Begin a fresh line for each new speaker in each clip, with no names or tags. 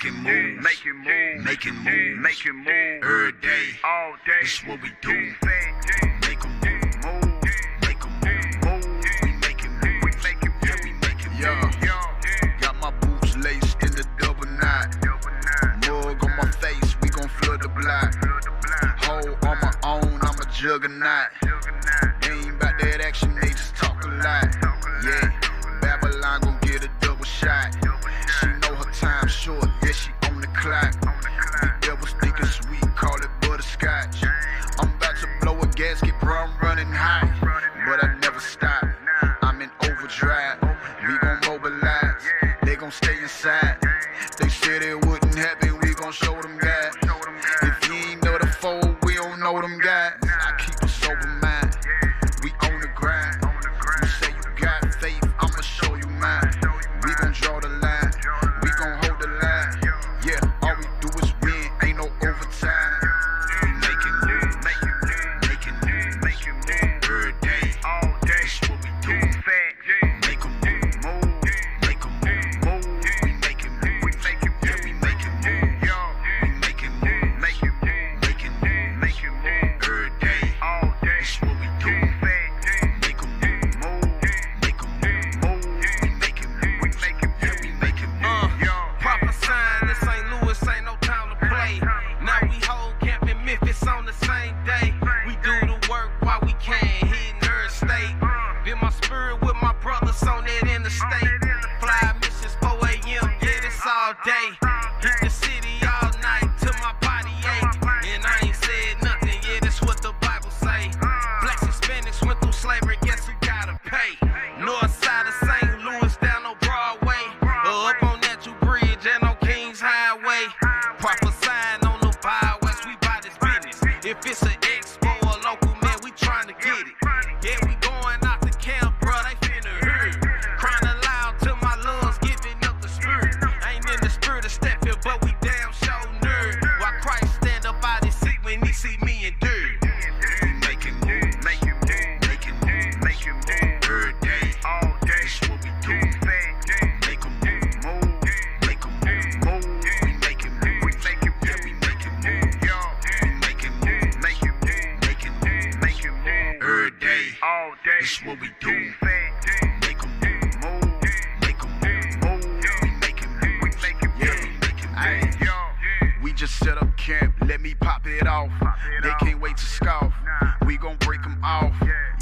making moves, making moves, making moves, making moves every day, all day. This is what we do. Make 'em move, make 'em move. We making moves, we making moves, we making moves. Yeah, got my boots laced in the double knot. Mug on my face, we gon' flood the block. Hole on my own, I'm a juggernaut. Ain't about that action, they just talk a lot. Yeah, Babylon gon' get a double shot. She know her time short, yeah, she on the clock. We devils thinking sweet, call it butterscotch. I'm about to blow a gasket, bro, I'm running high. But I never stop, I'm in overdrive. We gon' mobilize, they gon' stay inside. They said it wouldn't happen, we gon' show them guys. If you ain't know the fold, we don't know them guys. I keep a sober mind, we on the grind. You say you got faith, I'ma show you mine. We gon' draw the line, we gon' hold the line. Yeah, all we do is win, ain't no overtime. We making moves, making moves, making moves, making moves every day, all day. That's what we do. Make 'em move, make 'em move. We making moves, we making moves, we making moves. We making moves, making moves, making moves, making moves every day, all day. That's what we do. Make 'em move, make 'em move. We making moves, we making moves, we making moves.
Prophesying, this ain't Louis, ain't no time to play. Now we hold camp in Memphis on the same day. We do the work while we can, here in her state. Been my spirit with my brothers on that interstate. Fly missions 4 a.m., yeah, this all day. Hit the city all night till my body ache. And I ain't said nothing, yeah, that's what the Bible say. Blacks and Spanish went through slavery, guess who gotta pay? North side of St. Louis down on Broadway. Up on Natural Bridge and on Kings Highway. Prophesying on the byways, we buy this business. If it's an expo or local, man, we trying to get it. Yeah, we going out the camp, bro, they finna hurt. Crying aloud till my lungs giving up the spirit. Ain't in the spirit of stepping, but we damn sure nerd. Why Christ stand up out his seat when he see me in dirt?
We making moves, making moves, making moves, making moves every day, all day. That's what we do. Make 'em move, make 'em move. We making moves, we making moves, we making moves. We making moves, making moves, making moves, making moves every day, all day. That's what we do. Make 'em move, make 'em move. We making moves, we making moves, we making moves. We just set up camp, let me pop it off. They can't wait to scoff. We gon' break 'em off.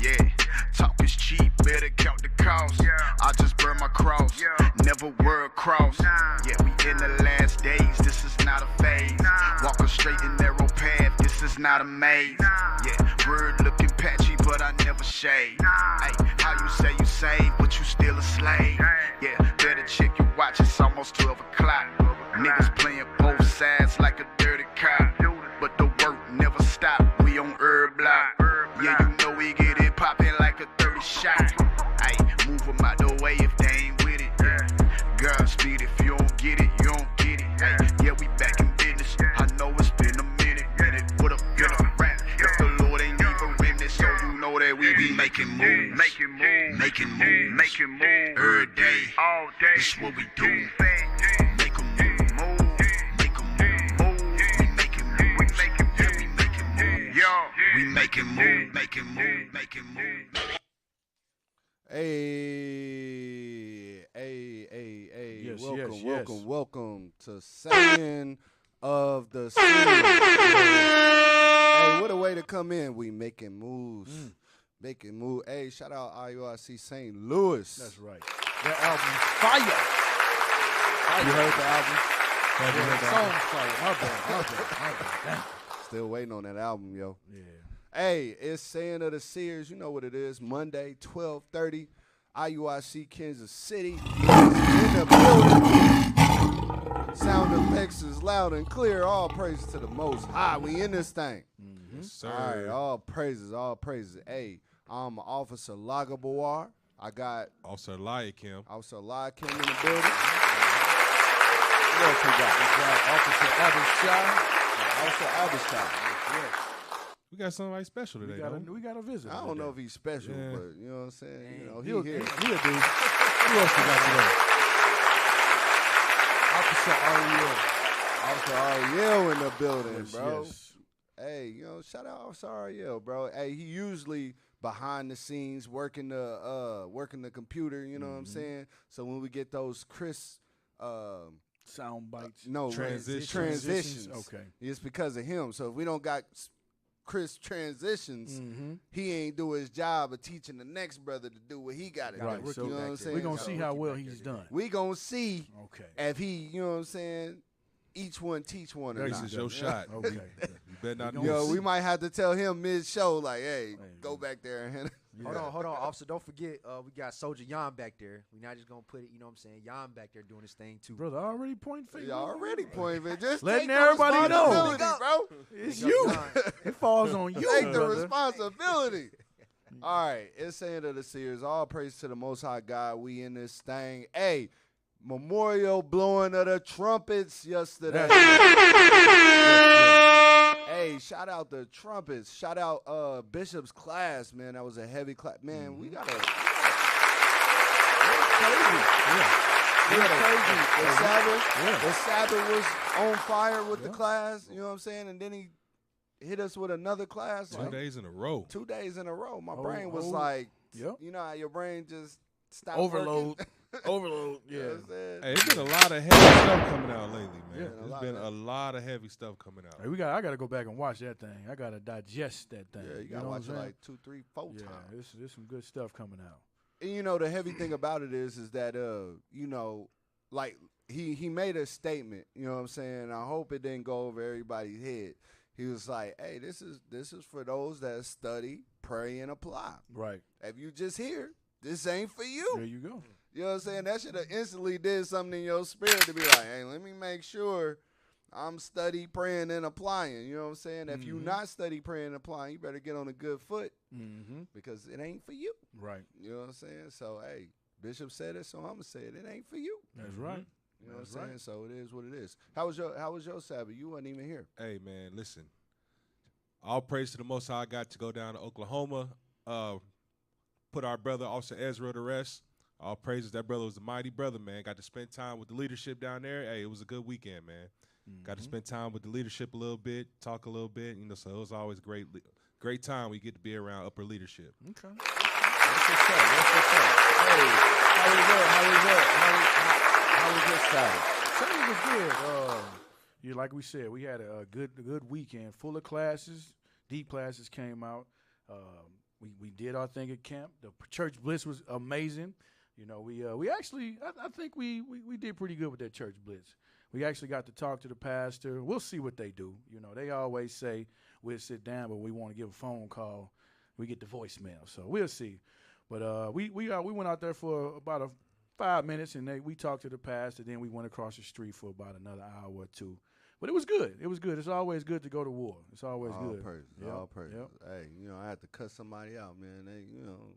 Yeah, talk is cheap, better count the cost. I just burn my cross, never word cross. Yeah, we in the last days, this is not a phase. Walk a straight and narrow path, this is not a maze. Yeah, word looking patchy, but I never shade. Ay, how you say you saved, but you still a slave. Yeah, better check your watch, it's almost 12 o'clock. Niggas playing both sides like a dirty cop. But the work never stop, we on herb block. Yeah, you know we get it poppin' like a 30 shot. Ay, move 'em out the way if they ain't with it. Yeah. Godspeed, if you don't get it, you don't get it. Ay, yeah, we back in business. I know it's been a minute. What up, get a rap. If the Lord ain't even witness, so you know that we be making moves, making moves, making moves, making moves every day, all day. That's what we do. Make 'em move, make 'em move. We making moves, we making moves, we making moves. We making moves, making moves, making moves.
Hey,
Yes,
welcome,
yes,
welcome,
yes.
welcome to Saying of the SEERS. Hey, what a way to come in. We making moves, making moves. Hey, shout out IUIC St. Louis.
That's right. That album, fire. You heard the album? Song fire. My bad. Damn.
Still waiting on that album, yo.
Yeah.
Hey, it's Saying of the SEERS. You know what it is. Monday, 12:30, IUIC Kansas City. In the building. Sound effects is loud and clear. All praises to the Most High. We in this thing.
Mm-hmm.
Yes, sir.
All right, all praises, all praises. Hey, I'm Officer Lagabawar. I got
Officer Eliakim.
Officer Eliakim in the building.
What else we got? We got Officer Abishai.
Officer Abishai.
Yes.
We got somebody special today, don't we?
We got a visitor.
I don't know if he's special,
Yeah.
but you know what I'm saying? You know,
He'll
he here.
do. Who else we got today? Officer Ariel.
Officer Ariel in the building,
Yes,
bro.
yes.
Hey, shout out Officer Ariel, bro. Hey, he usually behind the scenes working the computer, you know what I'm saying? So when we get those crisp
Sound bites.
transitions.
Okay.
It's because of him. So if we don't got crisp transitions, he ain't do his job of teaching the next brother to do what he got to do.
Right. So
you know what I'm saying?
we're going to see how well he's done.
We going to see
Okay.
if he, you know what I'm saying, each one teach one or
This
not.
is your shot.
Okay.
You better not
We might have to tell him mid-show, like, hey, go back there and
Hold on, officer. Don't forget, we got Soldier Jan back there. We're not just going to put it, you know what I'm saying? Jan back there doing his thing, too.
Brother, already pointing fingers.
You already pointing it. Just
letting
take the
everybody know.
responsibility, bro.
It's you. It falls on you,
Take the
brother.
responsibility. All right, it's the end of the series. All praise to the Most High God. We in this thing. Hey, memorial blowing of the trumpets yesterday. Hey, shout out the trumpets. Shout out Bishop's class, man. That was a heavy class. Man, we got a crazy. The Sabbath was on fire with the class, you know what I'm saying? And then he hit us with another class.
2 days in a row.
2 days in a row. My brain was like, you know how your brain just stopped
overload.
working?
Overload,
You know what I'm saying?
Hey, it's been a lot of heavy stuff coming out lately, man.
Yeah,
There's been a lot of heavy stuff coming out.
Hey, I got to go back and watch that thing. I got to digest that thing.
Yeah, you got to watch it like 2, 3, 4 times.
Yeah, there's some good stuff coming out.
And, the heavy thing about it is that, like he made a statement, you know what I'm saying? I hope it didn't go over everybody's head. He was like, hey, this is for those that study, pray, and apply.
Right.
If you just hear, this ain't for you.
There you go.
You know what I'm saying? That should have instantly did something in your spirit to be like, hey, let me make sure I'm study, praying, and applying. You know what I'm saying? If you not study, praying, and applying, you better get on a good foot because it ain't for you.
Right.
You know what I'm saying? So, hey, Bishop said it, so I'm going to say it. It ain't for you.
That's right.
You know what I'm saying? So it is what it is. How was your Sabbath? You wasn't even here.
Hey, man, listen. All praise to the Most High. I got to go down to Oklahoma, put our brother, Officer Ezra, to rest. All praises. That brother was a mighty brother, man. Got to spend time with the leadership down there. Hey, it was a good weekend, man. Got to spend time with the leadership a little bit, talk a little bit. So it was always great time we get to be around upper leadership.
Okay.
That's what's up. Hey, how was your Sabbath?
Sabbath was good. Like we said, we had a good weekend, full of classes. Deep classes came out. We did our thing at camp. The church blitz was amazing. We actually, I think we did pretty good with that church blitz. We actually got to talk to the pastor. We'll see what they do. They always say we'll sit down, but we want to give a phone call. We get the voicemail, so we'll see. But we went out there for about 5 minutes, and we talked to the pastor. Then we went across the street for about another hour or two. But it was good. It was good. It's always good to go to war. It's always good.
All praises. Yep. Hey, I had to cut somebody out, man.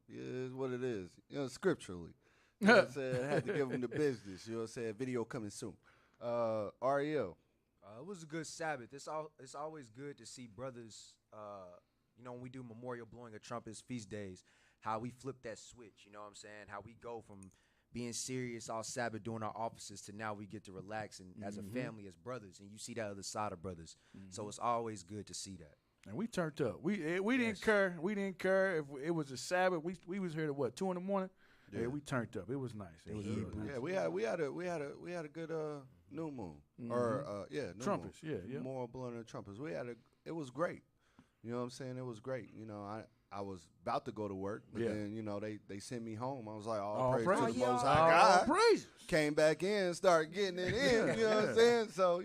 It is what it is. Scripturally. You know what I'm saying? I had to give them the business. You know what I'm saying? Video coming soon. Ariel.
It was a good Sabbath. It's always good to see brothers, when we do memorial blowing of trumpets, feast days, how we flip that switch, you know what I'm saying? How we go from being serious all Sabbath doing our offices to now we get to relax and as a family, as brothers, and you see that other side of brothers. So it's always good to see that.
And we turned up. We didn't care. We didn't care if it was a Sabbath. We was here to 2 a.m. Yeah, we turned up. It was nice. It was real nice.
Yeah, we had a good new moon or new
trumpets.
Moon.
Yeah.
More blowing the trumpets. It was great. You know what I'm saying? It was great. I was about to go to work, but then they sent me home. I was like, praise to the Most High God.
Praises.
Came back in, started getting it in. You know what I'm saying? So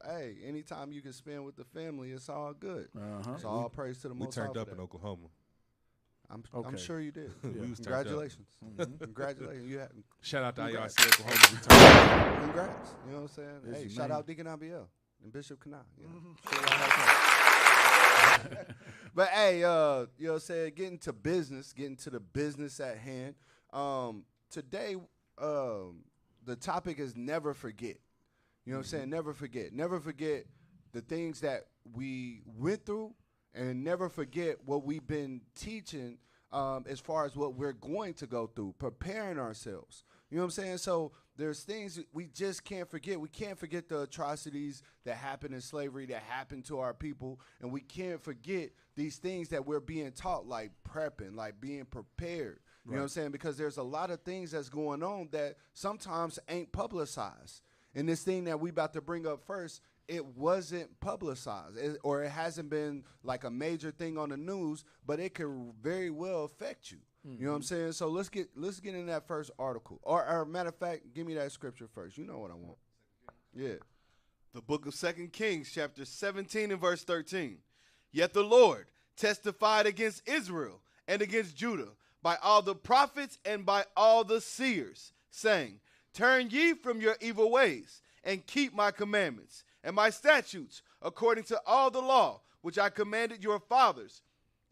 hey, anytime you can spend with the family, it's all good. So all praise to the Most High.
We turned up in Oklahoma.
I'm sure you did.
Congratulations.
Congratulations.
Shout out to
Congrats.
IUIC Oklahoma.
Congrats. You know what I'm saying? Hey, shout out Deacon Abiel and Bishop Kana. But hey, you know what I'm saying? Getting to the business at hand. Today, the topic is never forget. You know what I'm saying? Never forget. Never forget the things that we went through, and never forget what we've been teaching as far as what we're going to go through, preparing ourselves. You know what I'm saying? So there's things that we just can't forget. We can't forget the atrocities that happened in slavery, that happened to our people, and we can't forget these things that we're being taught, like prepping, like being prepared. You know what I'm saying? Because there's a lot of things that's going on that sometimes ain't publicized. And this thing that we about to bring up first, it wasn't publicized, or it hasn't been like a major thing on the news, but it could very well affect you. You know what I'm saying? So let's get in that first article. Or matter of fact, give me that scripture first. You know what I want. Yeah.
The book of 2 Kings, chapter 17 and verse 13. Yet the Lord testified against Israel and against Judah by all the prophets and by all the seers, saying, turn ye from your evil ways, and keep my commandments and my statutes, according to all the law which I commanded your fathers,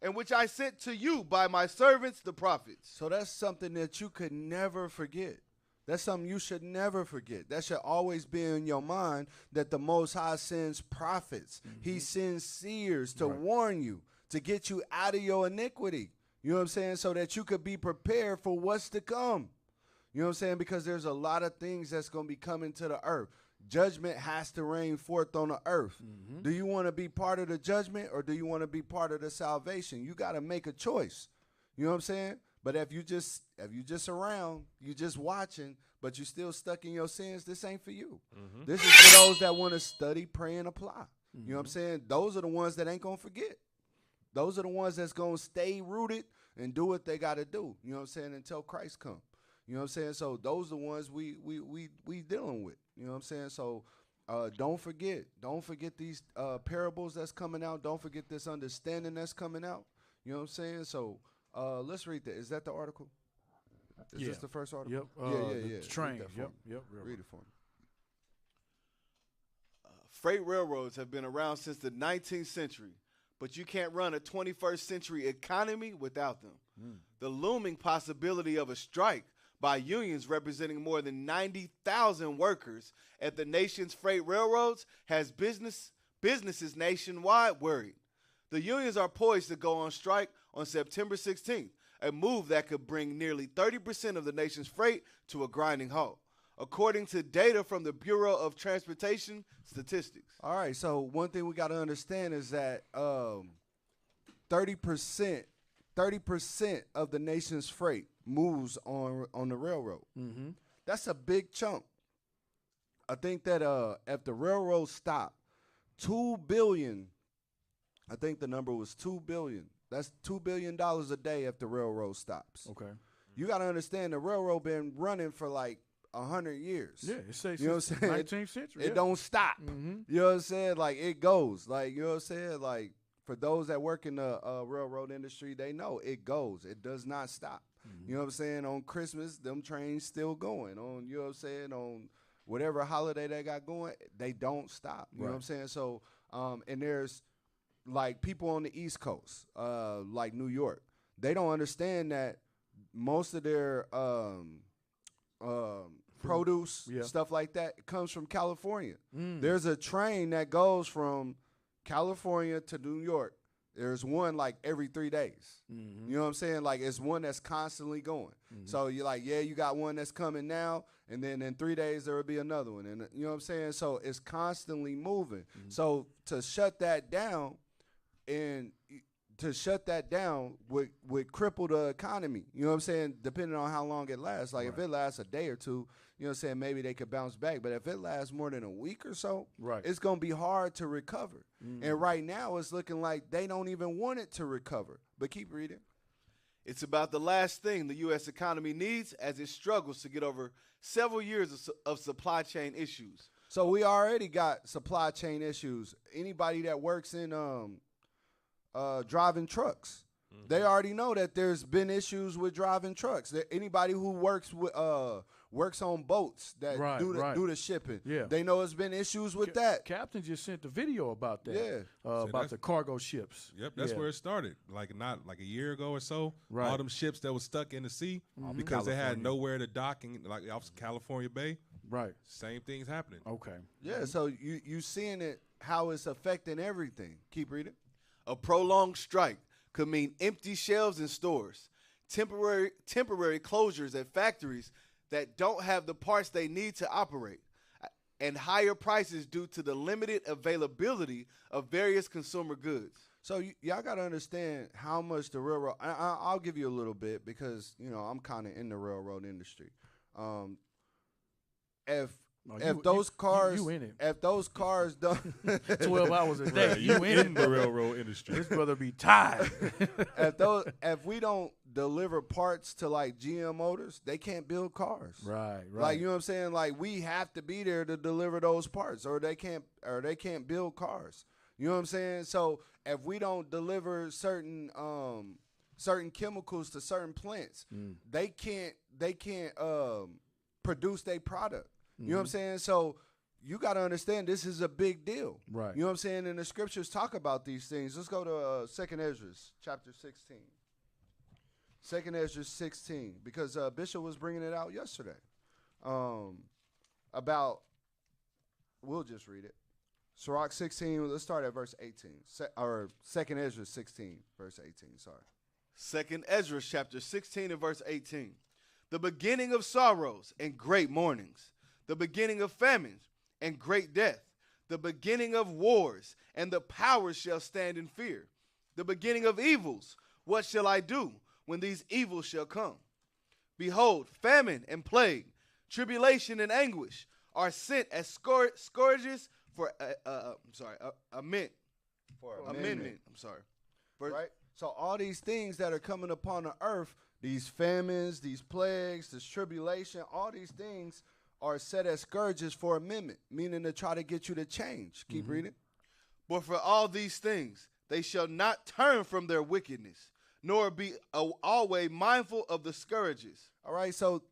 and which I sent to you by my servants the prophets.
So that's something that you could never forget. That's something you should never forget. That should always be in your mind, that the Most High sends prophets. He sends seers to warn you, to get you out of your iniquity. You know what I'm saying? So that you could be prepared for what's to come. You know what I'm saying? Because there's a lot of things that's going to be coming to the earth. Judgment has to reign forth on the earth. Do you want to be part of the judgment, or do you want to be part of the salvation? You got to make a choice. You know what I'm saying? But if you just around, you just watching, but you still stuck in your sins, this ain't for you. This is for those that want to study, pray, and apply. You know what I'm saying? Those are the ones that ain't going to forget. Those are the ones that's going to stay rooted and do what they got to do. You know what I'm saying? Until Christ come. You know what I'm saying? So those are the ones we dealing with. You know what I'm saying? So don't forget these parables that's coming out. Don't forget this understanding that's coming out. You know what I'm saying? So let's read that. Is that the article? Is this the first article?
Yep.
Yeah.
Train. Yep.
Read it for me.
Freight railroads have been around since the 19th century, but you can't run a 21st century economy without them. The looming possibility of a strike by unions representing more than 90,000 workers at the nation's freight railroads has businesses nationwide worried. The unions are poised to go on strike on September 16th, a move that could bring nearly 30% of the nation's freight to a grinding halt, according to data from the Bureau of Transportation Statistics.
All right, so one thing we got to understand is that 30% of the nation's freight moves on the railroad. That's a big chunk. I think that if the railroad stopped, $2 billion, I think the number was $2 billion. That's $2 billion a day if the railroad stops.
Okay.
You got to understand the railroad been running for like 100 years.
Yeah, it says
you know what I'm saying?
19th century.
It don't stop. You know what I'm saying? Like it goes. Like you know what I'm saying? Like for those that work in the railroad industry, they know it goes. It does not stop. You know what I'm saying? On Christmas, them trains still going. On you know what I'm saying? On whatever holiday they got going, they don't stop. You know what I'm saying? So and there's like people on the East Coast, like New York, they don't understand that most of their produce, stuff like that, comes from California. There's a train that goes from California to New York. There's one like every 3 days. You know what I'm saying? Like it's one that's constantly going. So you're like, yeah, you got one that's coming now, and then in 3 days there will be another one. And you know what I'm saying? So it's constantly moving. So to shut that down would cripple the economy. You know what I'm saying? Depending on how long it lasts. Like if it lasts a day or two, you know what I'm saying, maybe they could bounce back. But if it lasts more than a week or so, it's going to be hard to recover. And right now it's looking like they don't even want it to recover. But keep reading.
It's about the last thing the U.S. economy needs as it struggles to get over several years of supply chain issues.
So we already got supply chain issues. Anybody that works in driving trucks, they already know that there's been issues with driving trucks. Anybody who works on boats that do the shipping, they know it's been issues with that.
Captain just sent the video about that. About the cargo ships.
Yep, that's where it started. Like not like a year ago or so. All them ships that was stuck in the sea because they had nowhere to dock, and like off California Bay. Same things happening.
Okay.
Yeah, so you seeing it, how it's affecting everything. Keep reading.
A prolonged strike could mean empty shelves in stores, temporary closures at factories that don't have the parts they need to operate, and higher prices due to the limited availability of various consumer goods.
So y'all got to understand how much the railroad. I'll give you a little bit because I'm kind of in the railroad industry. If those cars don't
12 hours a day,
You in the railroad industry.
this brother be tired.
if we don't deliver parts to like GM Motors, they can't build cars.
Right.
Like, you know what I'm saying? Like, we have to be there to deliver those parts, or they can't build cars. You know what I'm saying? So if we don't deliver certain chemicals to certain plants, they can't produce their product. You know what I'm saying? So you got to understand this is a big deal.
Right.
You know what I'm saying? And the scriptures talk about these things. Let's go to 2nd Ezra, chapter 16. 2nd Ezra 16, because Bishop was bringing it out yesterday. We'll just read it. Sirach 16, let's start at verse 18. Or 2nd Ezra 16, verse 18, sorry.
2nd Ezra chapter 16 and verse 18. The beginning of sorrows and great mournings, the beginning of famines and great death, the beginning of wars, and the powers shall stand in fear. The beginning of evils, what shall I do when these evils shall come? Behold, famine and plague, tribulation and anguish are sent as scourges for amendment. I'm sorry.
Right? So all these things that are coming upon the earth, these famines, these plagues, this tribulation, all these things are set as scourges for amendment, meaning to try to get you to change. Keep reading.
But for all these things, they shall not turn from their wickedness, nor be always mindful of the scourges.
All right, so,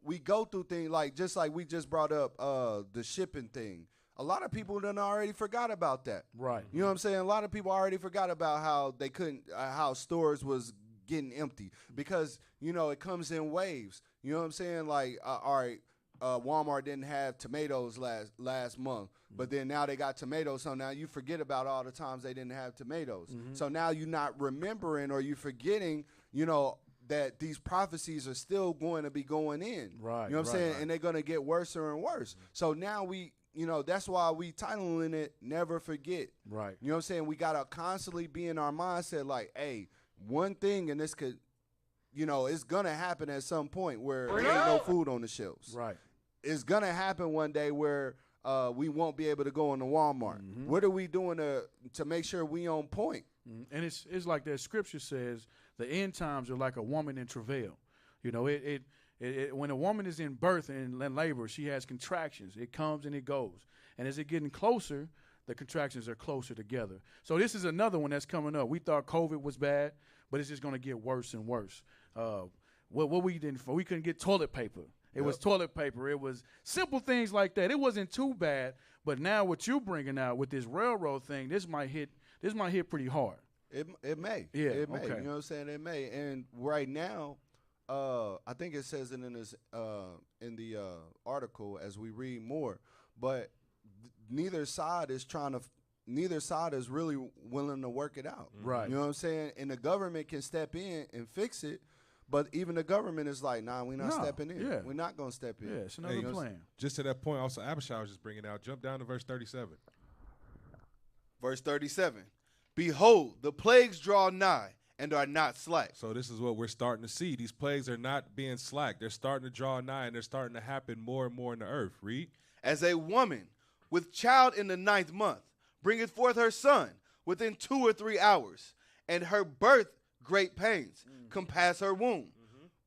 we go through things just like we just brought up the shipping thing. A lot of people done already forgot about that.
Right.
You know what I'm saying? A lot of people already forgot about how they couldn't, how stores was getting empty because, it comes in waves. You know what I'm saying? Like, all right, Walmart didn't have tomatoes last month, but then now they got tomatoes. So now you forget about all the times they didn't have tomatoes. So now you're not remembering or you're forgetting, that these prophecies are still going to be going in.
Right.
You know what I'm saying? And they're going to get worse and worse. So now that's why we titling it Never Forget.
Right.
You know what I'm saying? We got to constantly be in our mindset like, hey, one thing, and this could, it's going to happen at some point where there ain't no food on the shelves.
Right.
It's going to happen one day where we won't be able to go into Walmart. What are we doing to make sure we on point?
And it's like that scripture says, the end times are like a woman in travail. When a woman is in birth and in labor, she has contractions. It comes and it goes. And as it's getting closer, the contractions are closer together. So this is another one that's coming up. We thought COVID was bad, but it's just going to get worse and worse. What we didn't, we couldn't get toilet paper. It was toilet paper. It was simple things like that. It wasn't too bad, but now what you're bringing out with this railroad thing, this might hit pretty hard.
It may.
Yeah.
It may.
Okay.
You know what I'm saying? It may. And right now, I think it says it in this in the article as we read more, but neither side is really willing to work it out.
Right.
You know what I'm saying? And the government can step in and fix it, but even the government is like, nah, we're not stepping in.
Yeah.
We're not going to step in.
Yeah, it's another plan.
Just to that point, also Abishai was just bringing out. Jump down to verse 37.
Verse 37. Behold, the plagues draw nigh and are not slack.
So this is what we're starting to see. These plagues are not being slack. They're starting to draw nigh, and they're starting to happen more and more in the earth. Read.
As a woman with child in the 9th month bringeth forth her son within 2 or 3 hours, and her birth great pains compass her womb,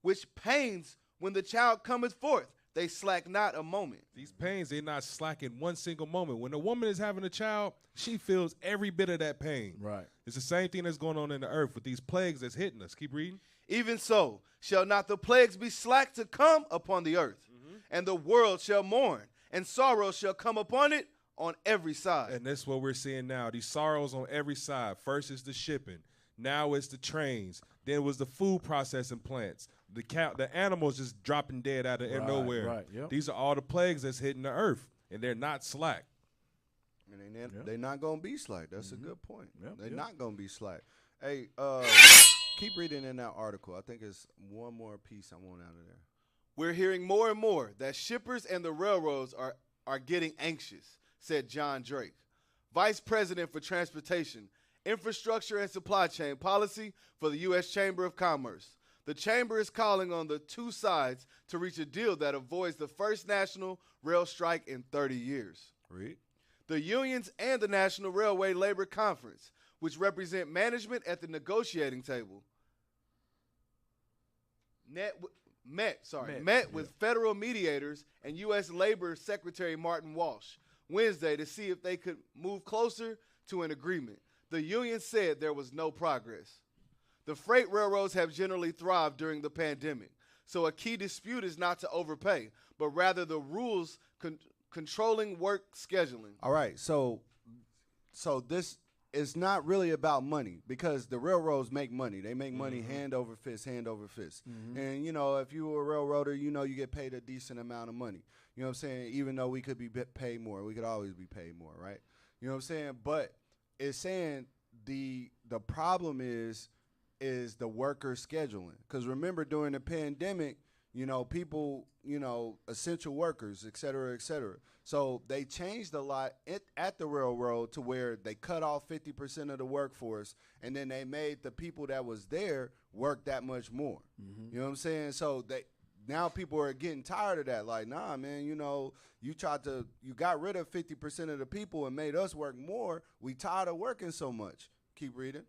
which pains when the child cometh forth, they slack not a moment.
These pains, they're not slacking one single moment. When a woman is having a child, she feels every bit of that pain.
Right.
It's the same thing that's going on in the earth with these plagues that's hitting us. Keep reading.
Even so shall not the plagues be slack to come upon the earth, and the world shall mourn, and sorrow shall come upon it on every side.
And that's what we're seeing now. These sorrows on every side. First is the shipping. Now it's the trains. Then it was the food processing plants. The animals just dropping dead out of nowhere.
Right, yep.
These are all the plagues that's hitting the earth, and they're not slack.
And they're not going to be slack. That's a good point. They're not going to be slack. Hey, keep reading in that article. I think it's one more piece I want out of there.
We're hearing more and more that shippers and the railroads are getting anxious, said John Drake, Vice President for Transportation, Infrastructure and Supply Chain Policy for the U.S. Chamber of Commerce. The Chamber is calling on the two sides to reach a deal that avoids the first national rail strike in 30 years.
Read.
The unions and the National Railway Labor Conference, which represent management at the negotiating table, met with federal mediators and U.S. Labor Secretary Martin Walsh Wednesday to see if they could move closer to an agreement. The union said there was no progress. The freight railroads have generally thrived during the pandemic, so a key dispute is not to overpay, but rather the rules controlling work scheduling.
All right, so this is not really about money because the railroads make money. They make money hand over fist. And, you know, if you were a railroader, you know you get paid a decent amount of money. You know what I'm saying? Even though we could be paid more. We could always be paid more, right? You know what I'm saying? But it's saying the problem is the worker scheduling. Because remember, during the pandemic, you know, people, you know, essential workers, et cetera, et cetera. So they changed a lot at the railroad to where they cut off 50% of the workforce, and then they made the people that was there work that much more. You know what I'm saying? So now people are getting tired of that. Like, nah, man, you know, you got rid of 50% of the people and made us work more. We tired of working so much. Keep reading.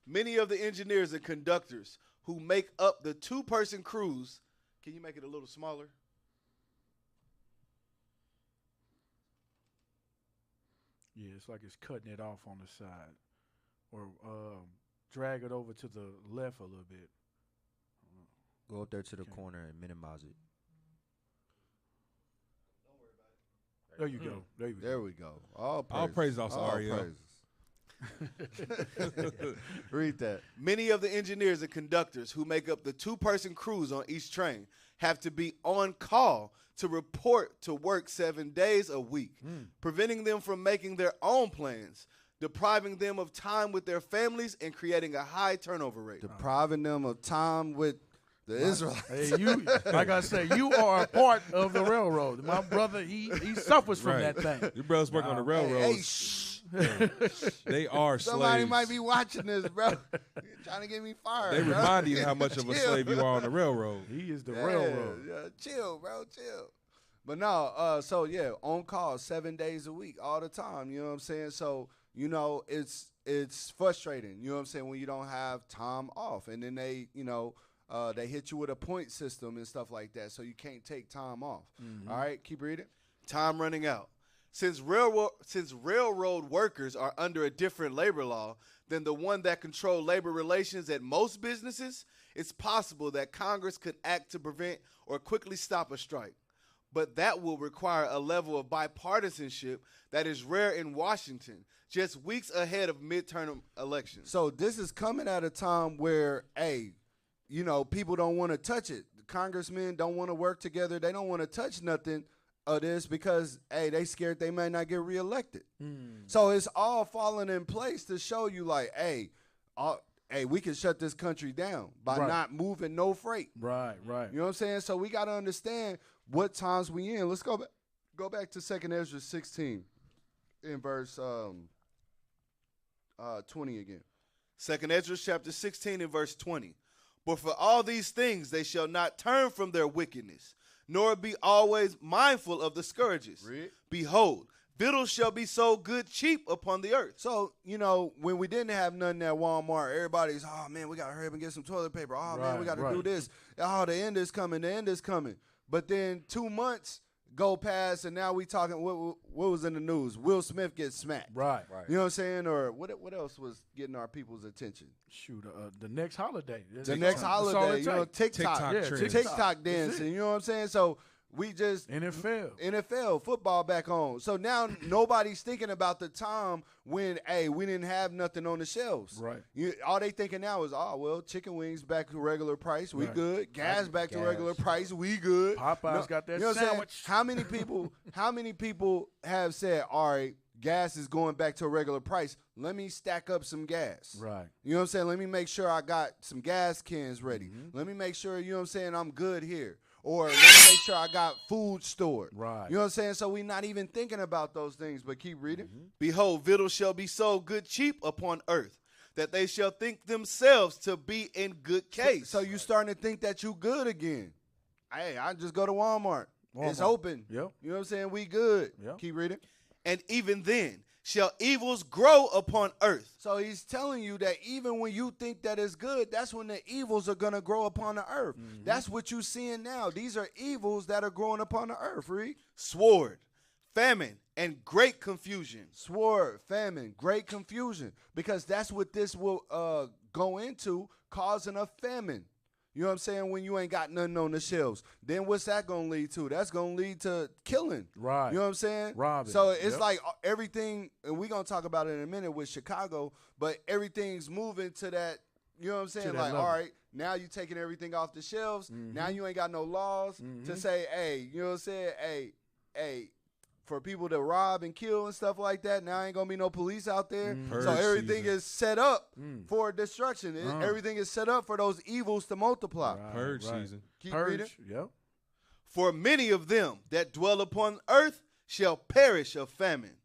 Many of the engineers and conductors who make up the two-person crews, can you make it a little smaller?
Yeah, it's like it's cutting it off on the side. Or drag it over to the left a little bit.
Go up there to the corner and minimize it.
There you go.
There we go. All
praise also Ariel.
Read that.
Many of the engineers and conductors who make up the two-person crews on each train have to be on call to report to work 7 days a week, preventing them from making their own plans, depriving them of time with their families, and creating a high turnover rate.
Depriving them of time with the Israelites.
Hey, you, like I say, you are a part of the railroad. My brother, he suffers from that thing.
Your brother's working on the railroads.
Hey, shh.
They are
Somebody
slaves.
might be watching this, bro. You're trying to get me fired.
They
bro.
remind you how much of a slave you are on the railroad.
He is the railroad.
Yeah, chill, bro, chill. But no, so yeah, on call 7 days a week, all the time. You know what I'm saying? So, you know, it's frustrating. You know what I'm saying, when you don't have time off, and then they, you know, they hit you with a point system and stuff like that, so you can't take time off. All right, keep reading.
Time running out. Since railroad workers are under a different labor law than the one that control labor relations at most businesses, it's possible that Congress could act to prevent or quickly stop a strike. But that will require a level of bipartisanship that is rare in Washington, just weeks ahead of midterm elections.
So this is coming at a time where, hey, you know, people don't want to touch it. The congressmen don't want to work together. They don't want to touch nothing of this because, hey, they scared they might not get reelected. So it's all falling in place to show you, like, hey, we can shut this country down by not moving no freight.
Right.
You know what I'm saying? So we got to understand what times we in. Let's go back to 2 Ezra 16 in verse 20 again.
2 Ezra chapter 16 and verse 20. But for all these things they shall not turn from their wickedness, nor be always mindful of the scourges.
Read.
Behold, victuals shall be sold good cheap upon the earth.
So, you know, when we didn't have nothing at Walmart, everybody's, oh, man, we got to hurry up and get some toilet paper. Oh, man, we got to do this. Oh, the end is coming. But then 2 months go past, and now we talking, what was in the news? Will Smith gets smacked.
Right.
You know what I'm saying? Or what else was getting our people's attention?
Shoot, the next holiday.
The next holiday, you know, TikTok. TikTok dancing, you know what I'm saying? So we just NFL football back on. So now nobody's thinking about the time when, hey, we didn't have nothing on the shelves.
Right.
All they thinking now is, oh, well, chicken wings back to regular price, we good. Gas back to regular price, we good.
Popeyes got that
you know
sandwich.
How many people have said, all right, gas is going back to a regular price. Let me stack up some gas.
Right.
You know what I'm saying? Let me make sure I got some gas cans ready. Let me make sure, you know what I'm saying, I'm good here. Or let me make sure I got food stored.
Right.
You know what I'm saying? So we're not even thinking about those things, but keep reading.
Behold, victuals shall be sold good cheap upon earth, that they shall think themselves to be in good case.
So you starting to think that you good again. Hey, I just go to Walmart. It's open.
Yep.
You know what I'm saying? We good.
Yep.
Keep reading.
And even then shall evils grow upon earth.
So he's telling you that even when you think that it's good, that's when the evils are going to grow upon the earth. That's what you're seeing now. These are evils that are growing upon the earth, read.
Sword, famine, and great confusion.
Sword, famine, great confusion. Because that's what this will go into, causing a famine. You know what I'm saying? When you ain't got nothing on the shelves. Then what's that going to lead to? That's going to lead to killing.
Right.
You know what I'm saying?
Robbing.
So it's like everything, and we're going to talk about it in a minute with Chicago, but everything's moving to that, you know what I'm saying? Like,
level.
all right, now you taking everything off the shelves. Now you ain't got no laws to say, hey, you know what I'm saying? Hey, for people to rob and kill and stuff like that, now ain't going to be no police out there.
Purge
So everything
season.
is set up for destruction. Everything is set up for those evils to multiply.
Right.
Purge season.
Keep
Purge.
reading.
Yep.
For many of them that dwell upon earth shall perish of famine,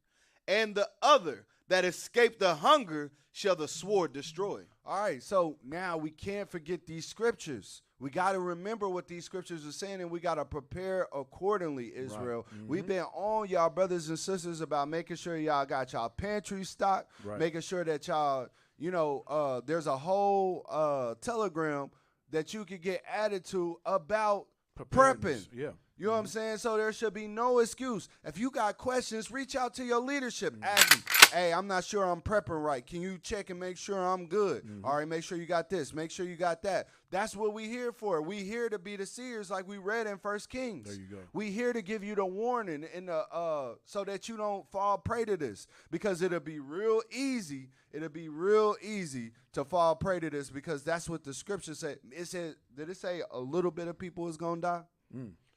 and the other that escape the hunger shall the sword destroy.
All right, so now we can't forget these scriptures. We got to remember what these scriptures are saying, and we got to prepare accordingly, Israel. We've been on y'all brothers and sisters about making sure y'all got y'all pantry stocked, making sure that y'all, you know, there's a whole telegram that you could get added to about prepping.
Yeah.
You know what I'm saying? So there should be no excuse. If you got questions, reach out to your leadership. Ask them, hey, I'm not sure I'm prepping right. Can you check and make sure I'm good? All right, make sure you got this. Make sure you got that. That's what we here for. We here to be the seers like we read in 1 Kings.
There you go.
We here to give you the warning and the so that you don't fall prey to this, because it'll be real easy. It'll be real easy to fall prey to this, because that's what the scripture said. It said, did it say a little bit of people is going to die?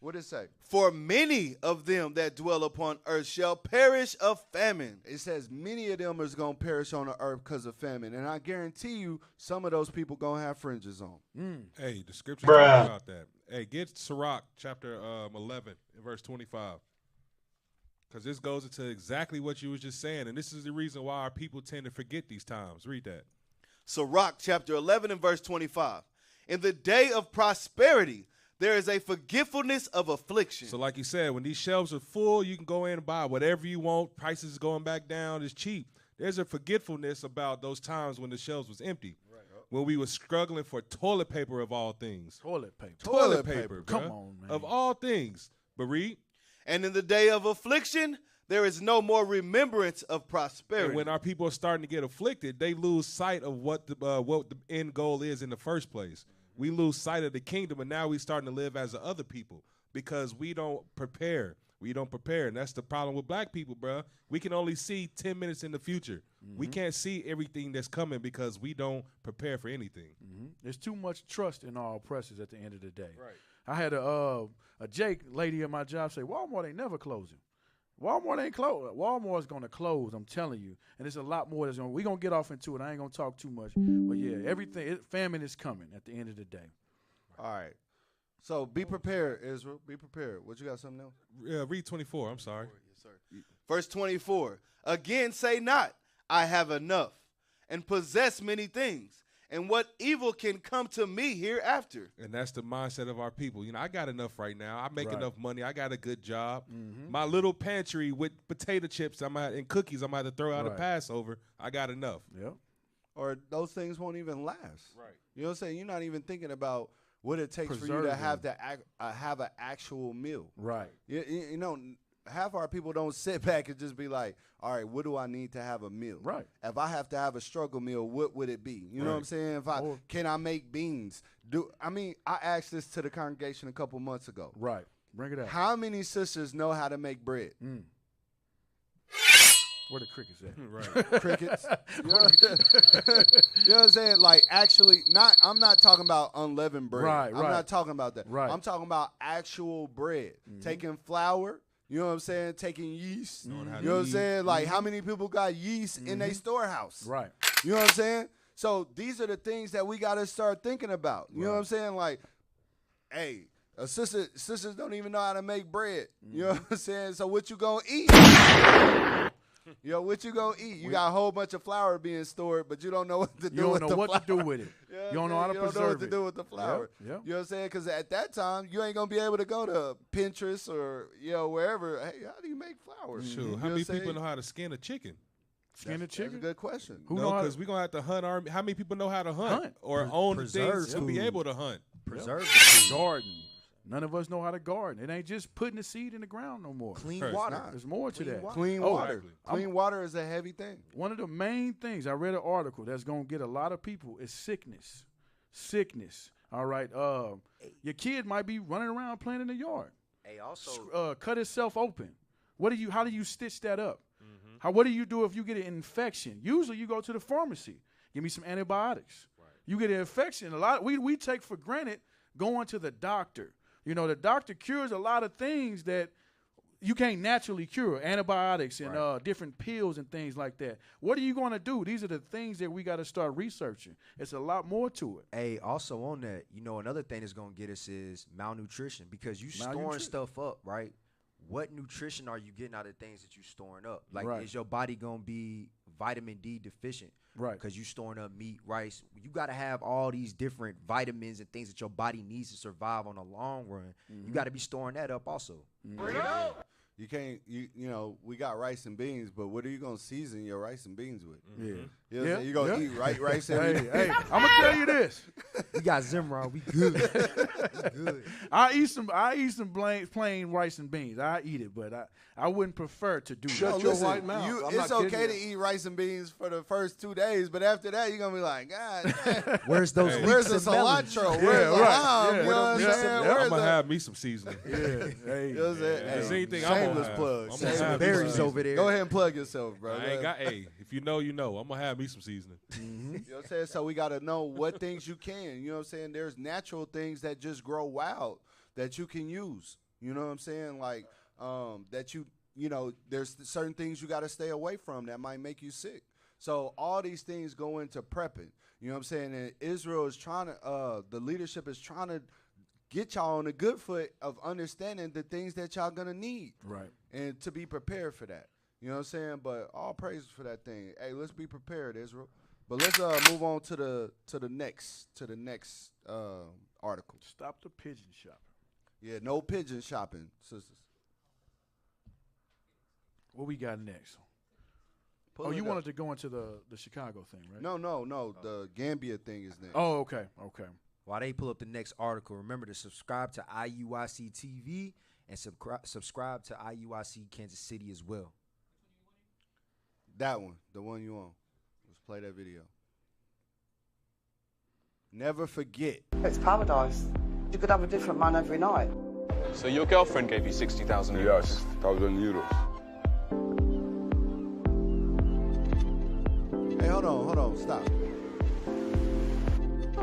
What did it say?
For many of them that dwell upon earth shall perish of famine.
It says many of them is going to perish on the earth because of famine. And I guarantee you some of those people going to have fringes on.
Hey, the scripture talks about that. Hey, get Sirach chapter 11 and verse 25. Because this goes into exactly what you was just saying. And this is the reason why our people tend to forget these times. Read that.
Sirach chapter 11 and verse 25. In the day of prosperity, there is a forgetfulness of affliction.
So like you said, when these shelves are full, you can go in and buy whatever you want. Prices is going back down. It's cheap. There's a forgetfulness about those times when the shelves was empty. Right. When we were struggling for toilet paper of all things.
Toilet paper.
Toilet paper,
Come
bruh.
on, man.
Of all things. But read.
And in the day of affliction, there is no more remembrance of prosperity.
And when our people are starting to get afflicted, they lose sight of what the end goal is in the first place. We lose sight of the kingdom, and now we're starting to live as the other people because we don't prepare. We don't prepare, and that's the problem with black people, bro. We can only see 10 minutes in the future. We can't see everything that's coming because we don't prepare for anything.
There's too much trust in our oppressors at the end of the day. Right. I had a Jake lady at my job say, Walmart ain't never closing. Walmart ain't closed. Walmart's going to close, I'm telling you. And there's a lot more that's going to, we're going to get off into it. I ain't going to talk too much. But, yeah, famine is coming at the end of the day.
All right. So be prepared, Israel. Be prepared. What, you got something else?
Read 24. I'm sorry.
Yes, sir. Verse 24. Again say not, I have enough, and possess many things. And what evil can come to me hereafter?
And that's the mindset of our people. You know, I got enough right now. I make enough money. I got a good job. My little pantry with potato chips and cookies I'm going to throw out a Passover, I got enough.
Yep.
Or those things won't even last.
Right.
You know what I'm saying? You're not even thinking about what it takes for you to have have an actual meal.
Right.
You know, half our people don't sit back and just be like, all right, what do I need to have a meal?
Right.
If I have to have a struggle meal, what would it be? You know what I'm saying? Can I make beans? I asked this to the congregation a couple months ago.
Right. Bring it out.
How many sisters know how to make bread?
Where the crickets at?
Right.
Crickets. You know what I'm saying? Like, actually, I'm not talking about unleavened bread.
Right,
I'm not talking about that.
Right.
I'm talking about actual bread. Taking flour, You know what I'm saying? Taking yeast. You
Knowing how
know
to
what I'm
eat.
saying? Like, how many people got yeast in their storehouse?
Right.
You know what I'm saying? So these are the things that we got to start thinking about. You know what I'm saying? Like, hey, sisters don't even know how to make bread. You know what I'm saying? So what you gonna eat? Yo, what you gonna eat? You got a whole bunch of flour being stored, but you don't know what to do
You don't
with
know
the
what
flour.
to do with it.
You
You don't know how to
You don't know
preserve
what to
it.
do with the flour.
Yep.
You know what I'm saying? Because at that time, you ain't gonna be able to go to Pinterest or wherever. Hey, how do you make flour?
Shoot,
You know
how
what
many
I'm saying?
people know how to skin a chicken?
Skin the
That's a
chicken.
good question.
Who
No,
know how
because
to
we're gonna have to hunt our. How many people know how to hunt, or
Pre-
own the
preserve
things to be
food.
able to hunt?
Preserve the food.
garden? None of us know how to garden. It ain't just putting the seed in the ground no more.
Clean
Right.
water.
Nah.
There's more to
Clean
that.
water.
Clean
Oh,
water.
exactly.
Clean water is a heavy thing.
One of the main things I read an article that's gonna get a lot of people is sickness. Sickness. All right. Your kid might be running around playing in the yard.
Hey, also,
Cut itself open. How do you stitch that up? What do you do if you get an infection? Usually you go to the pharmacy. Give me some antibiotics. Right. You get an infection. We take for granted going to the doctor. You know, the doctor cures a lot of things that you can't naturally cure. Antibiotics and different pills and things like that. What are you going to do? These are the things that we got to start researching. It's a lot more to it.
hey, also on that, another thing that's gonna get us is malnutrition, because you storing
Malnutrition.
stuff up, right? What nutrition are you getting out of things that you storing up? Like,
Right.
is your body gonna be vitamin D deficient?
Right.
Because you storing up meat, rice. You got to have all these different vitamins and things that your body needs to survive on the long run. You got to be storing that up also.
You can't, you know, we got rice and beans, but what are you going to season your rice and beans with?
Yeah.
You know what I'm saying? You're going to eat rice and beans.
Hey, I'm gonna tell you this.
We got Zimron. We good. We good.
I eat some plain rice and beans. I eat it, but I wouldn't prefer to do
No,
that.
your
listen,
white mouth. I'm
it's
not
okay
kidding
to
you.
eat rice and beans for the first 2 days, but after that, you're going to be like, God, damn,
Where's those
Hey.
where's
leeks
the
and melons?
cilantro? Where's the
right.
lime?
Yeah.
You know what I'm
Yeah.
saying?
Yeah.
Where's
I'm gonna
the-
have me some seasoning.
Yeah. Hey.
You know what I'm saying?
If there's
Hey,
anything I'm
shameless
gonna have,
plug.
I'm gonna
Shameless
have
plug.
berries over there.
Go ahead and plug yourself, bro.
I ain't got. Hey, if you know, you know. I'm gonna have me some seasoning.
You know what I'm saying? So we got to know what things you can. You know what I'm saying? There's natural things that just grow wild that you can use. You know what I'm saying? Like that you know, there's certain things you got to stay away from that might make you sick. So all these things go into prepping. You know what I'm saying? And Israel is trying to, the leadership is trying to get y'all on a good foot of understanding the things that y'all gonna need.
Right.
And to be prepared for that. You know what I'm saying? But all praises for that thing. Hey, let's be prepared, Israel. But let's move on to the next article.
Stop the pigeon shopping.
Yeah, no pigeon shopping, sisters.
What we got next?
Pull
You
it up.
wanted to go into the Chicago thing, right?
No. The Gambia thing is next.
Oh, okay.
While they pull up the next article, remember to subscribe to IUIC TV and subscribe to IUIC Kansas City as well.
That one, the one you on. Let's play that video. Never forget.
It's paradise. You could have a different man every night.
So your girlfriend gave you 60,000 euros?
Yes, 1,000 euros.
Hey, hold on,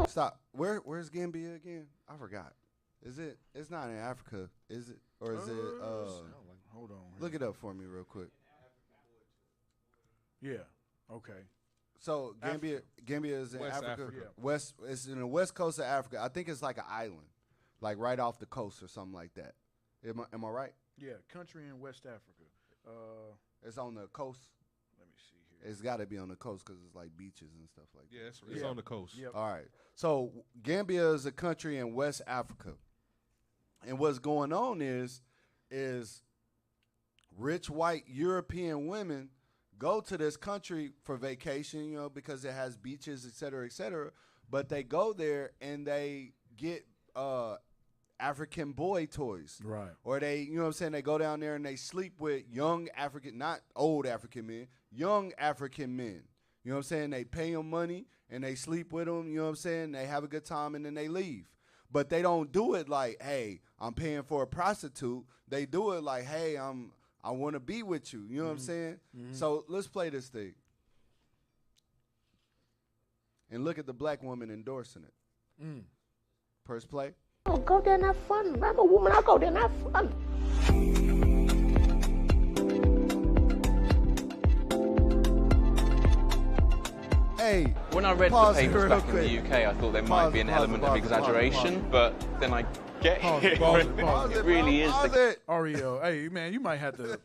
stop. Where's Gambia again? I forgot. It's not in Africa, is it? Or is it
Hold on.
look it up for me real quick.
Yeah. Okay.
So Gambia is in
West
Africa.
Africa.
It's in the west coast of Africa. I think it's like an island. Like right off the coast or something like that. Am I right?
Yeah, country in West Africa.
It's on the coast.
Let me see here.
It's got to be on the coast because it's like beaches and stuff like that.
Yeah, it's on the coast.
Yep.
All right. So Gambia is a country in West Africa. And what's going on is rich white European women go to this country for vacation, you know, because it has beaches, et cetera, but they go there and they get African boy toys.
Right.
Or they, you know what I'm saying, they go down there and they sleep with young African, not old African men, young African men. You know what I'm saying? They pay them money and they sleep with them, you know what I'm saying? They have a good time and then they leave. But they don't do it like, hey, I'm paying for a prostitute. They do it like, hey, I want to be with you. You know what I'm saying? So let's play this thing. And look at the black woman endorsing it. Press play.
I'll go there and have fun. I'm a woman. I'll go there and have fun.
Hey,
When I read the
pause
papers
real
back in
quick.
the UK, I thought there
Pause
might
it,
be an
pause it,
element
pause
of
it, pause it,
exaggeration, but then I get here.
Pause
It
it,
really is
Pause
the
it.
Oreo, hey man, you might have to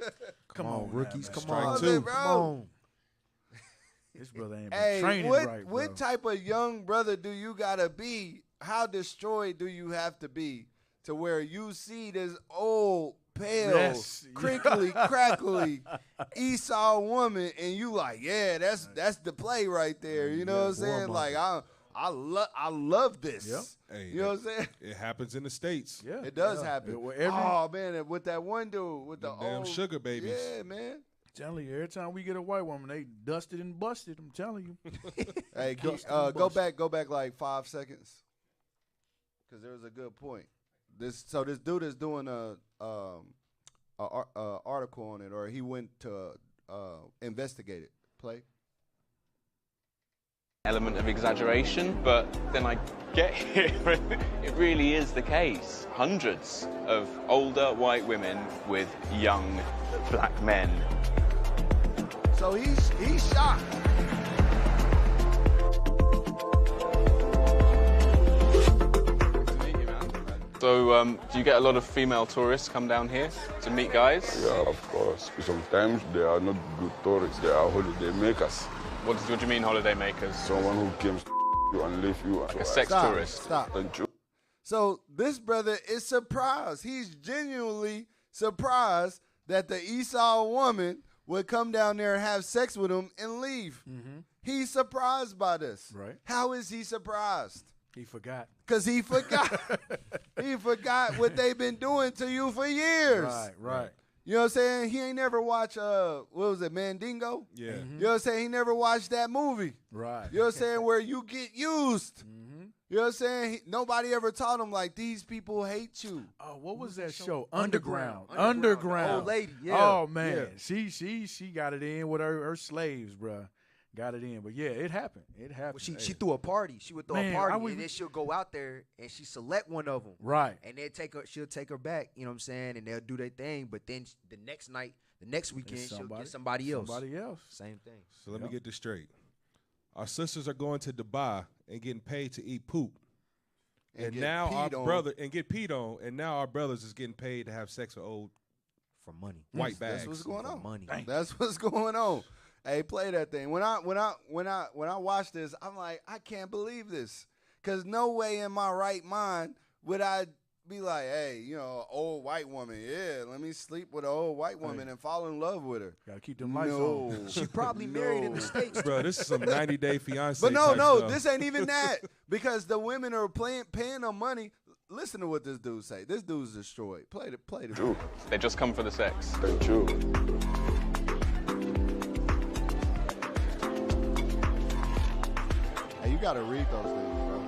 come on,
rookies.
now,
Come
man.
on,
Pause it,
Come
bro.
on.
This brother ain't been
Hey,
training
what
right, bro.
what type of young brother do you gotta be? How destroyed do you have to be to where you see this old, pale,
Yes.
crinkly, crackly Esau woman, and you like, yeah, that's the play right there. You know what I'm saying? Like I love this.
Yep.
Hey,
You know what I'm saying?
It happens in the States.
Yeah,
It does
yeah.
happen.
Well, every-
Oh man, with that one dude with the
Them damn
old
sugar babies.
Yeah, man.
Telling you, every time we get a white woman, they dusted and busted. I'm telling you.
Hey,
Dustin and
go
Buster.
back like 5 seconds, because there was a good point. This dude is doing a article on it, or he went to investigate it. Play.
element of exaggeration, but then I get here and it really is the case. Hundreds of older white women with young black men.
So he's shocked.
So, do you get a lot of female tourists come down here to meet guys?
Yeah, of course. Sometimes they are not good tourists, they are holiday makers.
What do you mean holiday makers?
Someone who came to you and leave you.
Like a sex
Stop.
tourist?
Stop.
Thank you.
So this brother is surprised. He's genuinely surprised that the Esau woman would come down there and have sex with him and leave. He's surprised by this.
Right.
How is he surprised?
He forgot.
Because he forgot. He forgot what they've been doing to you for years.
Right.
You know what I'm saying? He ain't never watched, what was it, Mandingo?
Yeah.
You know what I'm saying? He never watched that movie.
Right.
You know what I'm saying? Where you get used. You know what I'm saying? Nobody ever taught him, like, these people hate you.
Oh, what was that
show?
show?
Underground.
Underground.
Old lady, yeah.
Oh man,
Yeah.
she got it in with her slaves, bruh. Got it in, but yeah, it happened. It happened.
Well, she
Hey.
threw a party. She would throw
Man,
a party,
I would-
and then she'll go out there and she select one of them.
Right.
And then she'll take her back. You know what I'm saying? And they'll do their thing. But then the next night, the next weekend, she'll get somebody else.
Somebody else.
Same thing.
So let me get this straight. Our sisters are going to Dubai and getting paid to eat poop. And
get
now our
peed on.
brother and get peed on, and now our brothers is getting paid to have sex with old
For money.
white bags.
That's what's going
For
on.
money.
That's what's going on. Hey, play that thing. When I watch this, I'm like, I can't believe this. Cause no way in my right mind would I be like, hey, you know, old white woman, yeah, let me sleep with an old white woman and fall in love with her.
Gotta keep them lights
No.
on.
She probably married in the States.
Bro, this is some 90-day fiance.
But no,
type stuff.
this ain't even that. Because the women are paying them money. Listen to what this dude say. This dude's destroyed. Play the
True.
They just come for the sex.
Thank you.
Hey, you gotta read those things, bro.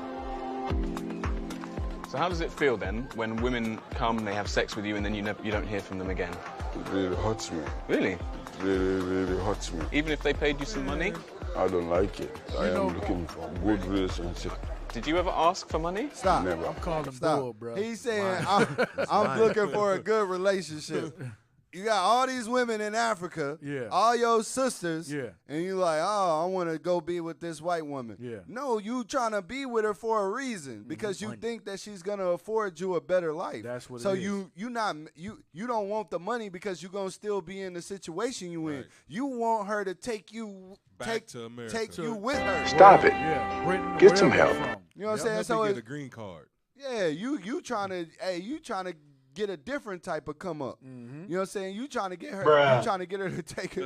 So how does it feel then when women come, they have sex with you, and then you don't hear from them again?
It really hurts me.
Really?
It really hurts me.
Even if they paid you some money?
I don't like it. I
know-
am looking for a good relationship.
Did you ever ask for money?
Stop.
Never.
I'm calling him
Stop.
bull, bro.
He's saying I'm looking for a good relationship. You got all these women in Africa,
Yeah.
all your sisters,
Yeah.
and you like, oh, I want to go be with this white woman.
Yeah.
No, you trying to be with her for a reason because you
Money.
think that she's gonna afford you a better life.
That's what it
so
is.
you don't want the money because you're gonna still be in the situation you in.
Right.
You want her to take you
Back to America.
take you with her.
Stop it.
Yeah. Britain,
Get some
wherever
help.
you're from.
You know what I'm
Y'all
saying?
have
So
to
it-
get a green card.
yeah, you trying to get a different type of come up. You know what I'm saying? You trying to get her. You trying to get her to take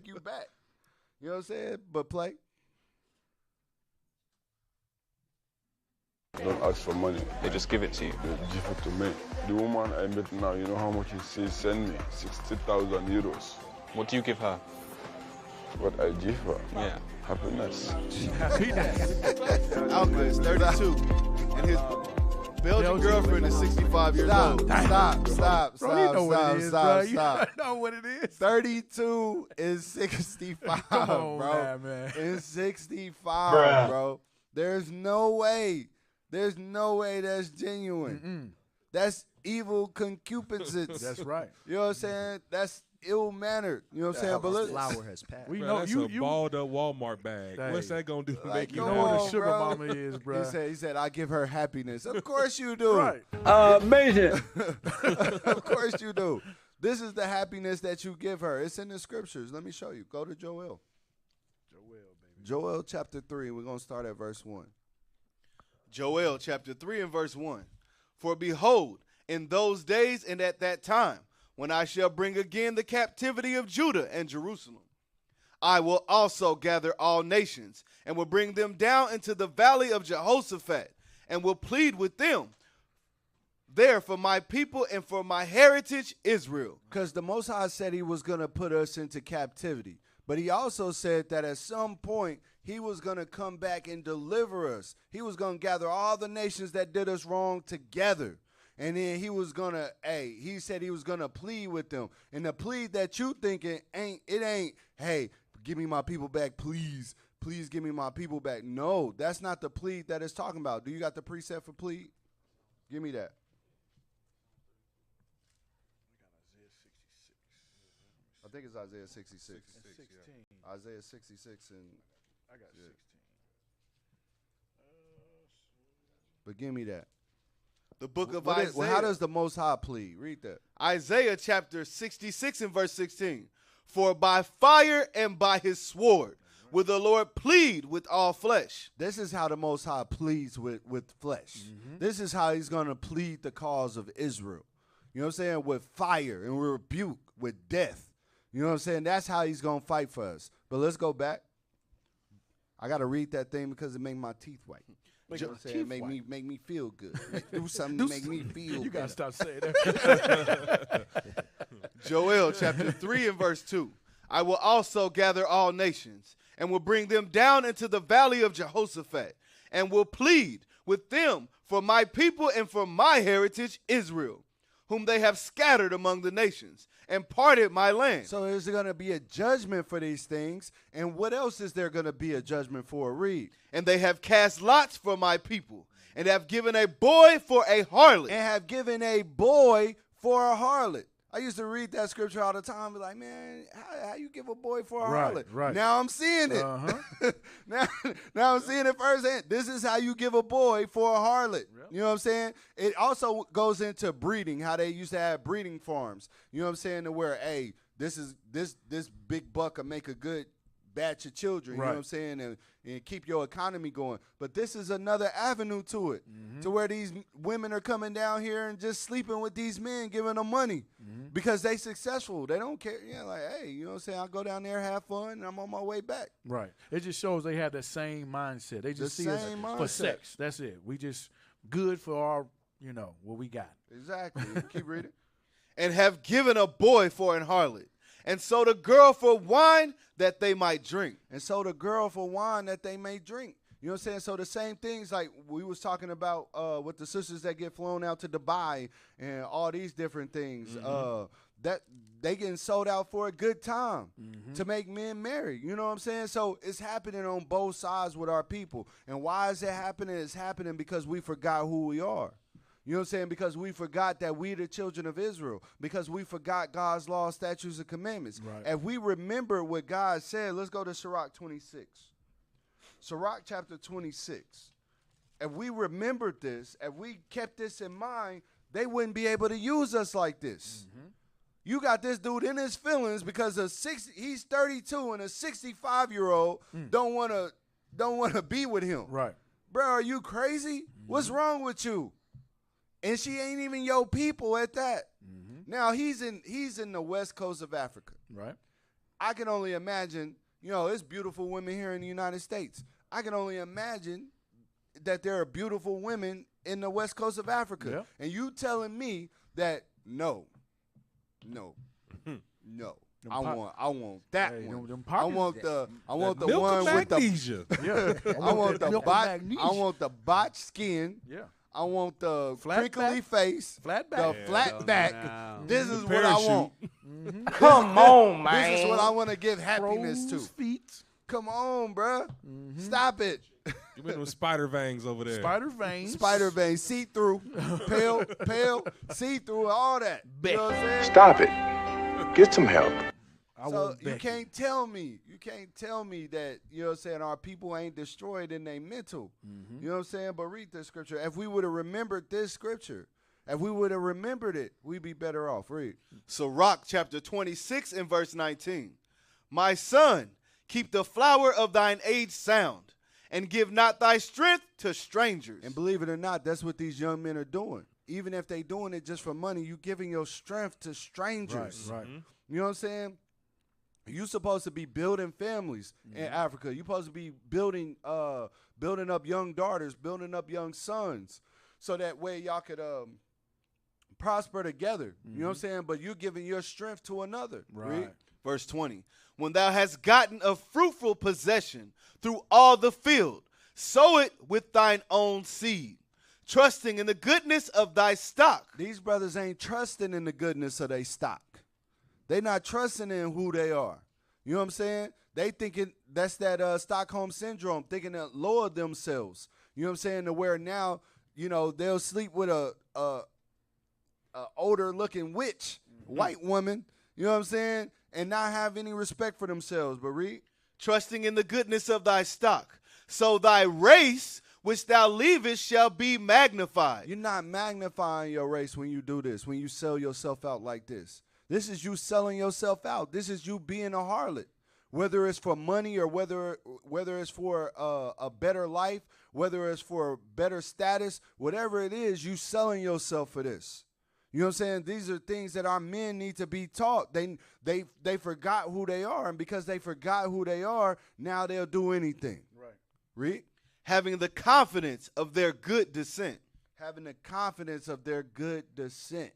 you back. You know what I'm saying? But play.
Don't ask for money.
They just give it to you.
They give it to me. The woman I met now, you know how much she send me? 60,000 euros.
What do you give her?
What I give her?
Yeah.
Happiness.
Outlet's 32. And his Belgian girlfriend is 65 years old.
Stop.
Bro, you know what it is, bro. You
Stop.
know what it is.
32 is 65,
Come on,
bro.
man.
It's 65, bro. There's no way that's genuine. That's evil concupiscence.
That's right.
You know what I'm saying? ill-mannered. You know what I'm saying? But let's,
Flower has passed.
We
Bro,
know
that's
you.
a balled up Walmart bag.
Hey.
What's that gonna do to
Like,
make you
You
come
know what
on,
a sugar
bro.
mama is, bro.
he said, I give her happiness. Of course you do.
Right.
Amazing.
Of course you do. This is the happiness that you give her. It's in the scriptures. Let me show you. Go to Joel. Joel chapter 3. We're going to start at verse 1.
Joel chapter 3 and verse 1. For behold, in those days and at that time, when I shall bring again the captivity of Judah and Jerusalem, I will also gather all nations, and will bring them down into the valley of Jehoshaphat, and will plead with them there for my people and for my heritage Israel.
Because the Most High said he was going to put us into captivity. But he also said that at some point, he was going to come back and deliver us. He was going to gather all the nations that did us wrong together. And then he was going to, he said he was going to plead with them. And the plead that you thinking ain't, hey, give me my people back, please. Please give me my people back. No, that's not the plead that it's talking about. Do you got the preset for plead? Give me that. I think it's Isaiah 66.
16.
Isaiah 66 and
I got 16.
but give me that.
The book of
What
Isaiah.
is- well, how does the Most High plead? Read that.
Isaiah chapter 66 and verse 16. For by fire and by his sword will the Lord plead with all flesh.
This is how the Most High pleads with flesh. This is how he's going to plead the cause of Israel. You know what I'm saying? With fire and rebuke, with death. You know what I'm saying? That's how he's going to fight for us. But let's go back. I got to read that thing because it make my teeth white. You know what I'm saying? Make me feel good. Do something to make me feel
You got to
better.
stop saying that.
Joel chapter 3 and verse 2. I will also gather all nations, and will bring them down into the valley of Jehoshaphat, and will plead with them for my people and for my heritage Israel, whom they have scattered among the nations, and parted my land.
So is there going to be a judgment for these things? And what else is there going to be a judgment for? Read.
And they have cast lots for my people, and have given a boy for a harlot.
And have given a boy for a harlot. I used to read that scripture all the time. Be like, man, how you give a boy for a harlot?
Right.
Now I'm seeing it.
Uh-huh.
now I'm seeing it firsthand. This is how you give a boy for a harlot.
Yep.
You know what I'm saying? It also goes into breeding, how they used to have breeding farms. You know what I'm saying? To where, hey, this big buck will make a good batch of children. You know
Right.
what I'm saying? And keep your economy going. But this is another avenue to it, to where these women are coming down here and just sleeping with these men, giving them money because they successful. They don't care. Yeah, like, hey, you know what I'm saying? I'll go down there, have fun, and I'm on my way back.
Right. It just shows they have that same mindset. They just
The
see us
same
for
mindset.
sex. That's it. We just good for our, what we got.
Exactly. Keep reading.
And have given a boy for an harlot, and sold a girl for wine that they might drink.
And so the girl for wine that they may drink. You know what I'm saying? So the same things like we was talking about with the sisters that get flown out to Dubai and all these different things. That they getting sold out for a good time to make men marry. You know what I'm saying? So it's happening on both sides with our people. And why is it happening? It's happening because we forgot who we are. You know what I'm saying? Because we forgot that we the children of Israel. Because we forgot God's law, statutes, and commandments.
Right.
If we remember what God said, let's go to Sirach 26. Sirach chapter 26. If we remembered this, if we kept this in mind, they wouldn't be able to use us like this. You got this dude in his feelings because he's 32 and a 65-year-old don't want to be with him.
Right.
Bro, are you crazy? What's wrong with you? And she ain't even your people at that. Now he's in the west coast of Africa.
Right.
I can only imagine, it's beautiful women here in the United States. I can only imagine that there are beautiful women in the west coast of Africa.
Yeah.
And you telling me that no. I want that
Hey,
one.
them
I want the
Milk
one
of
with the
magnesia.
Yeah.
I want the
milk of
bot.
magnesia.
I want the botched skin.
Yeah.
I want the
Flat
crinkly
back?
face.
Flat
The
back.
flat back.
Now.
This is what I want.
Come on, man.
This is what I want to give happiness to.
Crow's feet.
Come on, bruh. Stop it.
Give me them spider vangs over there.
Spider veins.
Spider vein, see through, pale, see through, all that. You know what I'm saying?
Stop it. Get some help.
So you can't tell me that, you know what I'm saying, our people ain't destroyed in their mental. You know what I'm saying? But read this scripture. If we would have remembered this scripture, if we would have remembered it, we'd be better off. Read.
Sirach chapter 26 and verse 19. My son, keep the flower of thine age sound, and give not thy strength to strangers.
And believe it or not, that's what these young men are doing. Even if they doing it just for money, you giving your strength to strangers.
Right.
You know what I'm saying? You supposed to be building families in Africa. You supposed to be building up young daughters, building up young sons, so that way y'all could prosper together. You know what I'm saying? But you're giving your strength to another.
Right.
Verse 20. When thou hast gotten a fruitful possession through all the field, sow it with thine own seed, trusting in the goodness of thy stock.
These brothers ain't trusting in the goodness of their stock. They not trusting in who they are. You know what I'm saying? They thinking that's that Stockholm syndrome, thinking that lower themselves. You know what I'm saying? To where now, you know, they'll sleep with a older looking witch, white woman. You know what I'm saying? And not have any respect for themselves. But read.
Trusting in the goodness of thy stock. So thy race which thou leavest shall be magnified.
You're not magnifying your race when you do this, when you sell yourself out like this. This is you selling yourself out. This is you being a harlot, whether it's for money or whether it's for a better life, whether it's for better status, whatever it is, you selling yourself for this. You know what I'm saying? These are things that our men need to be taught. They forgot who they are, and because they forgot who they are, now they'll do anything.
Right.
Read.
Having the confidence of their good descent.
Having the confidence of their good descent.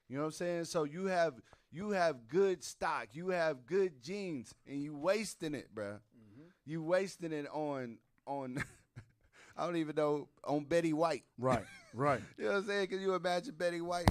You know what I'm saying? So you have good stock, you have good genes, and you wasting it, bruh. You wasting it on I don't even know, on Betty White.
Right.
You know what I'm saying? Can you imagine Betty White?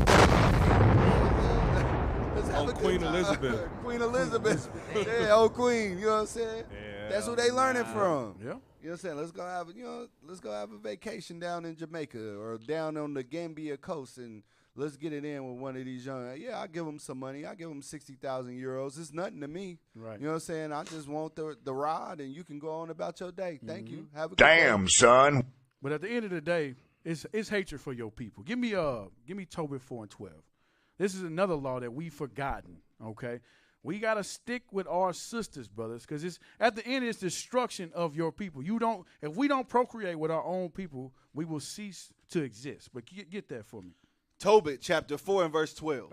On Queen Elizabeth.
Queen Elizabeth. Yeah, old Queen. You know what I'm saying?
Yeah,
that's who they learning from.
Yeah.
You know what I'm saying? Let's go have a vacation down in Jamaica or down on the Gambia coast, and let's get it in with one of these young. Yeah, I'll give them some money. I'll give them 60,000 euros. It's nothing to me.
Right.
You know what I'm saying? I just want the rod, and you can go on about your day. Thank you. Have a good
Damn,
day.
son.
But at the end of the day, it's hatred for your people. Give me Tobit 4:12. This is another law that we've forgotten. Okay, we gotta stick with our sisters, brothers, because it's at the end it's destruction of your people. If we don't procreate with our own people, we will cease to exist. But get that for me.
Tobit chapter 4 and verse 12.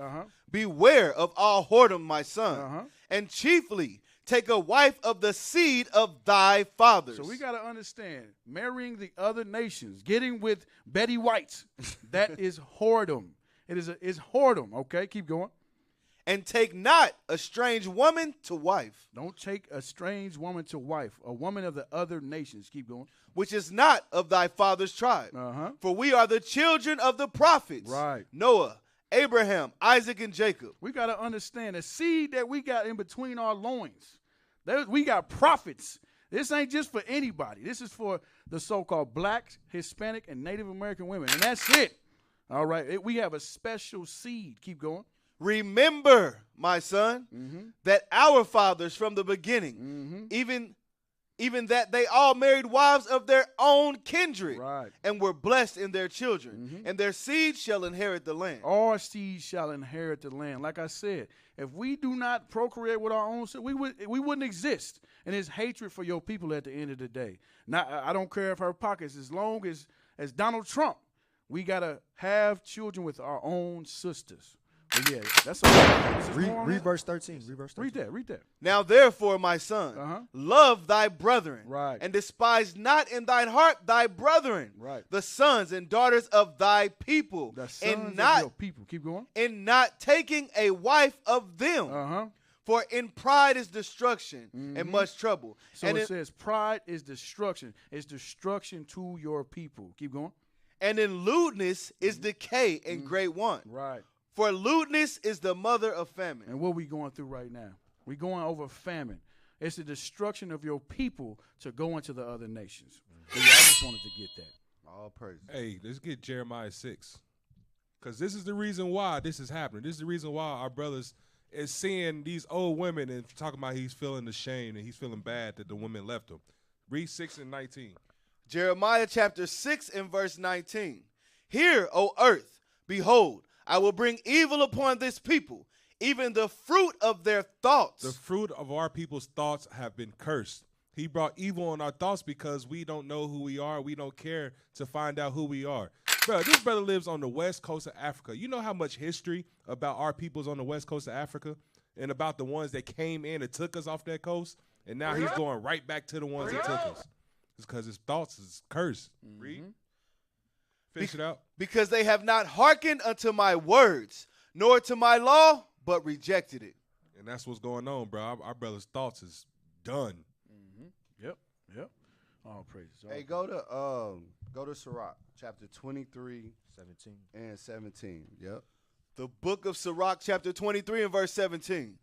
Beware of all whoredom, my son, and chiefly take a wife of the seed of thy fathers.
So we got to understand, marrying the other nations, getting with Betty Whites, that is whoredom. It's whoredom, okay? Keep going.
And take not a strange woman to wife.
Don't take a strange woman to wife, a woman of the other nations. Keep going.
Which is not of thy father's tribe. For we are the children of the prophets.
Right.
Noah, Abraham, Isaac, and Jacob.
We got to understand the seed that we got in between our loins. We got prophets. This ain't just for anybody. This is for the so-called black, Hispanic, and Native American women. And that's it. All right. We have a special seed. Keep going.
Remember, my son, that our fathers from the beginning, even that they all married wives of their own kindred, and were blessed in their children, and their seed shall inherit the land.
Our seed shall inherit the land. Like I said, if we do not procreate with our own seed, we wouldn't exist. And it's hatred for your people at the end of the day. Now, I don't care if her pockets, as long as Donald Trump, we got to have children with our own sisters. But yeah, that's all.
Read verse 13.
Read that.
Now therefore, my son, love thy brethren, and despise not in thine heart thy brethren, the sons and daughters of thy people,
and not of your people. Keep going.
And not taking a wife of them. For in pride is destruction and much trouble.
So it says pride is destruction. It's destruction to your people. Keep going.
And in lewdness is decay and great want.
Right.
For lewdness is the mother of famine.
And what we going through right now? We're going over famine. It's the destruction of your people to go into the other nations. So yeah, I just wanted to get that.
All praise.
Hey, let's get Jeremiah 6. Because this is the reason why this is happening. This is the reason why our brothers is seeing these old women and talking about he's feeling ashamed and he's feeling bad that the women left him. Read 6 and 19.
Jeremiah chapter 6 and verse 19. Hear, O earth, behold, I will bring evil upon this people, even the fruit of their thoughts.
The fruit of our people's thoughts have been cursed. He brought evil on our thoughts because we don't know who we are. We don't care to find out who we are. Bro, this brother lives on the west coast of Africa. You know how much history about our peoples on the west coast of Africa and about the ones that came in and took us off that coast? And now he's going right back to the ones that took us. It's because his thoughts is cursed. Read. Finish it out.
Because they have not hearkened unto my words, nor to my law, but rejected it.
And that's what's going on, bro. Our brother's thoughts is done.
Yep. All praises.
Hey, go to Sirach, chapter 23,
17.
and 17. Yep.
The book of Sirach, chapter 23 and verse 17.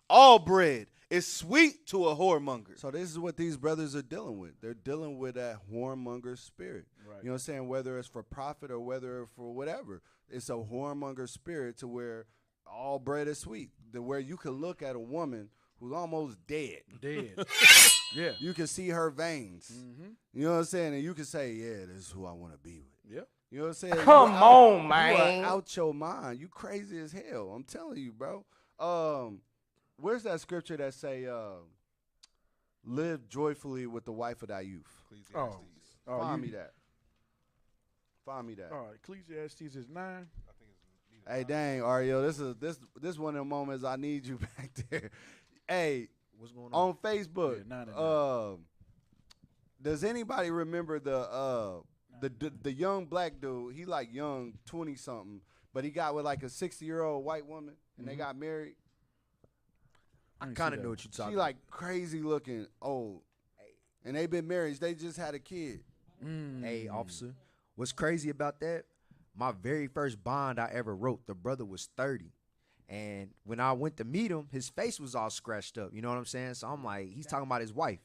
All bread is sweet to a whoremonger.
So this is what these brothers are dealing with. They're dealing with that whoremonger spirit.
Right.
You know what I'm saying? Whether it's for profit or whether for whatever. It's a whoremonger spirit to where all bread is sweet. To where you can look at a woman who's almost dead.
Yeah.
You can see her veins. You know what I'm saying? And you can say, yeah, this is who I want to be with.
Yep.
You know what I'm saying?
Come on, man.
You are out your mind. You crazy as hell. I'm telling you, bro. Where's that scripture that say, live joyfully with the wife of thy youth?
Ecclesiastes.
Find me that. Find me that.
All right, Ecclesiastes is 9.
Hey, dang, Ariel, this one of the moments I need you back there. Hey,
What's going on?
on Facebook,
Yeah, 9 and 9.
does anybody remember the young black dude? He like young 20-something, but he got with like a 60-year-old white woman, and they got married.
I kind of know what you're talking
She like crazy looking old, and they been married. They just had a kid.
Hey, officer, what's crazy about that? My very first bond I ever wrote, the brother was 30. And when I went to meet him, his face was all scratched up. You know what I'm saying? So I'm like, he's talking about his wife.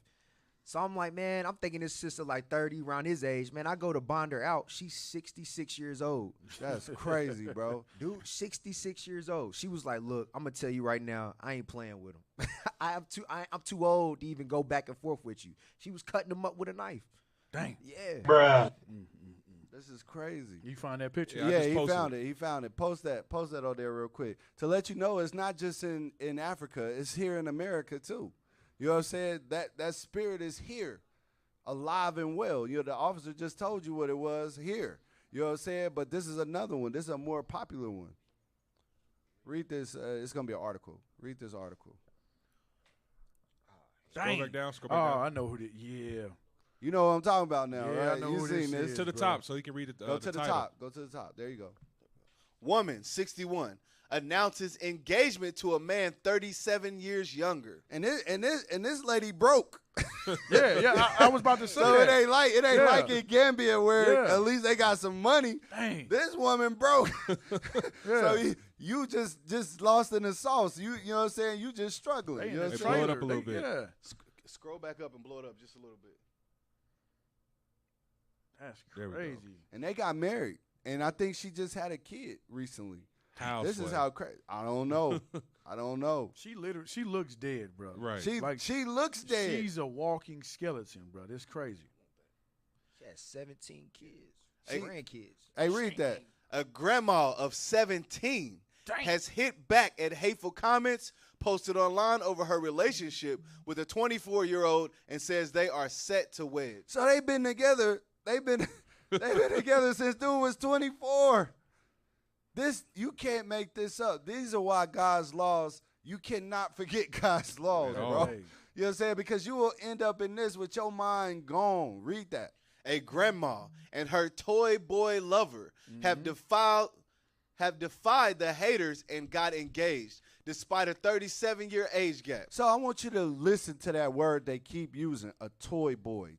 So I'm like, man, I'm thinking his sister like 30, around his age. Man, I go to bond her out. She's 66 years old.
That's crazy, bro.
Dude, 66 years old. She was like, look, I'm going to tell you right now, I ain't playing with him. I'm too old to even go back and forth with you. She was cutting him up with a knife.
Dang.
Yeah.
Bruh.
This is crazy.
You find that picture?
Yeah, I
Yeah,
just
he
posted
found it. He found it. Post that on there real quick. To let you know, it's not just in Africa. It's here in America, too. You know what I'm saying? That spirit is here, alive and well. You know, the officer just told you what it was here. You know what I'm saying? But this is another one. This is a more popular one. Read this. It's going to be an article. Read this article.
Scroll back down.
Oh, I know who yeah.
You know what I'm talking about now,
Yeah, I
right?
know
You
who
seen
this
this.
is.
To the
bro.
top so he can read it.
Go to the
title.
top. Go to the top. There you go.
Woman, 61, announces engagement to a man 37 years younger.
And this lady broke.
Yeah, I was about to say
So
that.
it ain't like in Gambia where
Yeah.
at least they got some money.
Dang.
This woman broke.
Yeah.
So you just lost in the sauce. You know what I'm saying? You just struggling.
They
You know
in
what
the
I'm
blow it
saying?
up a little bit.
Yeah.
Scroll back up and blow it up just a little bit.
That's
There we go.
crazy.
And they got married. And I think she just had a kid recently. This is how crazy. I don't know. I don't know.
She looks dead, bro.
Right.
She looks dead.
She's a walking skeleton, bro. That's crazy.
She had 17 kids.
Hey.
Grandkids.
Hey, read that.
A grandma of 17 has hit back at hateful comments posted online over her relationship with a 24-year-old and says they are set to wed.
So they've been together. They've been together since dude was 24. You can't make this up. These are why God's laws, you cannot forget God's laws,
At
bro.
all.
You know what I'm saying? Because you will end up in this with your mind gone. Read that.
A grandma and her toy boy lover have defied the haters and got engaged despite a 37-year age gap.
So I want you to listen to that word they keep using, a toy boy,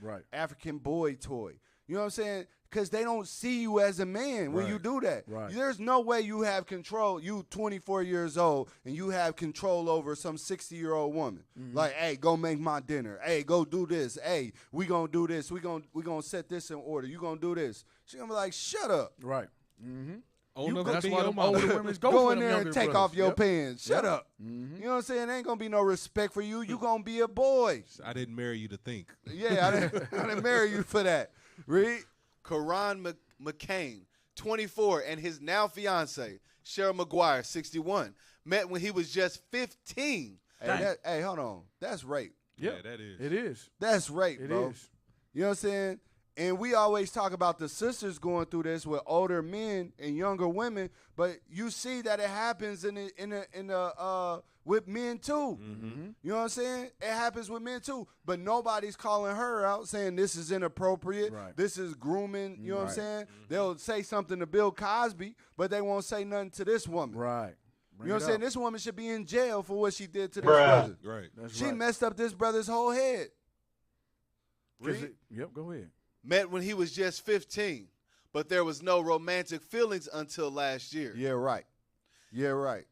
Right.
African boy toy. You know what I'm saying? Because they don't see you as a man when you do that.
Right.
There's no way you have control. You 24 years old and you have control over some 60-year-old woman. Like, hey, go make my dinner. Hey, go do this. Hey, we gonna do this. We gonna set this in order. You gonna do this. She gonna be like, shut up.
Right. Mm-hmm.
Own up
That's
and be
why
your
them
mama.
older women go
Go
for
in
them
there
younger
and take
brothers.
off your
Yep.
pants. Shut
Yep.
up. You know what I'm saying? Ain't gonna be no respect for you. You gonna be a boy.
I didn't marry you to think.
Yeah, I didn't marry you for that. Read.
Karan McCain, 24, and his now fiance, Cheryl McGuire, 61, met when he was just 15.
Hey, hold on. That's rape.
Yeah, that is.
It is.
That's rape,
It
bro.
is.
You know what I'm saying? And we always talk about the sisters going through this with older men and younger women, but you see that it happens with men too. You know what I'm saying? It happens with men too, but nobody's calling her out saying this is inappropriate.
Right.
This is grooming. You know what I'm
Right.
saying? They'll say something to Bill Cosby, but they won't say nothing to this woman.
Right.
You know what I'm saying? This woman should be in jail for what she did to this
Bruh.
brother.
Right.
That's
She
right.
messed up this brother's whole head.
'Cause
Read.
it- Yep, go ahead.
Met when he was just 15, but there was no romantic feelings until last year.
Yeah, right. Yeah, right.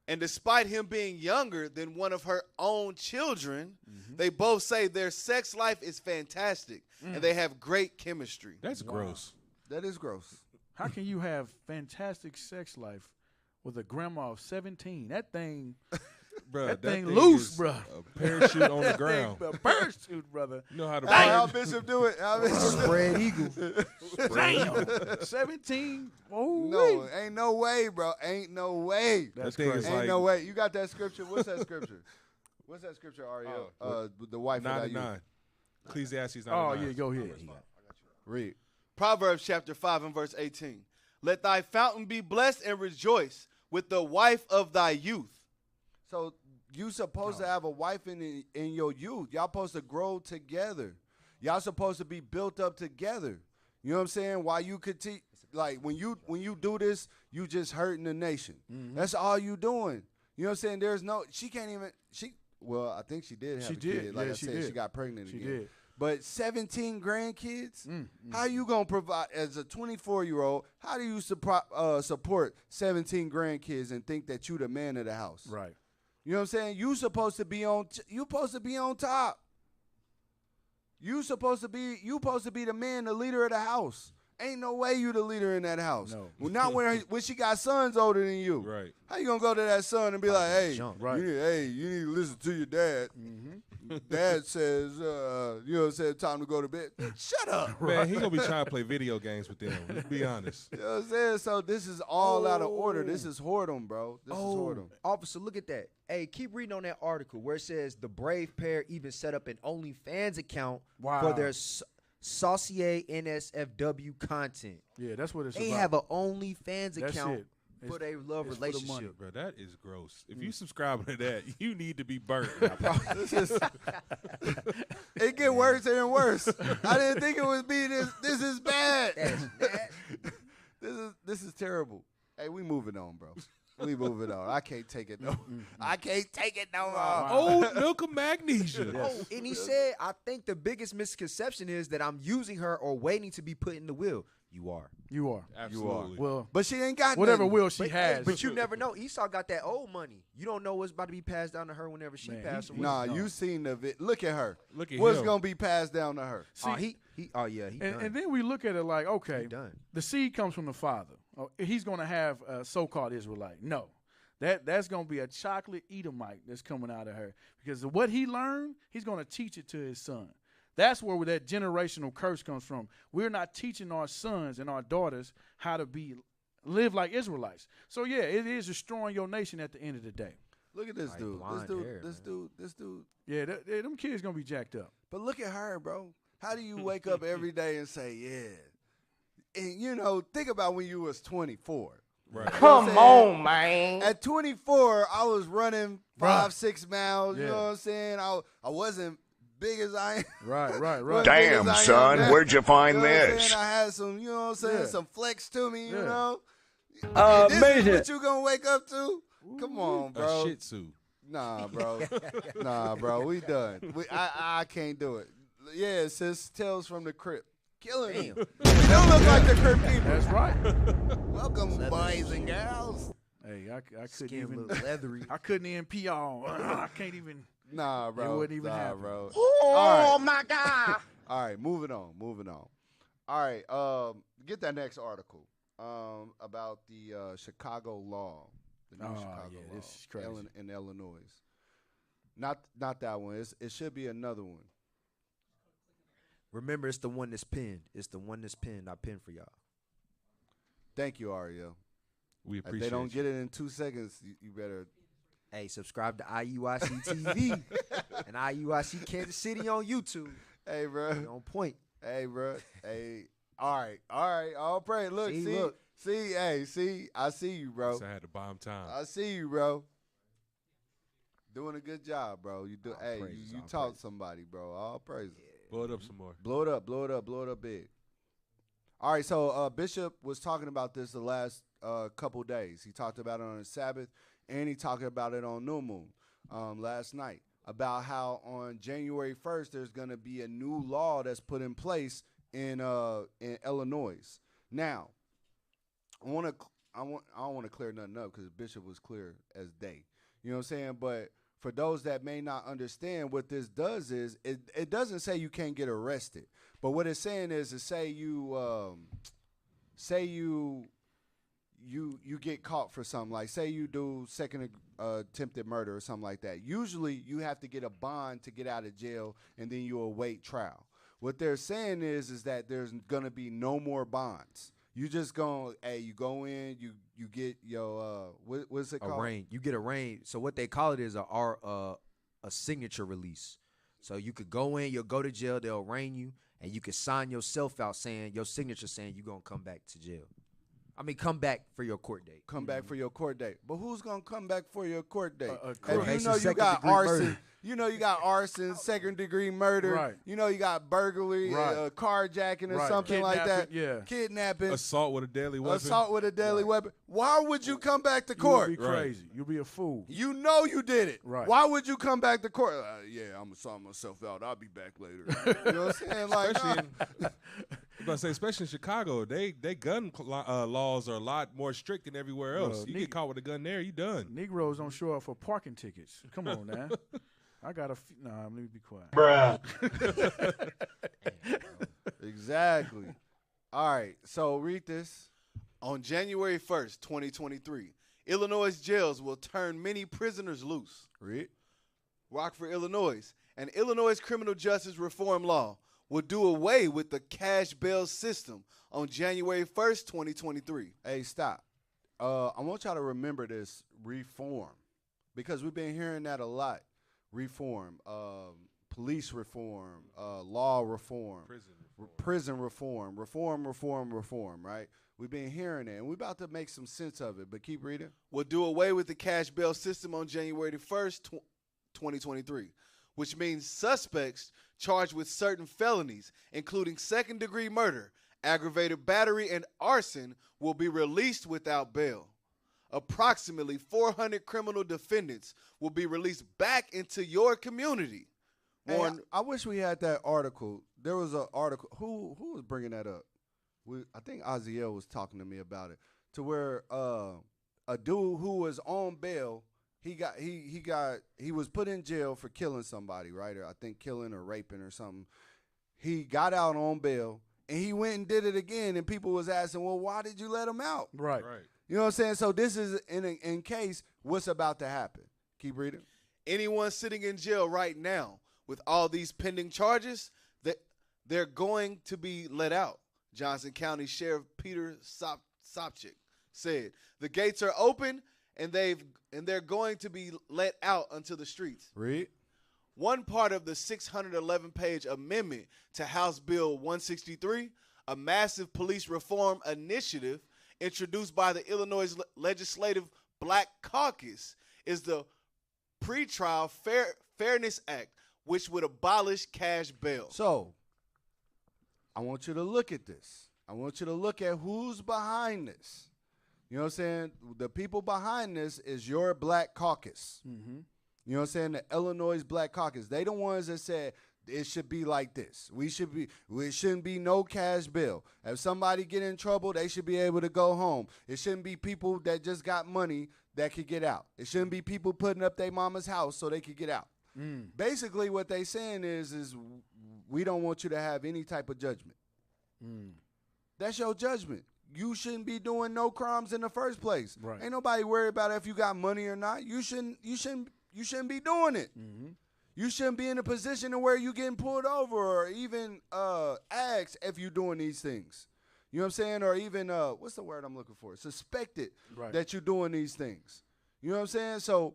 And despite him being younger than one of her own children, they both say their sex life is fantastic and they have great chemistry.
That's gross.
That is gross.
How can you have fantastic sex life with a grandma of 17? That thing,
Bruh,
that thing
thing
loose,
is
bruh.
A parachute on the
That
ground.
thing, a parachute, brother.
You know how to
How Bishop do it? How Bishop do it?
Spread eagle.
Damn. 17? Oh,
No, ain't no way, bro. Ain't no way.
That's
thing
crazy.
is
Ain't
like
no way. You got that scripture? What's that scripture? What's that scripture, Ariel? The wife
9
of
to
you.
9. Ecclesiastes 9
Oh,
to 9.
yeah, go ahead.
Read.
Proverbs chapter 5 and verse 18. Let thy fountain be blessed and rejoice with the wife of thy youth.
So you supposed to have a wife in your youth. Y'all supposed to grow together. Y'all supposed to be built up together. You know what I'm saying? While you continue, like when you do this, you just hurting the nation. That's all you doing. You know what I'm saying? There's no, she can't even, well, I think she did have
She
a
did.
kid. Like
Yeah,
I
she
said,
did.
she got pregnant
She
again.
did.
But 17 grandkids? How you going to provide, as a 24-year-old, how do you support 17 grandkids and think that you the man of the house?
Right.
You know what I'm saying? You supposed to be on top. You supposed to be the man, the leader of the house. Ain't no way you the leader in that house.
No.
Well, not when she got sons older than you.
Right.
How you gonna go to that son and be like, hey,
Right.
you need to listen to your dad. Dad says, you know what I'm saying, time to go to bed. Shut up.
Man, he gonna be trying to play video games with them. Let's be honest.
You know what I'm saying? So this is all out of order. This is whoredom, bro. This is whoredom.
Officer, look at that. Hey, keep reading on that article where it says the brave pair even set up an OnlyFans account for their saucier NSFW content.
Yeah, that's what it's
They
about.
have an OnFans
That's
account
it.
for their love
it's for the money.
relationship.
Bro, that is gross. If you subscribe to that, you need to be burnt.
It get worse and worse. I didn't think it would be this. This is bad. This is terrible. Hey, we moving on, bro. We moving on. I can't take it no. I can't take it no more.
Old milk of magnesia.
Oh, and he said, I think the biggest misconception is that I'm using her or waiting to be put in the will. You are.
You are.
Absolutely.
Well,
But she ain't got
whatever
nothing.
will she
But,
has.
but you never know. Esau got that old money. You don't know what's about to be passed down to her whenever she
Man,
passes away.
Nah, you seen the look at her.
Look at
What's
him.
gonna be passed down to her?
See,
he
and
done.
then we look at it like, okay,
He done.
the seed comes from the father. Oh, he's going to have a so-called Israelite. No, that's going to be a chocolate Edomite that's coming out of her, because what he learned, he's going to teach it to his son. That's where that generational curse comes from. We're not teaching our sons and our daughters how to live like Israelites. So yeah, it is destroying your nation at the end of the day.
Look at this
Like
dude.
blonde hair,
This dude.
Yeah, them kids going to be jacked up.
But look at her, bro. How do you wake up every day and say, yeah? And you know, think about when you was 24.
Right.
You know what
Come
I'm saying?
on, man.
At 24, I was running 5-6 miles. You
Yeah.
know what I'm saying? I wasn't big as I am.
Right.
Wasn't big as I am now.
where'd you find
You know what I'm
this?
saying? I had some, you know what I'm saying,
Yeah.
some flex to me, you
Yeah.
know? And this is
Amazing.
what you gonna wake up to? Come on,
A
bro.
shih tzu.
Nah, bro. Nah, bro. We done. I can't do it. Yeah, sis. Tales from the Crypt. Killing him. You don't look like the Crypt Keeper.
That's right.
Welcome, boys and gals.
Hey, I couldn't
Skin
even.
look leathery.
I couldn't even pee all. I can't even.
Nah, bro.
It wouldn't even
nah,
happen.
bro.
Oh,
All right.
my God.
All right, moving on. All right, get that next article. about the Chicago law, the new Chicago law
this is crazy.
in Illinois. Not that one. It should be another one.
Remember, it's the one that's pinned. It's the one that's pinned. I pinned for y'all.
Thank you, Ariel.
We
If
appreciate
they don't
you.
get it in 2 seconds, you better.
Hey, subscribe to IUIC TV and IUIC Kansas City on YouTube.
Hey, bro.
We on point.
Hey, bro. Hey. All right. All praise. Look, see. I see you, bro.
So I had to buy him time.
I see you, bro. Doing a good job, bro. You do. Hey, you taught somebody, bro. All praise.
Blow it up some more.
Blow it up big. All right, so Bishop was talking about this the last couple days. He talked about it on the Sabbath, and he talked about it on New Moon last night, about how on January 1st there's going to be a new law that's put in place in Illinois. Now, I don't want to clear nothing up because Bishop was clear as day. You know what I'm saying? But for those that may not understand, what this does is it doesn't say you can't get arrested. But what it's saying is say you get caught for something, like say you do second attempted murder or something like that. Usually you have to get a bond to get out of jail, and then you await trial. What they're saying is that there's going to be no more bonds. You just you go in, you get your what's it called?
Arraigned. You get arraigned. So what they call it is a signature release. So you could go in, you'll go to jail, they'll arraign you, and you can sign yourself out saying your signature saying you're gonna come back to jail. I mean, come back for your court date.
Come back for your court date. But who's gonna come back for your court date?
If
you know you got arson. You know you got arson, second-degree murder.
Right.
You know you got burglary,
Right.
Carjacking or
Right.
something like that.
Yeah.
Kidnapping.
Assault with a deadly weapon.
Assault with a deadly weapon. Why would you come back to court?
You'll be crazy. You'll be a fool.
You know you did it.
Right.
Why would you come back to court? Yeah, I'm going to sort myself out. I'll be back later. You know what I'm saying? Like,
Especially in Chicago, they gun laws are a lot more strict than everywhere else. You get caught with a gun there, you done.
Negroes don't show up for parking tickets. Come on now. I got let me be quiet.
Bruh.
Exactly. All right, so read this.
On January 1st, 2023, Illinois jails will turn many prisoners loose.
Read.
Rockford, Illinois. An Illinois criminal justice reform law will do away with the cash bail system on January 1st, 2023.
Hey, stop. I want y'all to remember this reform, because we've been hearing that a lot. Reform, police reform, law reform, prison reform, reform, right? We've been hearing it, and we're about to make some sense of it, but keep reading.
Will do away with the cash bail system on January 1st, 2023, which means suspects charged with certain felonies, including second-degree murder, aggravated battery, and arson, will be released without bail. Approximately 400 criminal defendants will be released back into your community.
Hey, I wish we had that article. There was an article. Who was bringing that up? I think Aziel was talking to me about it. To where a dude who was on bail, he was put in jail for killing somebody, right? Or I think killing or raping or something. He got out on bail, and he went and did it again. And people was asking, well, why did you let him out?
Right.
You know what I'm saying? So this is in case what's about to happen. Keep reading.
Anyone sitting in jail right now with all these pending charges, they're going to be let out. Johnson County Sheriff Peter Sopcich said, the gates are open and they're going to be let out onto the streets.
Read.
One part of the 611-page amendment to House Bill 163, a massive police reform initiative introduced by the Illinois Legislative Black Caucus, is the Pretrial Fairness Act, which would abolish cash bail.
So, I want you to look at this. I want you to look at who's behind this. You know what I'm saying? The people behind this is your Black Caucus. Mm-hmm. You know what I'm saying? The Illinois Black Caucus. They the ones that said it should be like this. It shouldn't be no cash bail. If somebody get in trouble, they should be able to go home. It shouldn't be people that just got money that could get out. It shouldn't be people putting up their mama's house so they could get out. Basically, what they saying is we don't want you to have any type of judgment. That's your judgment. you shouldn't be doing no crimes in the first place.
Right.
Ain't nobody worried about if you got money or not. You shouldn't be doing it.
Mm-hmm.
You shouldn't be in a position to where you getting pulled over or even asked if you doing these things. You know what I'm saying? Or even, what's the word I'm looking for? Suspected that you're doing these things. You know what I'm saying? So,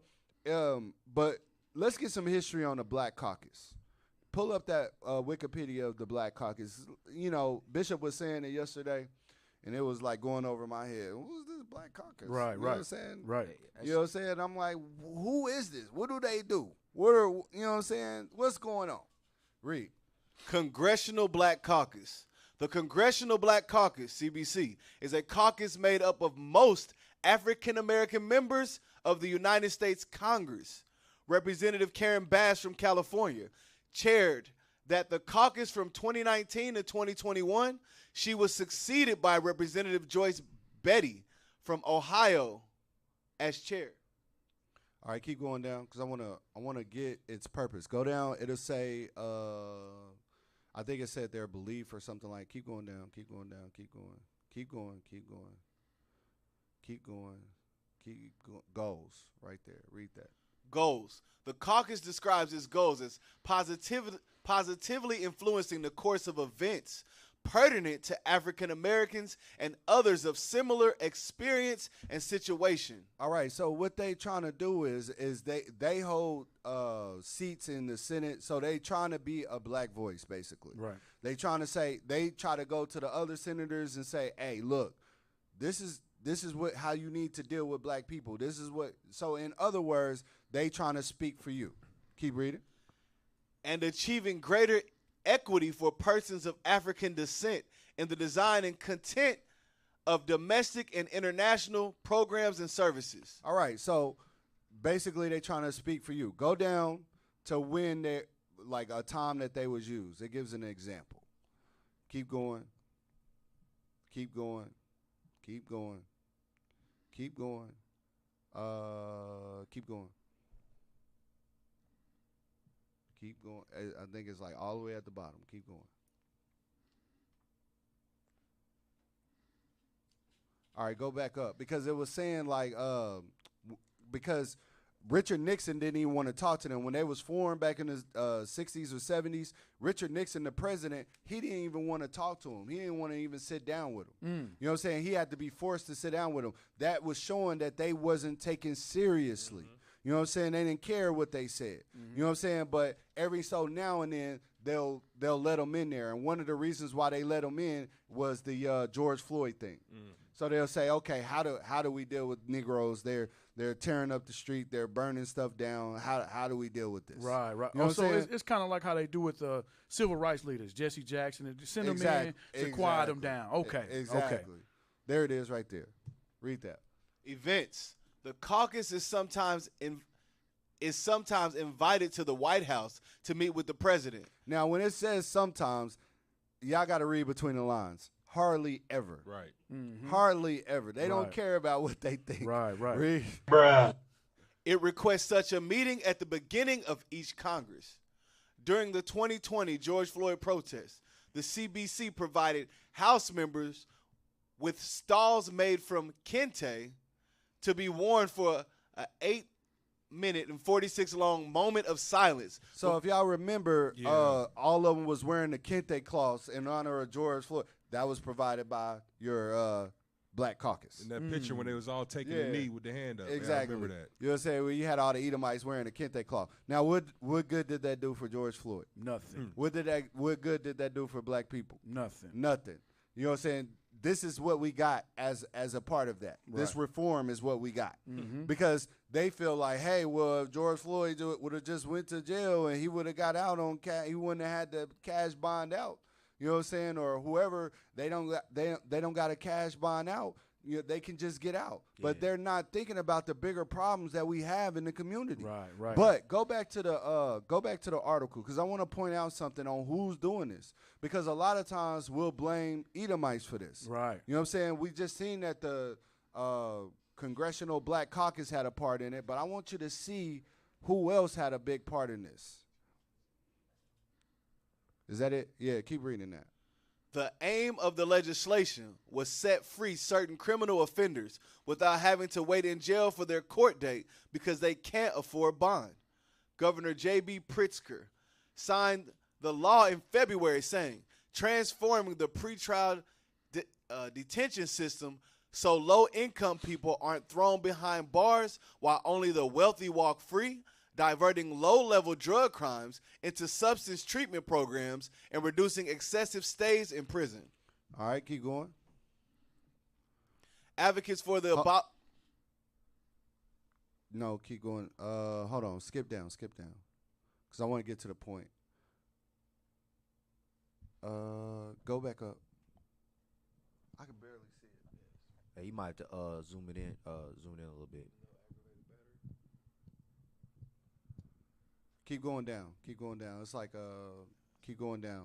but let's get some history on the Black Caucus. Pull up that Wikipedia of the Black Caucus. You know, Bishop was saying it yesterday, and it was like going over my head. Who's this Black Caucus?
Right,
you know what I'm saying?
Right.
You know what I'm saying? I'm like, who is this? What do they do? What are, you know what I'm saying? What's going on? Read.
Congressional Black Caucus. The Congressional Black Caucus, CBC, is a caucus made up of most African American members of the United States Congress. Representative Karen Bass from California chaired that the caucus from 2019 to 2021. She was succeeded by Representative Joyce Betty from Ohio as chair.
All right, keep going down because I wanna get its purpose. Go down. It'll say I think it said their belief or something like. Keep going down. Keep going down. Keep going. Keep going. Keep going. Keep going. Keep going. Goals right there. Read that.
Goals. The caucus describes its goals as positively influencing the course of events pertinent to African Americans and others of similar experience and situation.
All right, so what they trying to do is they hold seats in the Senate, so they trying to be a black voice, basically.
Right.
They trying to say, they try to go to the other senators and say, hey, look, this is how you need to deal with black people. This is what, so in other words, they trying to speak for you. Keep reading.
And achieving greater equity for persons of African descent in the design and content of domestic and international programs and services.
All right, so basically they trying to speak for you. Go down to when they, like a time that they was used. It gives an example. Keep going. Keep going. Keep going. Keep going. Keep going. Keep going. I think it's like all the way at the bottom. Keep going. All right, go back up because it was saying like because Richard Nixon didn't even want to talk to them when they was formed back in the 60s or 70s. Richard Nixon, the president, he didn't even want to talk to him. He didn't want to even sit down with him. You know what I'm saying? He had to be forced to sit down with him. That was showing that they wasn't taken seriously. You know what I'm saying? They didn't care what they said. You know what I'm saying? But every so now and then they'll let them in there. And one of the reasons why they let them in was the George Floyd thing. So they'll say, okay, how do we deal with Negroes? They're tearing up the street. They're burning stuff down. How do we deal with this?
Right.
You know what I'm saying?
It's kind of like how they do with civil rights leaders, Jesse Jackson, and send them in to quiet them down. Okay.
Exactly.
Okay.
There it is right there. Read that.
Events. The caucus is sometimes invited to the White House to meet with the president.
Now, when it says sometimes, y'all got to read between the lines. Hardly ever.
Right.
Hardly ever. They don't care about what they think.
Right.
Read.
Bruh. It requests such a meeting at the beginning of each Congress. During the 2020 George Floyd protests, the CBC provided House members with stalls made from kente to be worn for an 8-minute and 46-long moment of silence.
So if y'all remember, all of them was wearing the kente cloths in honor of George Floyd. That was provided by your Black Caucus.
In that picture when they was all taking the knee with the hand up.
Exactly.
Yeah, I remember that.
You know what I'm saying? Well, you had all the Edomites wearing the kente cloth. Now, what good did that do for George Floyd?
Nothing.
What good did that do for black people?
Nothing.
Nothing. You know what I'm saying? This is what we got as a part of that.
Right.
This reform is what we got. Because they feel like, hey, well, if George Floyd would have just went to jail and he would have got out on cash, he wouldn't have had the cash bond out. You know what I'm saying? Or whoever, they don't got a cash bond out. You know, they can just get out. But they're not thinking about the bigger problems that we have in the community.
Right.
But go back to the article because I want to point out something on who's doing this. Because a lot of times we'll blame Edomites for this.
Right.
You know what I'm saying? We just seen that the Congressional Black Caucus had a part in it, but I want you to see who else had a big part in this. Is that it? Yeah, keep reading that.
The aim of the legislation was set free certain criminal offenders without having to wait in jail for their court date because they can't afford bond. Governor J.B. Pritzker signed the law in February saying, transforming the pretrial detention system so low-income people aren't thrown behind bars while only the wealthy walk free, diverting low-level drug crimes into substance treatment programs and reducing excessive stays in prison.
All right, keep going.
Advocates for the
No, keep going. Hold on. Skip down. Because I want to get to the point. Go back up. I can barely see it.
Hey, you might have to zoom in a little bit.
Keep going down. It's like keep going down.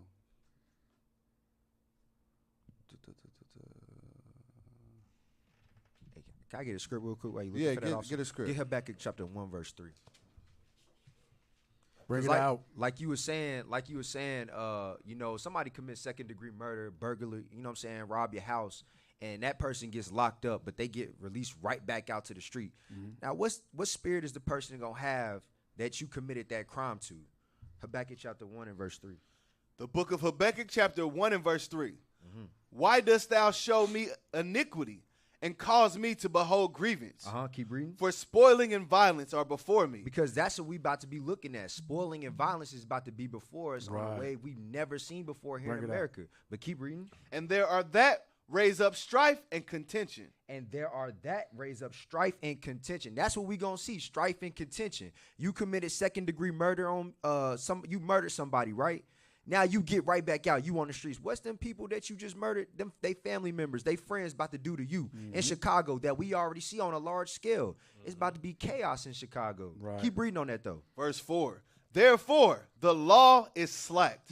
Hey, can I get a script real quick while you looking for that?
Get a script.
Get Habakkuk chapter 1 verse 3.
Bring it out.
Like you were saying, you know, somebody commits second-degree murder, burglary, you know what I'm saying, rob your house, and that person gets locked up, but they get released right back out to the street. Mm-hmm. Now, what spirit is the person going to have that you committed that crime to? Habakkuk chapter 1 and verse 3.
The book of Habakkuk chapter 1 and verse 3.
Mm-hmm.
Why dost thou show me iniquity and cause me to behold grievance?
Keep reading.
For spoiling and violence are before me.
Because that's what we about to be looking at. Spoiling and violence is about to be before us on a way we've never seen before here in America. But keep reading.
And there are that raise up strife and contention.
That's what we gonna see, strife and contention. You committed second-degree murder on you murdered somebody, right? Now you get right back out. You on the streets. What's them people that you just murdered? Them they family members, they friends about to do to you in Chicago that we already see on a large scale. It's about to be chaos in Chicago. Right. Keep reading on that though.
Verse 4. Therefore, the law is slacked,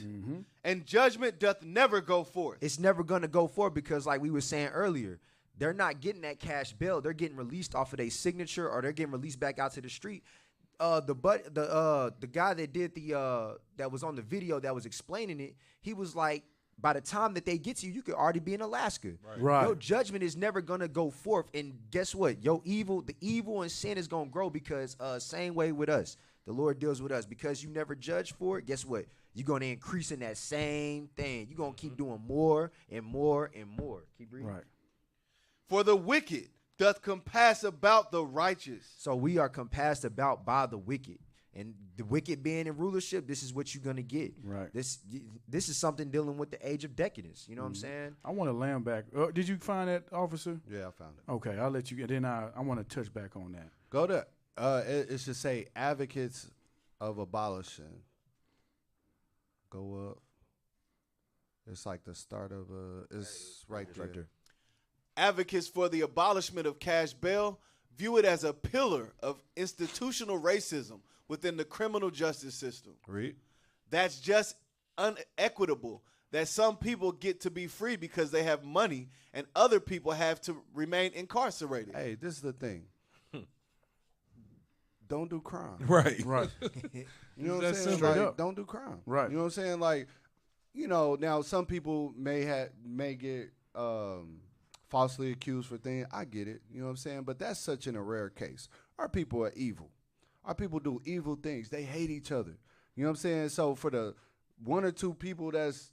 and judgment doth never go forth.
It's never going to go forth because, like we were saying earlier, they're not getting that cash bail. They're getting released off of their signature, or they're getting released back out to the street. The guy that did that was on the video that was explaining it, he was like, by the time that they get to you, you could already be in Alaska.
Right.
Your judgment is never gonna go forth, and guess what? The evil and sin is gonna grow because same way with us. The Lord deals with us because you never judge for it. Guess what? You're going to increase in that same thing. You're going to keep doing more and more and more. Keep reading.
Right.
For the wicked doth compass about the righteous.
So we are compassed about by the wicked. And the wicked being in rulership, this is what you're going to get.
Right.
This is something dealing with the age of decadence. You know what I'm saying?
I want to land back. Did you find that, officer?
Yeah, I found it.
Okay, I'll let you. Then I want to touch back on that.
Go to. It should say advocates of abolishing. Go up. It's like the start of it's right there.
Advocates for the abolishment of cash bail view it as a pillar of institutional racism within the criminal justice system.
Read.
That's just unequitable that some people get to be free because they have money and other people have to remain incarcerated.
Hey, this is the thing. Don't do crime.
Right.
You know what I'm saying? Like, don't do crime.
Right.
You know what I'm saying? Like, you know, now some people may get falsely accused for things. I get it. You know what I'm saying? But that's such a rare case. Our people are evil. Our people do evil things. They hate each other. You know what I'm saying? So for the one or two people that's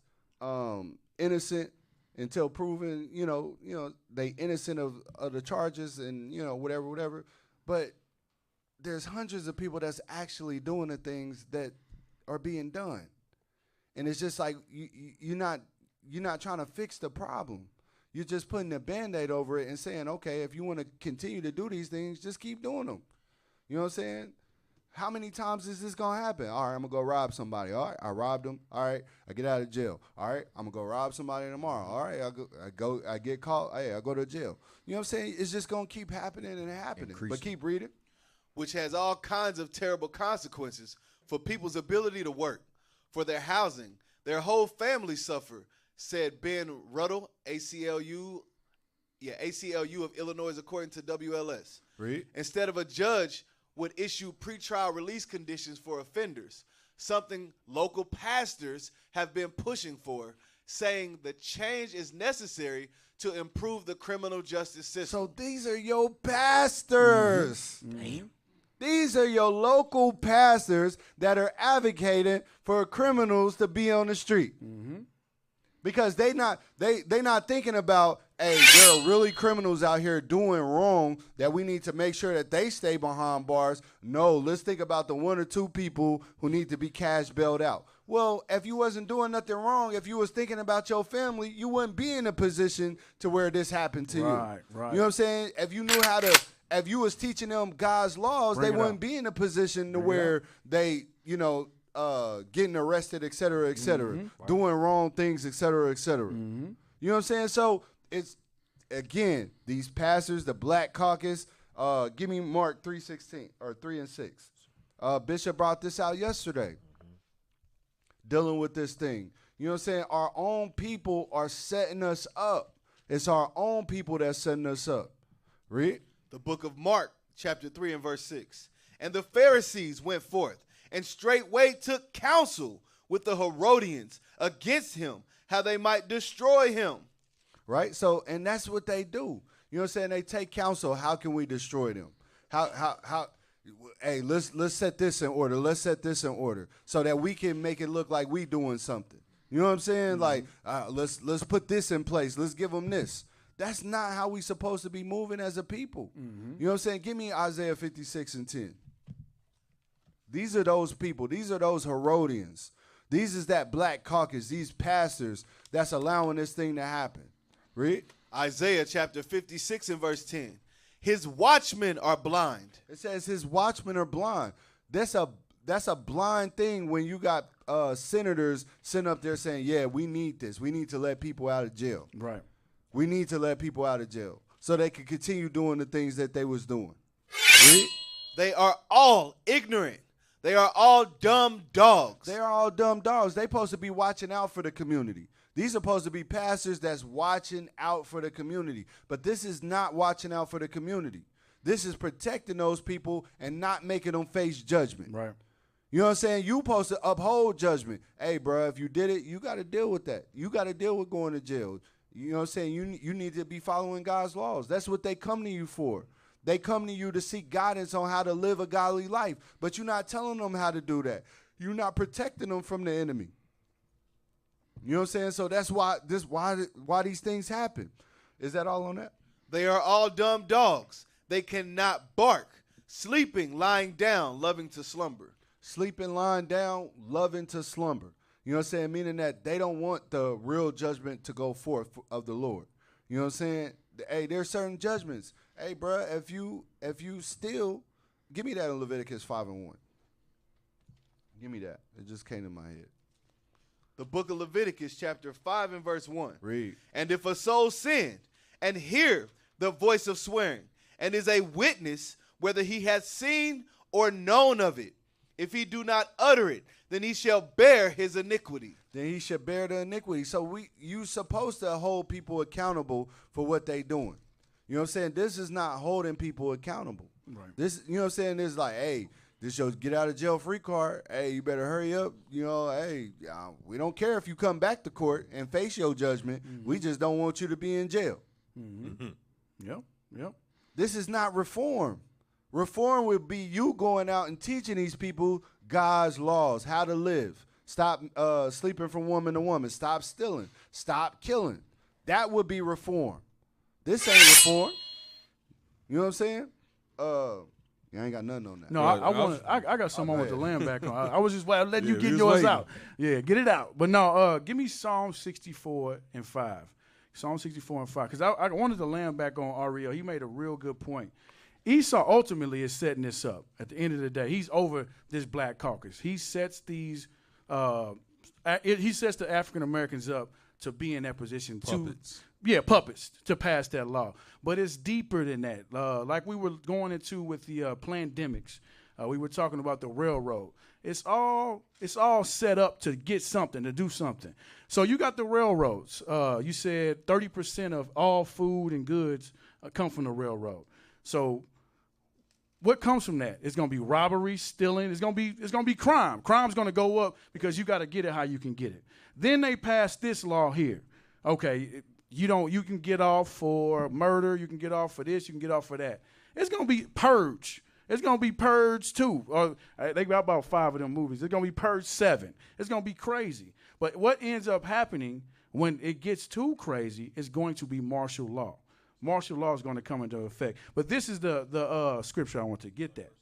innocent until proven, you know, they innocent of the charges and, you know, whatever. But there's hundreds of people that's actually doing the things that are being done. And it's just like you're not trying to fix the problem. You're just putting a Band-Aid over it and saying, okay, if you want to continue to do these things, just keep doing them. You know what I'm saying? How many times is this going to happen? All right, I'm going to go rob somebody. All right, I robbed them. All right, I get out of jail. All right, I'm going to go rob somebody tomorrow. All right, I get caught. Hey, I go to jail. You know what I'm saying? It's just going to keep happening and happening. But keep reading.
Which has all kinds of terrible consequences for people's ability to work, for their housing. Their whole families suffer, said Ben Ruddle, ACLU of Illinois, according to WLS.
Read. Instead
of a judge would issue pretrial release conditions for offenders, something local pastors have been pushing for. saying the change is necessary to improve the criminal justice system.
So these are your pastors. These are your local pastors that are advocating for criminals to be on the street. Because they not thinking about, hey, there are really criminals out here doing wrong that we need to make sure that they stay behind bars. No, let's think about the 1 or 2 people who need to be cash bailed out. Well, if you wasn't doing nothing wrong, if you was thinking about your family, you wouldn't be in a position to where this happened to you.
Right.
You know what I'm saying? If you knew how to, if you was teaching them God's laws, they wouldn't be in a position to where they, you know, getting arrested, et cetera, doing wrong things, et cetera, et cetera. You know what I'm saying? So it's, again, these pastors, the Black Caucus, give me Mark 3:16 or 3 and 6. Bishop brought this out yesterday, dealing with this thing. You know what I'm saying? Our own people are setting us up. It's our own people that's setting us up. Read.
The book of Mark, chapter 3 and verse 6. And the Pharisees went forth and straightway took counsel with the Herodians against him, how they might destroy him.
Right? So, and that's what they do. You know what I'm saying? They take counsel. How can we destroy them? How hey, let's set this in order. Let's set this in order so that we can make it look like we doing something. You know what I'm saying? Like, let's put this in place. Let's give them this. That's not how we supposed to be moving as a people. You know what I'm saying? Give me Isaiah 56 and 10. These are those people. These are those Herodians. These is that Black Caucus, these pastors that's allowing this thing to happen. Read.
Isaiah chapter 56 and verse 10. His watchmen are blind.
It says his watchmen are blind. That's a blind thing when you got senators sitting up there saying, yeah, we need this. We need to let people out of jail.
Right.
We need to let people out of jail so they can continue doing the things that they was doing. Read.
They are all ignorant. They are all dumb dogs.
They are all dumb dogs. They supposed to be watching out for the community. These are supposed to be pastors that's watching out for the community. But this is not watching out for the community. This is protecting those people and not making them face judgment.
Right.
You know what I'm saying? You supposed to uphold judgment. Hey, bro, if you did it, you got to deal with that. You got to deal with going to jail. You know what I'm saying? You need to be following God's laws. That's what they come to you for. They come to you to seek guidance on how to live a godly life. But you're not telling them how to do that. You're not protecting them from the enemy. You know what I'm saying? So that's why these things happen. Is that all on that?
They are all dumb dogs. They cannot bark. Sleeping, lying down, loving to slumber.
Sleeping, lying down, loving to slumber. You know what I'm saying? Meaning that they don't want the real judgment to go forth of the Lord. You know what I'm saying? Hey, there's certain judgments. Hey, bro, if you steal, give me that in Leviticus 5 and 1. Give me that. It just came to my head.
The book of Leviticus, chapter 5 and verse 1.
Read.
And if a soul sinned and hear the voice of swearing and is a witness whether he has seen or known of it, if he do not utter it, then he shall bear his iniquity.
Then he should bear the iniquity. So you supposed to hold people accountable for what they doing. You know what I'm saying? This is not holding people accountable.
Right.
This, you know what I'm saying? This is like, hey, this your get out of jail free card. Hey, you better hurry up. You know, hey, we don't care if you come back to court and face your judgment. We just don't want you to be in jail.
Yep.
This is not reform. Reform would be you going out and teaching these people God's laws, how to live. Stop sleeping from woman to woman. Stop stealing. Stop killing. That would be reform. This ain't reform. You know what I'm saying? You ain't got nothing on that.
No, I got something I want to land back on. I was just letting you get yours
waiting.
out. Yeah, get it out. But no, give me Psalm 64 and 5. Psalm 64 and 5. Because I wanted to land back on Ariel. He made a real good point. Esau ultimately is setting this up. At the end of the day, he's over this Black Caucus. He sets these, he sets the African Americans up to be in that position.
Puppets.
Puppets to pass that law. But it's deeper than that. Like we were going into with the pandemics. We were talking about the railroad. It's all set up to get something, to do something. So you got the railroads. You said 30% of all food and goods come from the railroad. So what comes from that? It's going to be robbery, stealing. It's going to be crime. Crime's going to go up because you got to get it how you can get it. Then they passed this law here. Okay, you can get off for murder. You can get off for this. You can get off for that. It's going to be purge. It's going to be Purge 2. They got about 5 of them movies. It's going to be Purge 7. It's going to be crazy. But what ends up happening when it gets too crazy is going to be martial law. Martial law is going to come into effect. But this is the scripture I want to get that.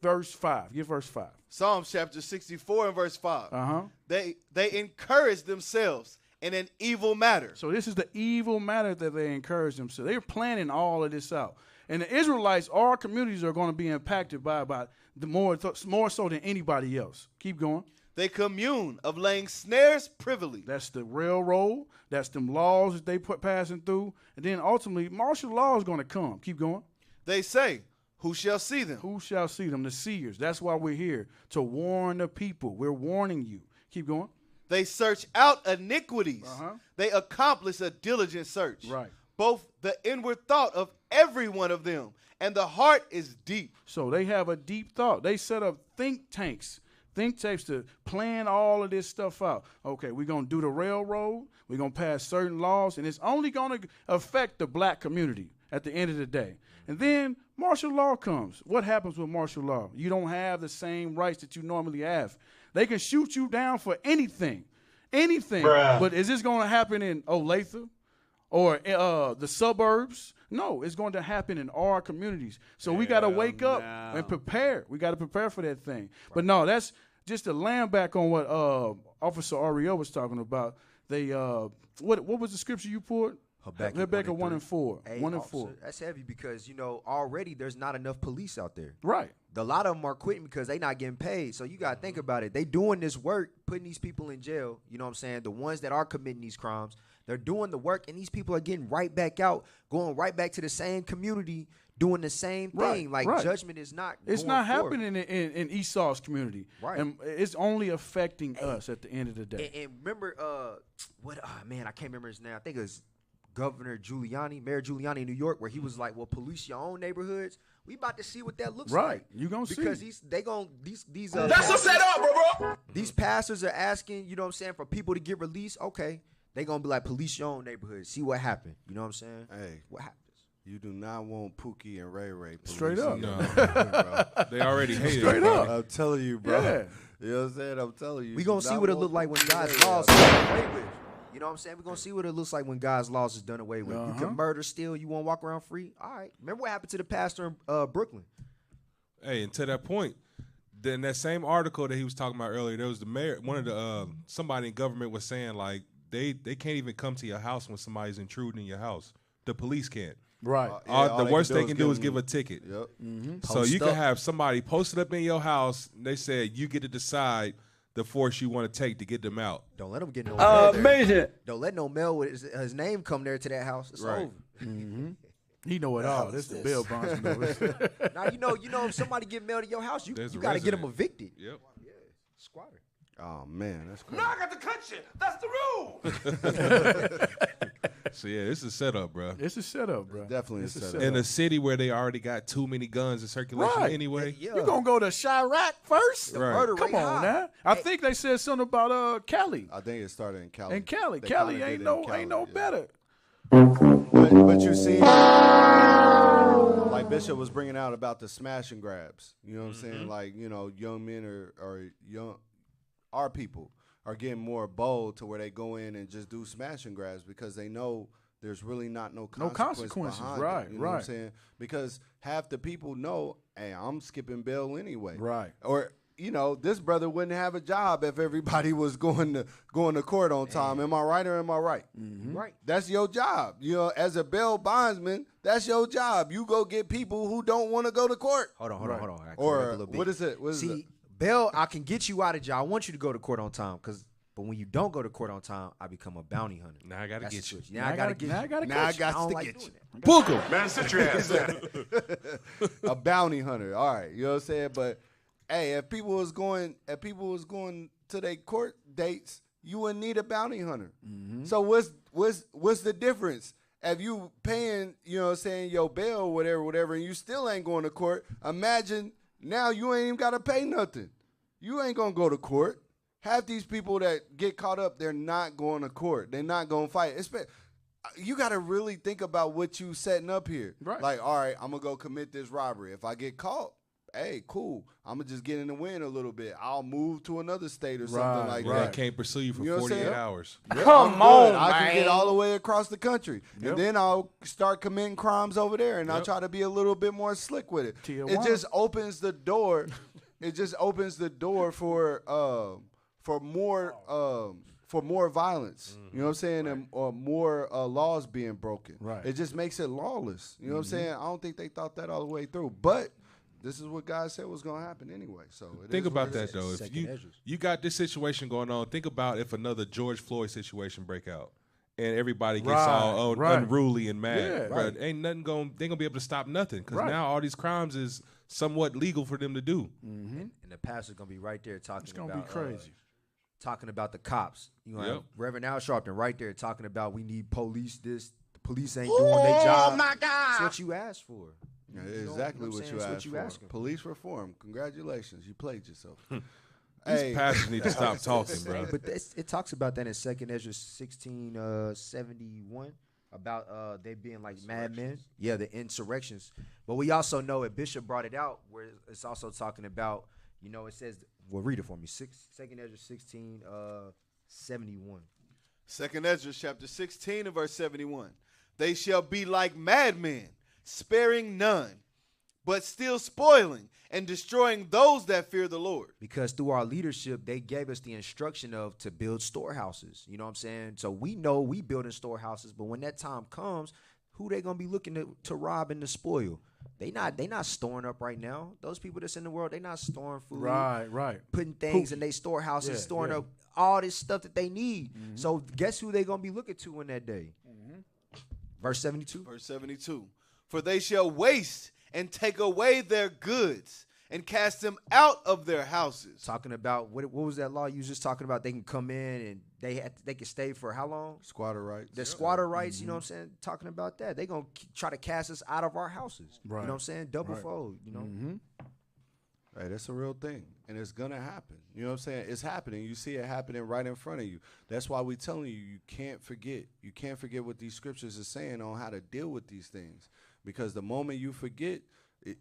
Verse 5. Give verse 5.
Psalms chapter 64 and verse 5.
Uh-huh.
They encourage themselves in an evil matter.
So this is the evil matter that they encourage themselves. They're planning all of this out. And the Israelites, our communities are going to be impacted by about more so than anybody else. Keep going.
They commune of laying snares privily.
That's the railroad. That's them laws that they passing through. And then ultimately, martial law is going to come. Keep going.
They say, who shall see them?
Who shall see them? The seers. That's why we're here, to warn the people. We're warning you. Keep going.
They search out iniquities.
Uh-huh.
They accomplish a diligent search.
Right.
Both the inward thought of every one of them and the heart is deep.
So they have a deep thought. They set up think tanks to plan all of this stuff out. Okay, we're going to do the railroad. We're going to pass certain laws, and it's only going to affect the black community at the end of the day. And then martial law comes. What happens with martial law? You don't have the same rights that you normally have. They can shoot you down for anything. Bruh. But is this going to happen in Olathe or the suburbs? No, it's going to happen in our communities. So we got to wake up and prepare. We got to prepare for that thing. Right. But no, that's just to land back on what Officer Ariel was talking about. They what was the scripture you pulled? Habakkuk 1 and 4.
Hey,
1 and
officer,
4.
That's heavy because, already there's not enough police out there.
Right.
A lot of them are quitting because they not getting paid. So you got to think about it. They doing this work, putting these people in jail. You know what I'm saying? The ones that are committing these crimes, they're doing the work, and these people are getting right back out, going right back to the same community, doing the same thing. Judgment is not
It's
going
not
forward.
happening in Esau's community.
Right.
And it's only affecting us at the end of the day.
And remember, I can't remember his name. I think it was Mayor Giuliani in New York, where he was like, well, police your own neighborhoods. We about to see what that looks like.
You gonna see.
Because these
That's a setup, bro.
These pastors are asking, you know what I'm saying, for people to get released. Okay. They gonna be like, police your own neighborhood. See what happened. You know what I'm saying?
Hey.
What happens?
You do not want Pookie and Ray Ray.
Straight up.
No. They already hate
Straight
it.
up.
I'm telling you, bro.
Yeah.
You know what I'm saying? I'm telling you.
We gonna see what it look like when God's laws is done away with. You know what I'm saying? We're gonna see what it looks like when God's laws is done away with. You can murder, steal, you wanna walk around free? All right. Remember what happened to the pastor in Brooklyn?
Hey, and to that point, then that same article that he was talking about earlier, there was the mayor, one of the somebody in government was saying like they can't even come to your house when somebody's intruding in your house. The police can't.
Right.
The worst they can do is give a ticket.
Yep.
Mm-hmm.
So you can have somebody posted up in your house. And they said you get to decide the force you want to take to get them out.
Don't let them get no mail there.
Amazing.
Don't let no mail with his name come there to that house. It's
Right.
over.
Mm-hmm. He know it all. This is the bail bondsman.
Now you know if somebody get mail to your house, you
There's a
got to get them
resident.
evicted.
Yep.
Yeah, squatter.
Oh, man. That's crazy.
Now I got to cut you. That's the rule.
So yeah, it's a setup, bro.
It's a setup, bro.
Definitely
It's
a
a
setup.
In a city where they already got too many guns in circulation
Right.
anyway.
Yeah.
You gonna go to Chirac first?
The
Right.
murder
Come
rate
on
high.
now. I think they said something about Cali.
I think it started in Cali.
And Cali.
They
Cali
kinda
ain't
did
no
in Cali,
ain't no
yeah.
better.
But you see, like Bishop was bringing out about the smash and grabs. You know what I'm saying? Like, young men or our people are getting more bold to where they go in and just do smash and grabs because they know there's really not no consequences behind
right,
it. You know what I'm
right.
saying? Because half the people know, hey, I'm skipping bail anyway.
Right.
Or this brother wouldn't have a job if everybody was going to court on time. Am I right or am I right?
Mm-hmm.
Right.
That's your job. As a bail bondsman, that's your job. You go get people who don't want to go to court.
Hold on. I correct a
Or
little bit.
what is it? What is it?
See, bail, I can get you out of jail. I want you to go to court on time, but when you don't go to court on time, I become a bounty hunter.
Now I gotta
That's
get
the
you.
switch. Now I gotta get you.
Now I
I
got
don't
to
like
get
doing
you.
that.
Book 'em.
Man, sit your ass down.
A bounty hunter. All right, you know what I'm saying? But hey, if people was going to their court dates, you wouldn't need a bounty hunter.
Mm-hmm.
So what's the difference? if you paying, you know what I'm saying, your bail or whatever, and you still ain't going to court, imagine now you ain't even got to pay nothing. You ain't going to go to court. Half these people that get caught up, they're not going to court. They're not going to fight. You got to really think about what you setting up here.
Right.
Like, all right, I'm going to go commit this robbery. If I get caught, hey, cool. I'm going to just get in the wind a little bit. I'll move to another state or something like
Right.
that.
Can't pursue you for
You know what I'm
48
saying?
hours.
Come on, I can get all the way across the country. And then I'll start committing crimes over there, and I'll try to be a little bit more slick with it. It just opens the door. It just opens the door for more violence. You know what I'm saying? And more laws being broken.
Right.
It just makes it lawless. You know what I'm saying? I don't think they thought that all the way through. But this is what God said was going to happen anyway. So
think about that though. If you got this situation going on, think about if another George Floyd situation break out and everybody gets all unruly and mad.
Yeah.
Right. Ain't nothing they gonna be able to stop nothing because now all these crimes is somewhat legal for them to do.
And the pastor's gonna be right there talking
It's gonna
about
be crazy.
talking about the cops. You know, Reverend Al Sharpton right there talking about we need police. The police ain't doing their job. Oh my God! That's what you asked for.
Yeah, exactly what you asked for.
Asking.
Police reform. Congratulations, you played yourself.
These pastors need to stop talking, bro.
But it talks about that in 2nd Ezra 16:71 about they being like madmen. Yeah, the insurrections. But we also know it. Bishop brought it out where it's also talking about. You know, it says. Well, read it for me. 2nd Ezra 16:71.
2nd Ezra chapter 16 and verse 71. They shall be like madmen, sparing none, but still spoiling and destroying those that fear the Lord.
Because through our leadership, they gave us the instruction to build storehouses. You know what I'm saying? So we know we building storehouses, but when that time comes, who they gonna be looking to rob and to spoil? They not storing up right now. Those people that's in the world, they not storing food.
Right.
Putting things in their storehouses, storing up all this stuff that they need. So guess who they gonna be looking to in that day? Verse 72.
Verse 72. For they shall waste and take away their goods and cast them out of their houses.
Talking about what was that law you was just talking about? They can come in and they can stay for how long?
Squatter rights.
The squatter rights, you know what I'm saying? Talking about that. They going to try to cast us out of our houses.
Right.
You know what I'm saying? Double fold, you know?
Hey, that's a real thing, and it's going to happen. You know what I'm saying? It's happening. You see it happening right in front of you. That's why we're telling you can't forget. You can't forget what these scriptures are saying on how to deal with these things, because the moment you forget,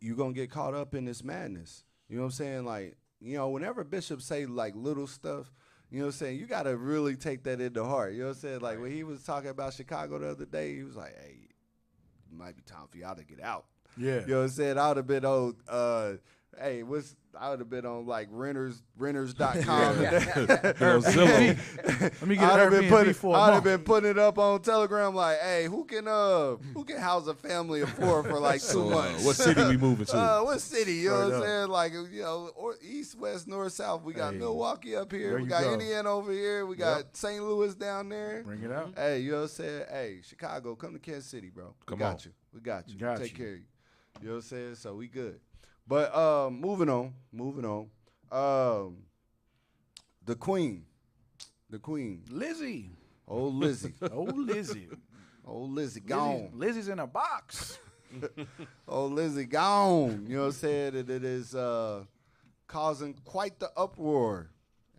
you're going to get caught up in this madness. You know what I'm saying? Like, you know, whenever bishops say, like, little stuff, you know what I'm saying, you got to really take that into heart. You know what I'm saying? Like, when he was talking about Chicago the other day, he was like, hey, it might be time for y'all to get out.
Yeah.
You know what I'm saying? I would have been on, I would have been on, like, renters.com.
Zillow. Let me get an Airbnb for a
I'd have
month.
been putting it up on Telegram like, hey, who can house a family of 4 for like 2 months?
What city we moving to?
What city? You know what I'm saying? Like, you know, or east, west, north, south. We got Milwaukee up here.
There
We
you
got
go.
Indiana over here. We got St. Louis down there.
Bring it out.
Hey, you know what I'm saying? Hey, Chicago, come to Kansas City, bro. We got you. We got you.
Got
Take
you.
care of you. You know what I'm saying? So we good. But moving on. The queen.
Lizzie.
Old Lizzie.
Old Lizzie.
Old Lizzie gone.
Lizzie's in a box.
Old Lizzie gone. You know what I'm saying? It is causing quite the uproar.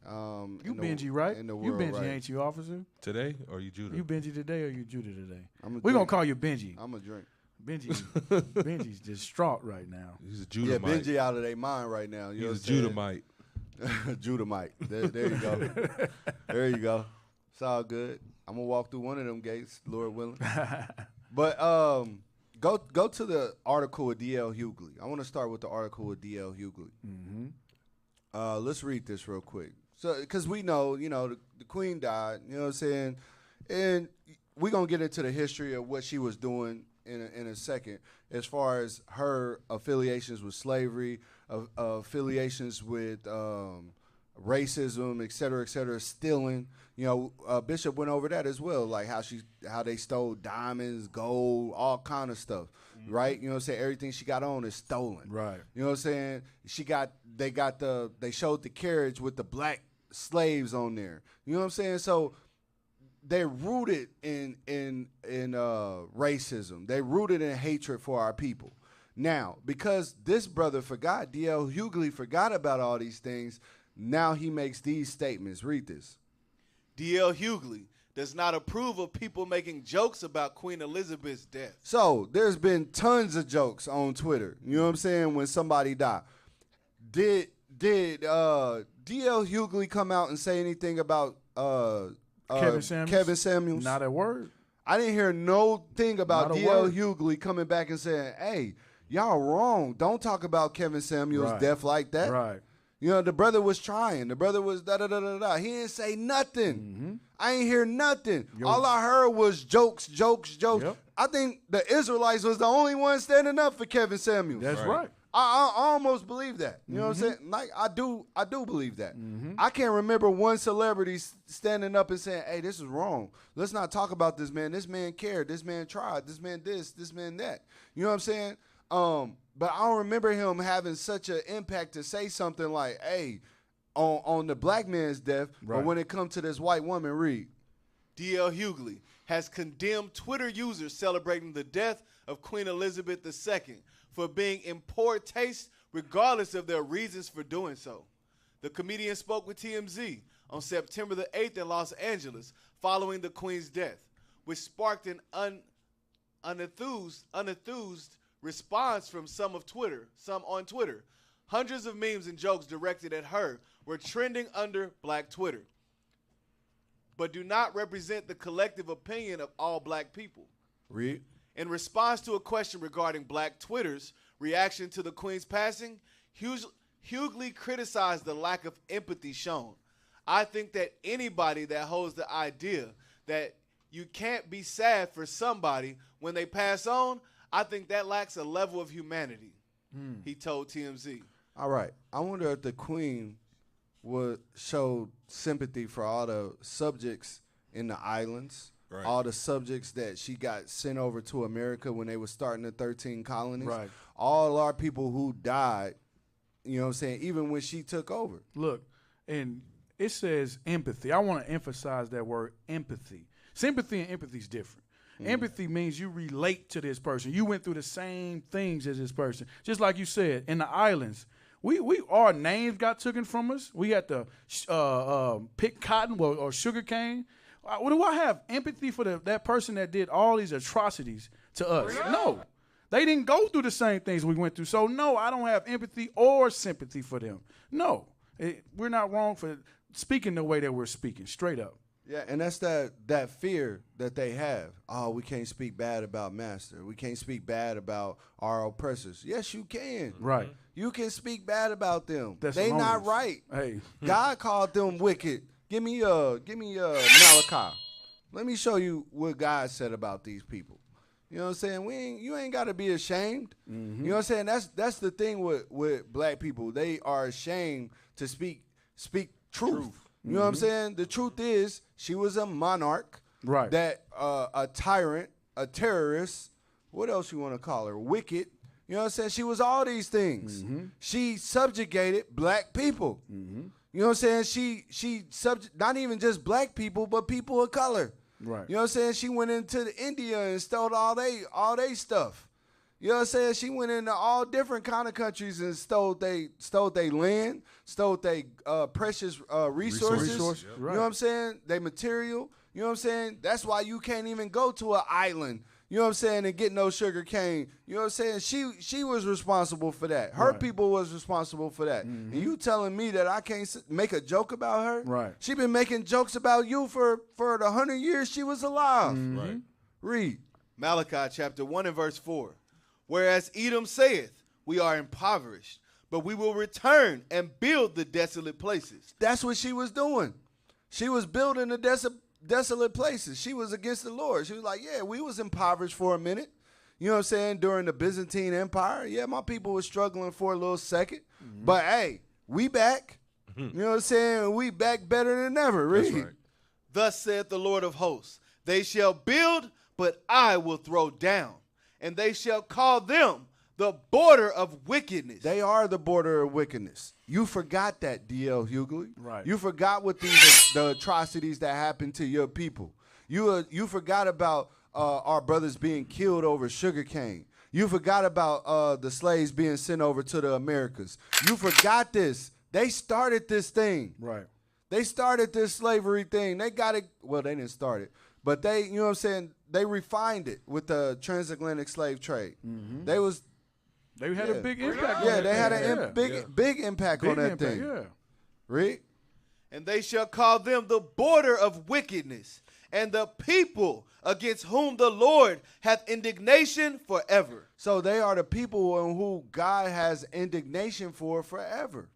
You Benji, right?
In the
You
world,
Benji,
right?
ain't you, officer?
Today or you Judah?
You Benji today or you Judah today?
We're
We're going to call you Benji.
I'm a drink.
Benji's distraught right now.
He's a
Yeah,
Judahmite.
Benji out of their mind right now. You know
He's a
what I'm saying?
Judahmite.
Judahmite. There you go. There you go. It's all good. I'm gonna walk through one of them gates, Lord willing. But go to the article with D.L. Hughley. I want to start with the article with D.L. Hughley. Let's read this real quick. So, because we know, the queen died. You know what I'm saying, and we're gonna get into the history of what she was doing in a second, as far as her affiliations with slavery, affiliations with racism, et cetera, stealing. Bishop went over that as well, like how they stole diamonds, gold, all kind of stuff, right? You know what I'm saying? Everything she got on is stolen.
Right.
You know what I'm saying? They showed the carriage with the black slaves on there. You know what I'm saying? So they're rooted in racism. They're rooted in hatred for our people. Now, because this brother forgot, D.L. Hughley forgot about all these things, now he makes these statements. Read this.
D.L. Hughley does not approve of people making jokes about Queen Elizabeth's death.
So there's been tons of jokes on Twitter. You know what I'm saying? When somebody died. Did D.L. Hughley come out and say anything about
Kevin Samuels?
Kevin Samuels?
Not a word.
I didn't hear no thing about
Not a
D.L.
word.
Hughley coming back and saying, hey, y'all wrong. Don't talk about Kevin Samuels'
Right.
death like that.
Right.
You know, the brother was trying. The brother was da-da-da-da-da. He didn't say nothing. I ain't hear nothing.
Yo.
All I heard was jokes.
Yep.
I think the Israelites was the only one standing up for Kevin Samuels.
That's right.
I almost believe that. You know what I'm saying? Like, I do believe that. I can't remember one celebrity standing up and saying, hey, this is wrong. Let's not talk about this man. This man cared. This man tried. This man this man that. You know what I'm saying? But I don't remember him having such an impact to say something like, hey, on the black man's death,
Right.
but when it comes to this white woman, read.
D.L. Hughley has condemned Twitter users celebrating the death of Queen Elizabeth II for being in poor taste regardless of their reasons for doing so. The comedian spoke with TMZ on September the 8th in Los Angeles following the Queen's death, which sparked an unenthused response from some on Twitter. Hundreds of memes and jokes directed at her were trending under Black Twitter, but do not represent the collective opinion of all black people.
Read.
In response to a question regarding Black Twitter's reaction to the Queen's passing, Hughley criticized the lack of empathy shown. I think that anybody that holds the idea that you can't be sad for somebody when they pass on, I think that lacks a level of humanity, he told TMZ.
All right. I wonder if the Queen would show sympathy for all the subjects in the islands,
Right.
all the subjects that she got sent over to America when they were starting the 13 colonies,
Right.
all our people who died, you know what I'm saying, even when she took over.
Look, and it says empathy. I want to emphasize that word empathy. Sympathy and empathy is different. Empathy means you relate to this person. You went through the same things as this person. Just like you said, in the islands, we our names got taken from us. We had to pick cotton or sugar cane. Do I have empathy for that person that did all these atrocities to us? No. They didn't go through the same things we went through. So, no, I don't have empathy or sympathy for them. No. We're not wrong for speaking the way that we're speaking, straight up.
Yeah, and that's that fear that they have. Oh, we can't speak bad about master. We can't speak bad about our oppressors. Yes, you can.
Right.
You can speak bad about them.
That's
they not
erroneous.
right.
Hey.
God called them wicked. Give me Malachi. Let me show you what God said about these people. You know what I'm saying? You ain't got to be ashamed. You know what I'm saying? That's the thing with black people. They are ashamed to speak truth. You know what I'm saying? The truth is, she was a monarch.
Right.
That a tyrant, a terrorist. What else you want to call her? Wicked. You know what I'm saying? She was all these things. She subjugated black people. You know what I'm saying? She not even just black people, but people of color.
Right.
You know what I'm saying? She went into India and stole all they stuff. You know what I'm saying? She went into all different kind of countries and stole they land, stole they precious resources.
Resources,
You know what I'm saying? They material. You know what I'm saying? That's why you can't even go to an island. You know what I'm saying? And get no sugar cane. You know what I'm saying? She was responsible for that. Her people was responsible for that. And you telling me that I can't make a joke about her?
Right.
She been making jokes about you for the 100 years she was alive.
Right.
Read.
Malachi chapter 1 and verse 4. Whereas Edom saith, we are impoverished, but we will return and build the desolate places.
That's what she was doing. She was building the desolate places. She was against the Lord. She was like, yeah, we was impoverished for a minute. You know what I'm saying? During the Byzantine Empire. Yeah, my people was struggling for a little second. But, hey, we back. You know what I'm saying? We back better than ever. Read.
That's right.
Thus saith the Lord of hosts, they shall build, but I will throw down, and they shall call them the border of wickedness.
They are the border of wickedness. You forgot that, D.L. Hughley.
Right.
You forgot what the atrocities that happened to your people. You forgot about our brothers being killed over sugarcane. You forgot about the slaves being sent over to the Americas. You forgot this. They started this thing.
Right.
They started this slavery thing. They got it. Well, they didn't start it. But they, you know what I'm saying, they refined it with the transatlantic slave trade.
Mm-hmm.
They
had a big impact.
Yeah, they had a big impact on that thing.
Yeah.
Rick?
And they shall call them the border of wickedness, and the people against whom the Lord hath indignation forever.
So they are the people on who God has indignation for forever.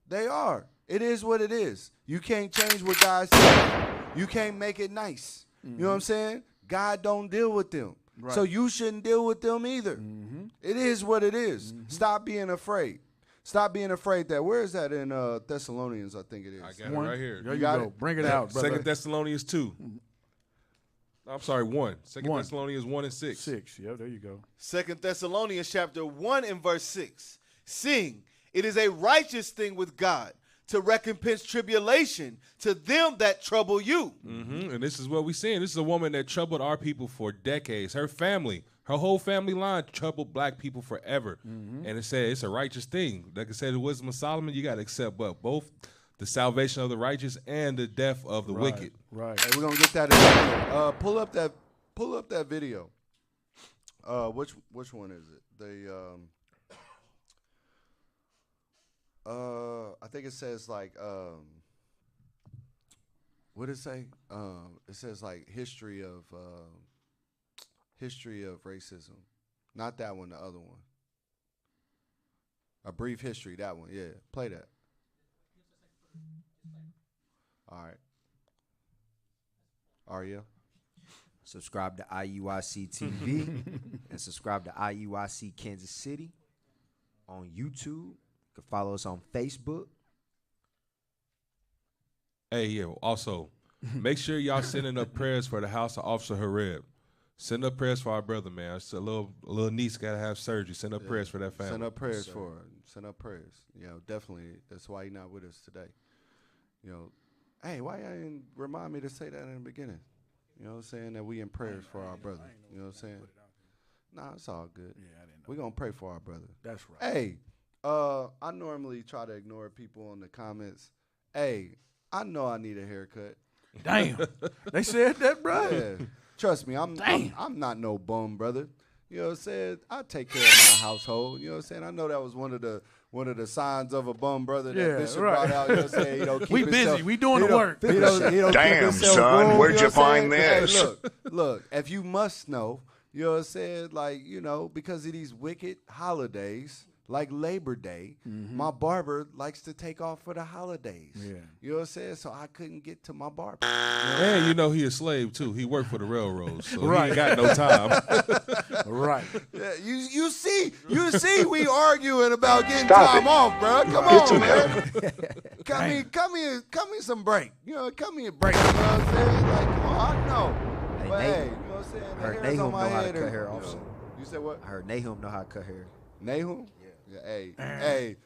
They are. It is what it is. You can't change what God said. You can't make it nice. Mm-hmm. You know what I'm saying? God don't deal with them. Right. So you shouldn't deal with them either. Mm-hmm. It is what it is. Mm-hmm. Stop being afraid. Stop being afraid that. Where is that in Thessalonians, I think it is.
I got it right here.
There you go. Bring it out, brother.
2 Thessalonians 2. I'm sorry, 1. 2 Thessalonians 1 and 6.
6. Yeah, there you go.
2 Thessalonians chapter 1 and verse 6. Seeing it is a righteous thing with God to recompense tribulation to them that trouble you.
Mm-hmm. And this is what we're seeing. This is a woman that troubled our people for decades. Her family, her whole family line troubled black people forever. Mm-hmm. And it said it's a righteous thing. Like I said, the wisdom of Solomon, you got to accept both the salvation of the righteous and the death of the wicked.
Right. Hey, we're going to get that in a minute. Pull up that video. Which one is it? I think it says like what did it say? It says like history of racism. Not that one, the other one. A brief history, that one. Yeah, play that. All right. Aria.
Subscribe to IUIC TV and subscribe to IUIC Kansas City on YouTube. You can follow us on Facebook.
Hey, yeah. Also, make sure y'all sending up prayers for the house of Officer Harib. Send up prayers for our brother, man. It's a little niece got to have surgery. Send up prayers for that family.
Send up prayers for her. Send up prayers. You know, definitely. That's why he's not with us today. You know, hey, why y'all didn't remind me to say that in the beginning? You know what I'm saying? That we in prayers for our brother. You know what I'm saying? Nah, it's all good. Yeah, I didn't know. We're going to pray for our brother.
That's right.
Hey, I normally try to ignore people in the comments. Hey, I know I need a haircut.
Damn. They said that, bro?
Yeah. Trust me, I'm not no bum, brother. You know what I'm saying? I take care of my household. You know what I'm saying? I know that was one of the signs of a bum brother that Bishop brought out. You know what I'm saying? He don't keep
we busy. We doing the work.
He don't
Damn, son,
room,
where'd you find
this?
this?
Hey, look, if you must know, you know what I'm saying? Like, you know, because of these wicked holidays, like Labor Day, my barber likes to take off for the holidays. Yeah. You know what I'm saying? So I couldn't get to my barber.
And you know he a slave too. He worked for the railroads, so he ain't got no time.
Right.
Yeah, you see we arguing about getting time off, bro. Come on, man. Cut me some break. You know, cut me a break. You know what I'm saying? Like, come on, I know.
Hey,
but hey, you know what I'm saying?
I heard Nahum know how to cut hair
off. You said what?
I heard Nahum know how to cut hair.
Nahum? Yeah. Hey,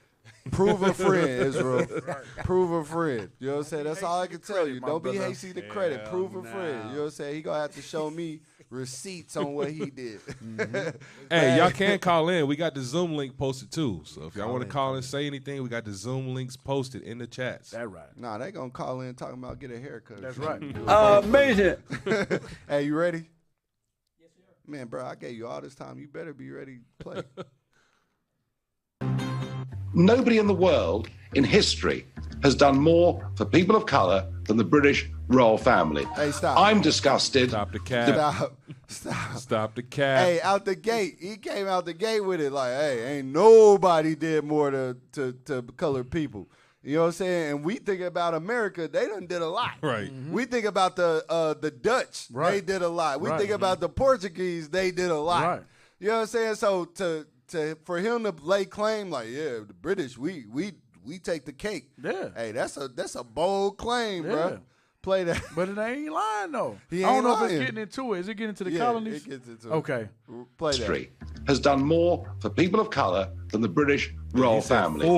prove a friend, Israel. Prove a friend. You know what I'm saying? That's all I can tell you. Don't be hasty to credit. Prove a friend. You know what I'm saying? He gonna have to show me receipts on what he did.
Hey, y'all can call in. We got the Zoom link posted too. So if y'all want to call in, say anything, we got the Zoom links posted in the chats.
That's right.
Nah, they gonna call in talking about get a haircut.
That's right.
Amazing. Hey, you ready? Yes, sir. Man, bro, I gave you all this time. You better be ready to play.
Nobody in the world in history has done more for people of colour than the British royal family.
Hey, stop.
I'm disgusted.
Stop the cap. Stop the cap.
Hey, out the gate. He came out the gate with it like, hey, ain't nobody did more to colored people. You know what I'm saying? And we think about America, they done did a lot.
Right.
Mm-hmm. We think about the Dutch, they did a lot. We think about the Portuguese, they did a lot. Right. You know what I'm saying? So for him to lay claim like, yeah, the British, we take the cake.
Yeah.
Hey, that's a bold claim, bro. Play that.
But it ain't lying though.
I
don't know if it's getting into it. Is it getting into the colonies?
It gets into
okay.
Play
that. Has done more for people of colour than the British royal family.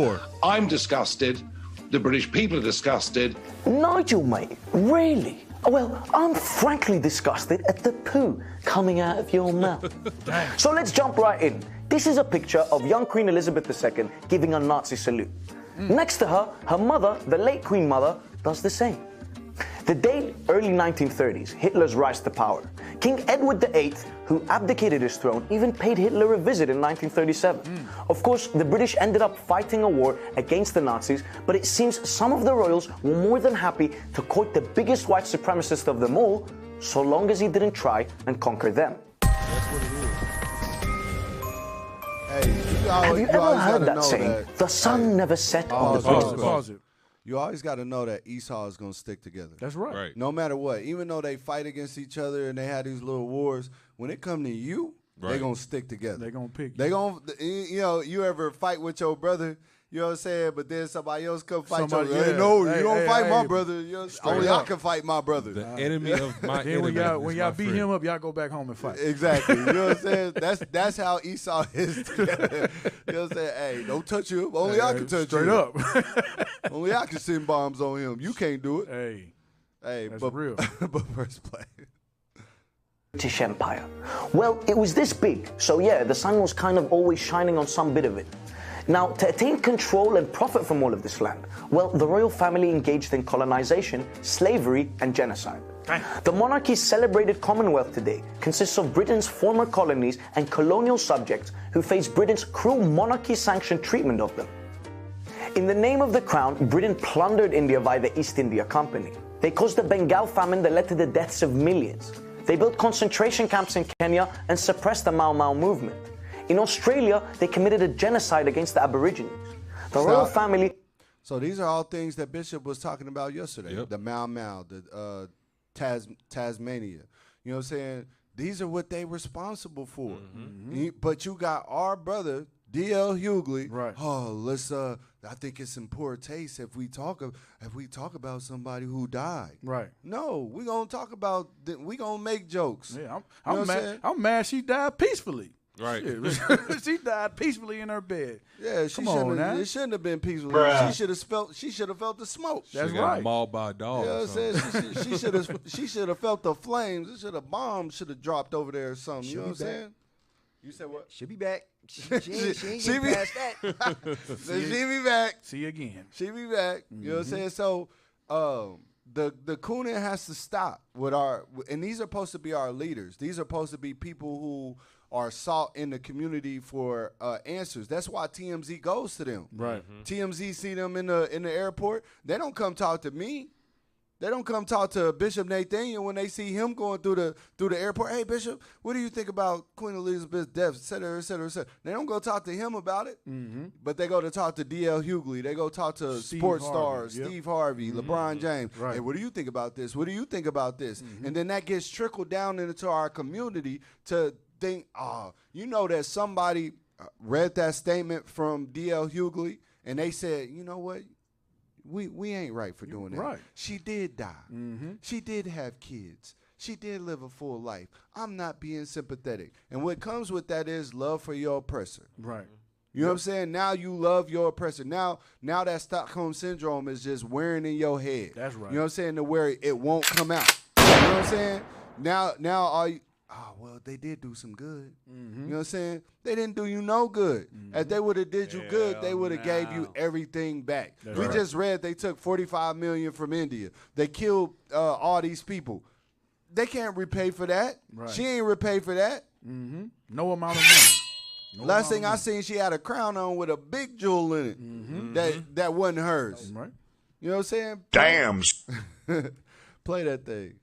I'm disgusted. The British people are disgusted.
Nigel, mate, really? Well, I'm frankly disgusted at the poo coming out of your mouth. So let's jump right in. This is a picture of young Queen Elizabeth II giving a Nazi salute. Next to her, her mother, the late Queen Mother, does the same. The date, early 1930s, Hitler's rise to power. King Edward VIII, who abdicated his throne, even paid Hitler a visit in 1937. Of course, the British ended up fighting a war against the Nazis, but it seems some of the royals were more than happy to court the biggest white supremacist of them all, so long as he didn't try and conquer them. Have you ever heard that saying, the sun never set on the
pause it. You always got to know that Esau is going to stick together.
That's right.
No matter what. Even though they fight against each other and they have these little wars, when it come to you, they're going to stick together.
They're going to pick you.
They going to, you ever fight with your brother, you know what I'm saying, but then somebody else come fight your brother. You don't fight my brother. Only I can fight my brother.
The enemy of my enemy.
When y'all beat him up, y'all go back home and fight.
Exactly. You know what I'm saying? That's how Esau is together. You know what I'm saying? Hey, don't touch him. Only I can touch
straight
him.
up.
Only I can send bombs on him. You can't do it.
Hey, that's real.
But first play.
British Empire. Well, it was this big, so yeah, the sun was kind of always shining on some bit of it. Now, to attain control and profit from all of this land, well, the royal family engaged in colonization, slavery, and genocide. The monarchy's celebrated Commonwealth today consists of Britain's former colonies and colonial subjects who face Britain's cruel monarchy-sanctioned treatment of them. In the name of the crown, Britain plundered India via the East India Company. They caused the Bengal famine that led to the deaths of millions. They built concentration camps in Kenya and suppressed the Mau Mau movement. In Australia, they committed a genocide against the Aborigines. The royal family...
So these are all things that Bishop was talking about yesterday. Yep. The Mau Mau, the Tasmania. You know what I'm saying? These are what they responsible for. But you got our brother, D.L. Hughley.
Right.
Oh, let's I think it's in poor taste if we talk about somebody who died.
Right.
No, we gonna talk about we gonna make jokes.
Yeah, I'm mad she died peacefully.
Right.
She died peacefully in her bed.
Yeah,
Come on now.
It shouldn't have been peaceful.
Bruh.
She should have felt the smoke.
That's
she got
right.
mauled by a dog.
You know what I'm saying? She should have felt the flames. Bombs should have dropped over there or something. You know what I'm saying? You said what?
She'll be back. She ain't getting past that.
She be back.
See you again.
She be back. You know what I'm saying? So the cooning has to stop with and these are supposed to be our leaders. These are supposed to be people who are sought in the community for answers. That's why TMZ goes to them.
Right.
TMZ see them in the airport. They don't come talk to me. They don't come talk to Bishop Nathaniel when they see him going through the airport. Hey, Bishop, what do you think about Queen Elizabeth's death, et cetera, et cetera, et cetera. They don't go talk to him about it, but they go to talk to D.L. Hughley. They go talk to sports stars, Steve Harvey, LeBron James.
Right.
Hey, what do you think about this? What do you think about this? And then that gets trickled down into our community to think, you know that somebody read that statement from D.L. Hughley and they said, you know what? We ain't right for doing that.
Right.
She did die. She did have kids. She did live a full life. I'm not being sympathetic. And what comes with that is love for your oppressor.
Right.
You know what I'm saying? Now you love your oppressor. Now that Stockholm Syndrome is just wearing in your head.
That's right.
You know what I'm saying? To where it won't come out. You know what I'm saying? Now are you... Oh, well, they did do some good. You know what I'm saying? They didn't do you no good. If they would have did you good, they would have gave you everything back. We just read they took $45 million from India. They killed all these people. They can't repay for that.
Right.
She ain't repay for that.
No amount of money.
Last thing I seen, she had a crown on with a big jewel in it that wasn't hers.
Right.
You know what I'm saying?
Damn.
Play that thing.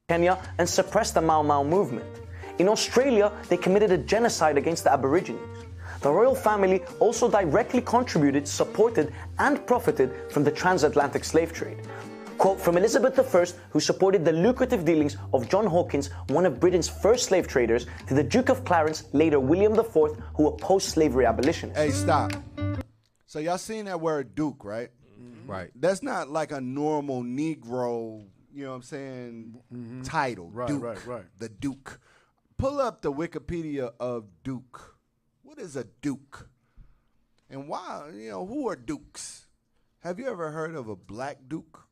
Kenya and suppressed the Mau Mau movement. In Australia, they committed a genocide against the Aborigines. The royal family also directly contributed, supported, and profited from the transatlantic slave trade. Quote from Elizabeth I, who supported the lucrative dealings of John Hawkins, one of Britain's first slave traders, to the Duke of Clarence, later William IV, who opposed slavery abolitionists.
Hey, stop. So y'all seen that word Duke, right?
Right.
That's not like a normal Negro, you know what I'm saying, title.
Right,
Duke,
right.
The Duke. Pull up the Wikipedia of Duke. What is a Duke? And why, who are Dukes? Have you ever heard of a black Duke?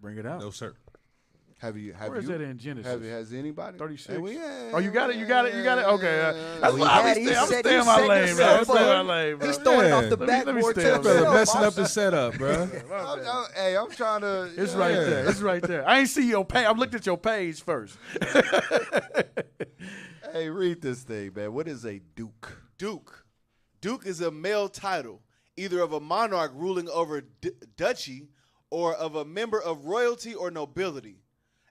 Bring it out.
No, sir.
Have you?
Where is that in Genesis?
Has anybody?
36.
Hey,
Oh, you got it. Okay. That's why I'm staying my lane, bro. I'm staying my lane, bro.
He's throwing off the backboard
stay
to
on
Brother
himself.
messing up the setup, bro.
I'm trying to.
It's right there. It's right there. I ain't see your page. I looked at your page first.
Hey, read this thing, man. What is a duke?
Duke is a male title, either of a monarch ruling over duchy or of a member of royalty or nobility.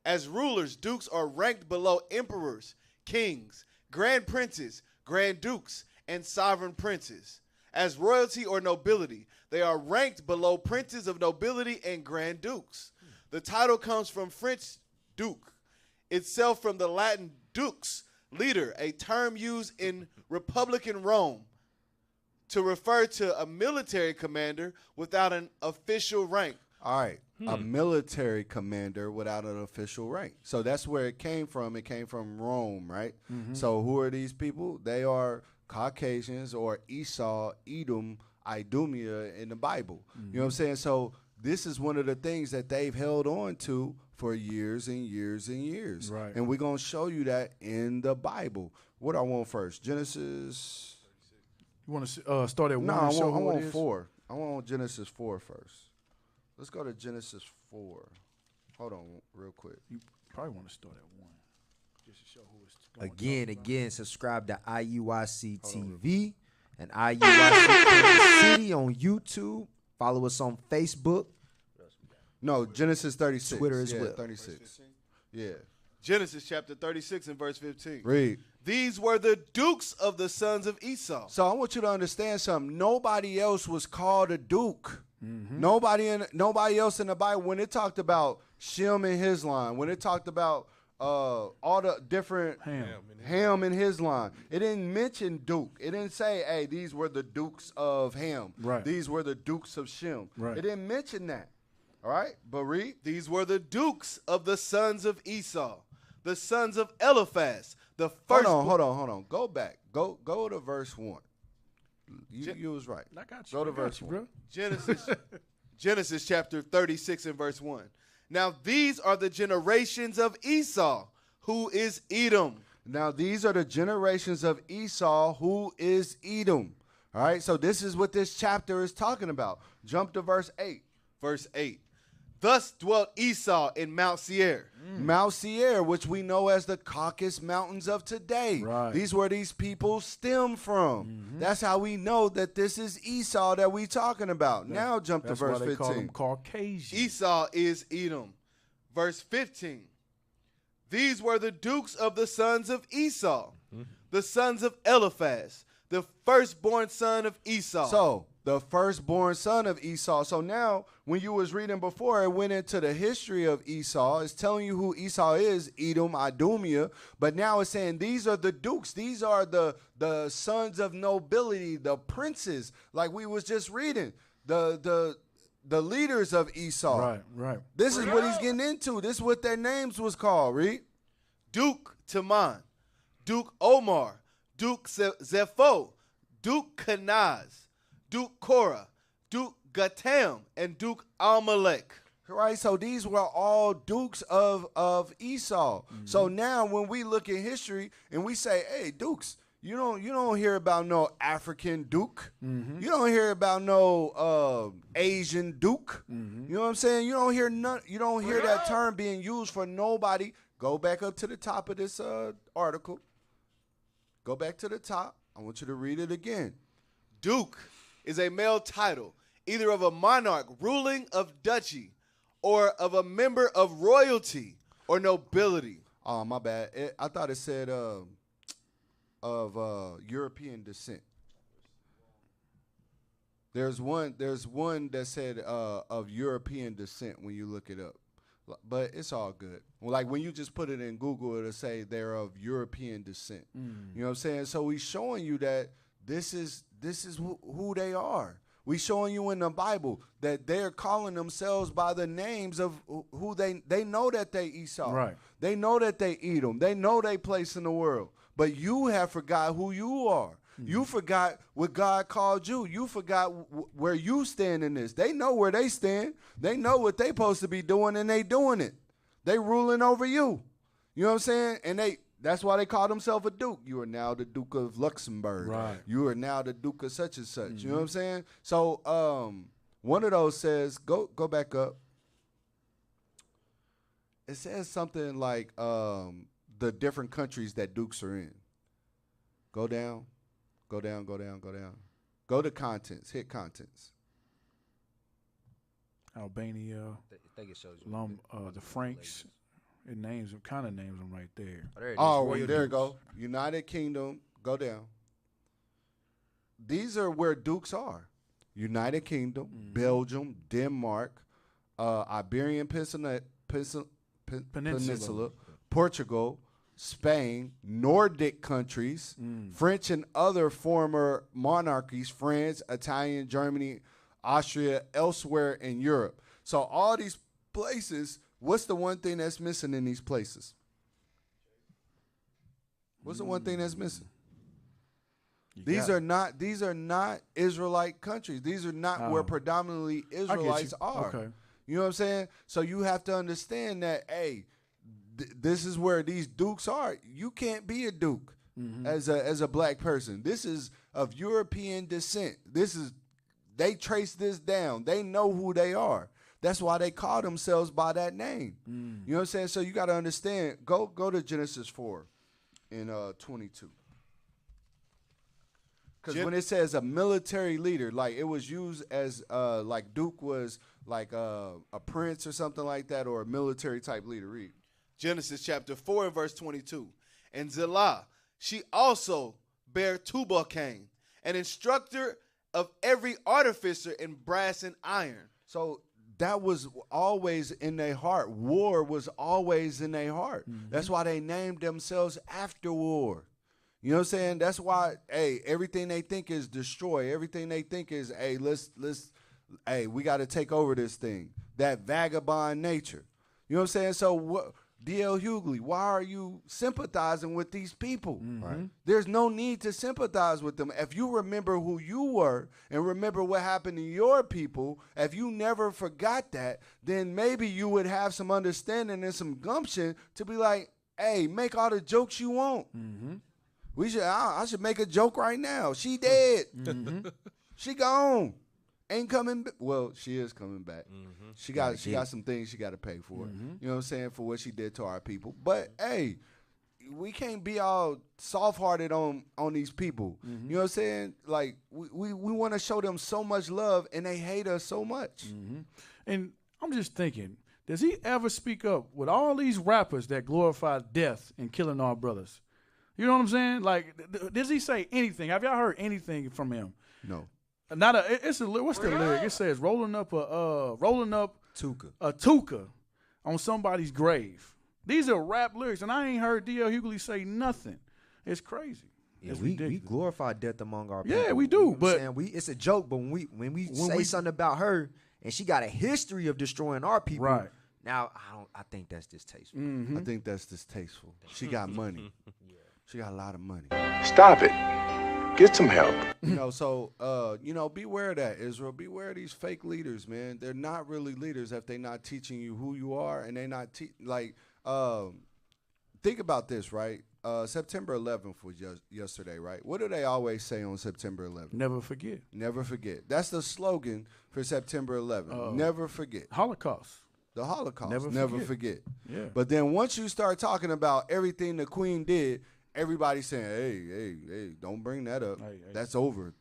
As rulers, dukes are ranked below emperors, kings, grand princes, grand dukes, and sovereign princes. As royalty or nobility, they are ranked below princes of nobility and grand dukes. The title comes from French duke, itself from the Latin dux, leader, a term used in Republican Rome to refer to a military commander without an official rank.
All right. A military commander without an official rank. So that's where it came from. It came from Rome, right? So who are these people? They are Caucasians or Esau, Edom, Idumea in the Bible. You know what I'm saying? So this is one of the things that they've held on to for years and years and years.
Right.
And we're going to show you that in the Bible. What I want first? Genesis.
You want to start at 1
No,
and
I
show
want
who it is?
4. I want Genesis 4 first. Let's go to Genesis 4. Hold on real quick.
You probably want to start at 1. Just to show who it's going
Again, subscribe to IUIC TV and IUIC Kansas City on YouTube. Follow us on Facebook.
No, Genesis 36.
Twitter as well.
36. Yeah.
Genesis chapter 36 and verse 15.
Read.
These were the dukes of the sons of Esau.
So I want you to understand something. Nobody else was called a duke. Nobody else in the Bible, when it talked about Shem and his line, when it talked about all the different Ham in his line, it didn't mention duke. It didn't say, hey, these were the dukes of Ham.
Right.
These were the dukes of Shem.
Right.
It didn't mention that. All right, but read.
These were the dukes of the sons of Esau, the sons of Eliphaz. The first.
Hold on. Go back. Go to verse 1. You was right.
I got you.
Go to verse 1.
bro.
Genesis chapter 36 and verse 1. Now these are the generations of Esau, who is Edom.
Now these are the generations of Esau, who is Edom. All right, so this is what this chapter is talking about. Jump to verse 8.
Verse 8. Thus dwelt Esau in Mount Seir.
Mount Seir, which we know as the Caucasus Mountains of today.
Right.
These where these people stem from. That's how we know that this is Esau that we talking about. Now jump to
That's
verse
why they
15.
call them Caucasian.
Esau is Edom. Verse 15. These were the dukes of the sons of Esau, the sons of Eliphaz, the firstborn son of Esau.
So, the firstborn son of Esau. So now, when you was reading before, it went into the history of Esau. It's telling you who Esau is, Edom, Idumea. But now it's saying these are the dukes. These are the sons of nobility, the princes, like we was just reading. The leaders of Esau.
Right.
This is what he's getting into. This is what their names was called. Read.
Duke Taman, Duke Omar, Duke Zepho, Duke Kenaz, Duke Korah, Duke Gatam, and Duke Amalek.
Right, so these were all dukes of Esau. So now when we look at history and we say, hey, dukes, you don't hear about no African duke. You don't hear about no Asian duke. You know what I'm saying? You don't hear that term being used for nobody. Go back up to the top of this article. Go back to the top. I want you to read it again.
Duke is a male title, either of a monarch ruling of duchy or of a member of royalty or nobility.
Oh, my bad. I thought it said of European descent. There's one that said of European descent when you look it up. But it's all good. Like when you just put it in Google, it'll say they're of European descent. You know what I'm saying? So he's showing you that this is who they are. We showing you in the Bible that they're calling themselves by the names of who they know that they Esau.
Right.
They know that they Edom. They know they place in the world. But you have forgot who you are. You forgot what God called you. You forgot where you stand in this. They know where they stand. They know what they supposed to be doing, and they doing it. They ruling over you. You know what I'm saying? And that's why they call themselves a duke. You are now the Duke of Luxembourg.
Right.
You are now the Duke of such and such. You know what I'm saying? So one of those says, go back up. It says something like the different countries that dukes are in. Go down, go down, go down, go down. Go to contents, hit contents.
Albania,
I think it shows you
the Franks. It names them, kind of names them right there.
Oh, there you go. United Kingdom, go down. These are where dukes are. United Kingdom, Belgium, Denmark, Iberian Peninsula, Portugal, Spain, Nordic countries, French and other former monarchies, France, Italian, Germany, Austria, elsewhere in Europe. So all these places, what's the one thing that's missing in these places? What's the one thing that's missing? These are not Israelite countries. These are not where predominantly Israelites are.
Okay.
You know what I'm saying? So you have to understand that, hey, this is where these dukes are. You can't be a duke as a black person. This is of European descent. They trace this down. They know who they are. That's why they call themselves by that name. You know what I'm saying? So you got to understand. Go to Genesis 4 in 22. Because when it says a military leader, like it was used as like Duke was like a prince or something like that, or a military type leader. Read.
Genesis chapter 4 and verse 22. And Zillah, she also bare Tubal-Cain, an instructor of every artificer in brass and iron.
So that was always in their heart. War was always in their heart. That's why they named themselves after war. You know what I'm saying? That's why, everything they think is destroy. Everything they think is, we got to take over this thing. That vagabond nature. You know what I'm saying? So what? D.L. Hughley, why are you sympathizing with these people? Right. There's no need to sympathize with them. If you remember who you were and remember what happened to your people, if you never forgot that, then maybe you would have some understanding and some gumption to be like, hey, make all the jokes you want. I should make a joke right now. She dead. She gone. Ain't coming. Well, she is coming back. She got some things she got to pay for. You know what I'm saying, for what she did to our people. But hey, we can't be all soft-hearted on these people. You know what I'm saying? Like we want to show them so much love, and they hate us so much.
And I'm just thinking, does he ever speak up with all these rappers that glorify death and killing our brothers? You know what I'm saying? Like, does he say anything? Have y'all heard anything from him?
No.
What's the lyric? It says rolling up tuka on somebody's grave. These are rap lyrics, and I ain't heard D.L. Hughley say nothing. It's crazy.
Yeah, we glorify death among our people.
Yeah, we do. But
it's a joke. But when we say something about her, and she got a history of destroying our people.
Right.
Now I think that's distasteful.
I think that's distasteful. She got money. She got a lot of money.
Stop it. Get some help.
Beware of that, Israel. Beware of these fake leaders, man. They're not really leaders if they're not teaching you who you are, and they're not think about this, right? September 11th was yesterday, right? What do they always say on September 11th?
Never forget.
Never forget. That's the slogan for September 11th. Never forget.
Holocaust.
The Holocaust.
Never
forget.
Yeah.
But then once you start talking about everything the Queen did, everybody's saying, hey, don't bring that up. Hey. That's over.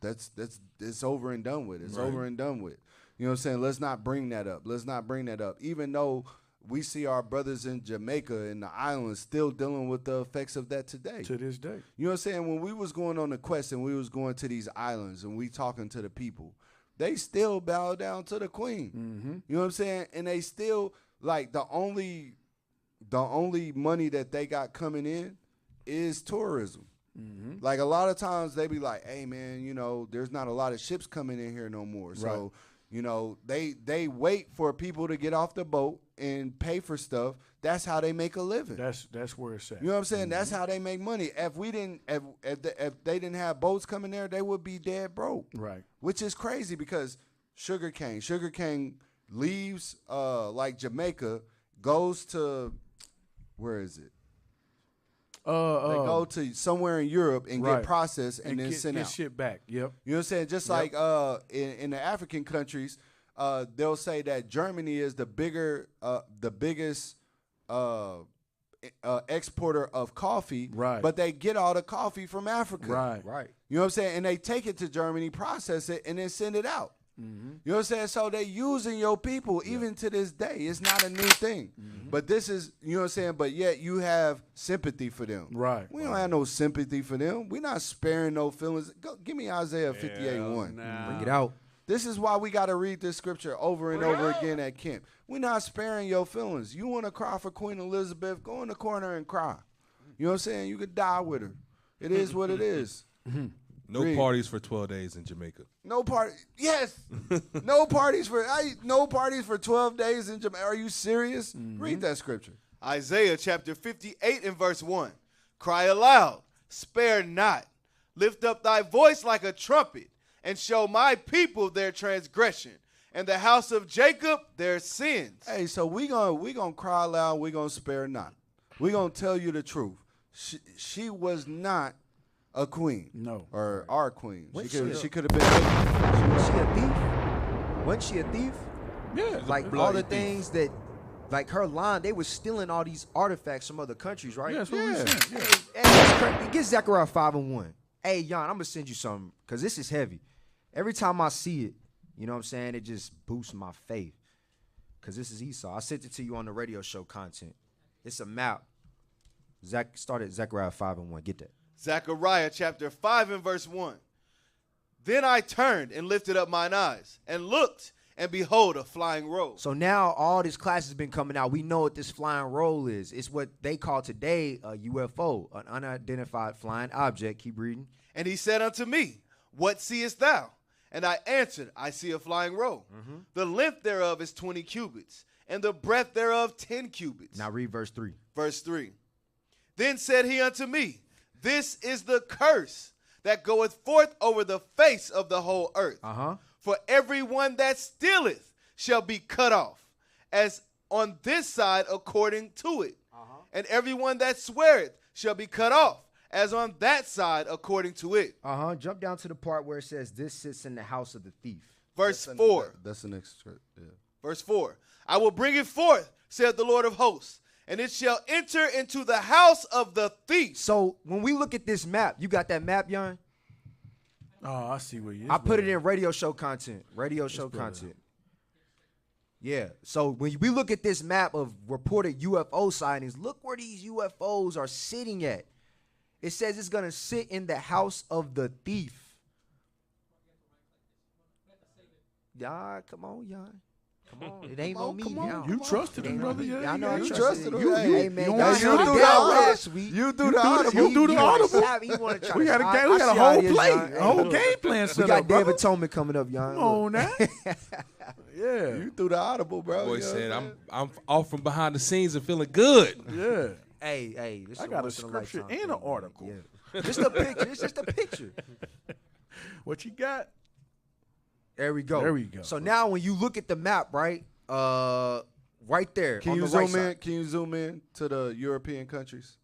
It's over and done with. It's over and done with. You know what I'm saying? Let's not bring that up. Even though we see our brothers in Jamaica and the islands still dealing with the effects of that today.
To this day.
You know what I'm saying? When we was going on the quest and we was going to these islands and we talking to the people, they still bow down to the Queen. You know what I'm saying? And they still, like, the only money that they got coming in is tourism. Like, a lot of times they be like, hey, man, there's not a lot of ships coming in here no more. So You know, they wait for people to get off the boat and pay for stuff. That's how they make a living.
That's where it's at.
You know what I'm saying? That's how they make money. If they didn't have boats coming there, they would be dead broke.
Right.
Which is crazy because sugarcane leaves like Jamaica, goes to, where is it? They go to somewhere in Europe and get processed and then sent out.
Get shit back. Yep.
You know what I'm saying? Just like in the African countries, they'll say that Germany is the biggest exporter of coffee,
right?
But they get all the coffee from Africa,
right?
You know what I'm saying? And they take it to Germany, process it, and then send it out. You know what I'm saying? So they using your people even to this day. It's not a new thing. But this is, you know what I'm saying? But yet you have sympathy for them.
Right.
We don't have no sympathy for them. We're not sparing no feelings. Give me Isaiah 58:1.
Bring it out.
This is why we got to read this scripture over and over again at camp. We're not sparing your feelings. You want to cry for Queen Elizabeth, go in the corner and cry. You know what I'm saying? You could die with her. It is what it is.
No parties for 12 days in Jamaica.
No party. Yes. No parties for 12 days in Jamaica. Are you serious? Read that scripture.
Isaiah chapter 58 and verse 1. Cry aloud, spare not. Lift up thy voice like a trumpet, and show my people their transgression, and the house of Jacob their sins.
Hey, so we gonna cry aloud, we gonna spare not. We gonna tell you the truth. She was not a queen.
No.
Or our queen. She could have been.
Was she a thief? Wasn't she a thief?
Yeah.
Like all the things that, like her line, they was stealing all these artifacts from other countries, right?
Yeah, that's what we said. Yeah.
Hey, get Zechariah 5:1. Hey, Jan, I'm gonna send you something because this is heavy. Every time I see it, you know what I'm saying, it just boosts my faith. Because this is Esau. I sent it to you on the radio show content. It's a map. Start at Zechariah 5:1. Get that.
Zechariah chapter 5 and verse 1. Then I turned and lifted up mine eyes and looked, and behold, a flying roll.
So now all this class has been coming out. We know what this flying roll is. It's what they call today a UFO, an unidentified flying object. Keep reading.
And he said unto me, what seest thou? And I answered, I see a flying roll. The length thereof is 20 cubits, and the breadth thereof 10 cubits.
Now read verse 3.
Verse 3. Then said he unto me, this is the curse that goeth forth over the face of the whole earth. For everyone that stealeth shall be cut off, as on this side according to it. And everyone that sweareth shall be cut off, as on that side according to it.
Jump down to the part where it says, this sits in the house of the thief.
Verse 4.
That's the next script. Yeah.
Verse 4. I will bring it forth, saith the Lord of hosts, and it shall enter into the house of the thief.
So when we look at this map, you got that map, Jan?
Oh, I see where you.
I put it in radio show content. Radio show content. Yeah. So when we look at this map of reported UFO sightings, look where these UFOs are sitting at. It says it's going to sit in the house of the thief. Yeah, come on, Jan. Come on. It ain't on me now.
You trusted him, brother.
Yeah, I know I
You
trusted
trusted
him.
him.
Hey, man,
You
y'all
do
held it
the
down
audible.
last week.
You do the audible.
You do the audible.
He wanna try
We
to
got
I
a
see how
whole
it is,
play,
Jan.
a whole
Hey, look.
game plan set
We got
up,
Day of
brother.
Atonement coming up, Jan.
Come on now. Yeah.
You threw the audible, bro.
Boy
You know
said,
what I'm
I'm off from behind the scenes and feeling good.
Yeah.
Hey, this
I
is
got a
once in
scripture
lifetime
and an
thing, man.
article.
Yeah. Just a picture. It's just a picture.
What you got?
There we go.
There we go.
So now when you look at the map, right? Right there.
Can
on
you
the
zoom
right
in?
side.
Can you zoom in to the European countries?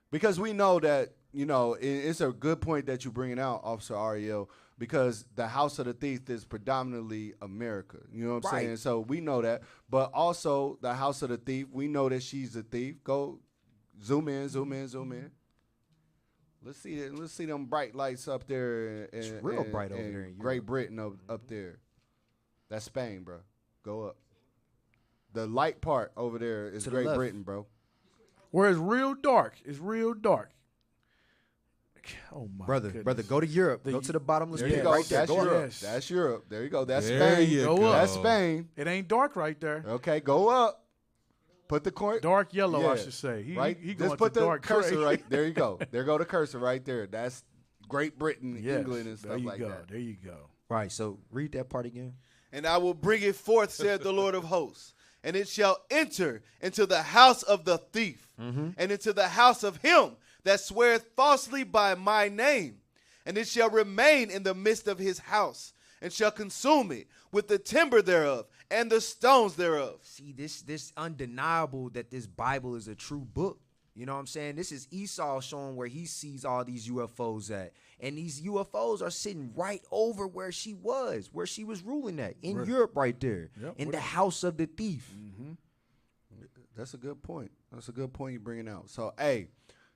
Because we know that, you know, it's a good point that you're bringing out, Officer Ariel, because the house of the thief is predominantly America. You know what I'm saying? So we know that. But also the house of the thief, we know that she's a thief. Go zoom in, zoom in, zoom in. Let's see them bright lights up there.
It's real bright over there in Europe.
Great Britain up there. That's Spain, bro. Go up. The light part over there is
To the
Great
left.
Britain, bro.
Where it's real dark. It's real dark. Oh my
Brother, go to Europe. Go to the bottomless
There
pit
you go.
right there.
That's
Go up.
Europe.
Yes.
That's Europe. There you go. That's
There
Spain.
you
Go
go.
up.
That's Spain.
It ain't dark right there.
Okay, go up. Put the coin.
Dark yellow, I
Yeah.
should say.
Right.
He
Just
going
put
to
the
dark
cursor
gray.
right there. You go. There go the cursor right there. That's Great Britain,
Yes,
England, and
there
stuff
you
like
go.
that.
There you go.
Right. So read that part again.
and I will bring it forth, said the Lord of hosts. And it shall enter into the house of the thief, and into the house of him that sweareth falsely by my name. And it shall remain in the midst of his house, and shall consume it with the timber thereof and the stones thereof.
See, this undeniable that this Bible is a true book. You know what I'm saying? This is Esau showing where he sees all these UFOs at. And these UFOs are sitting right over where she was ruling at, in Europe right there, in the house of the thief.
That's a good point. That's a good point you're bringing out. So, hey,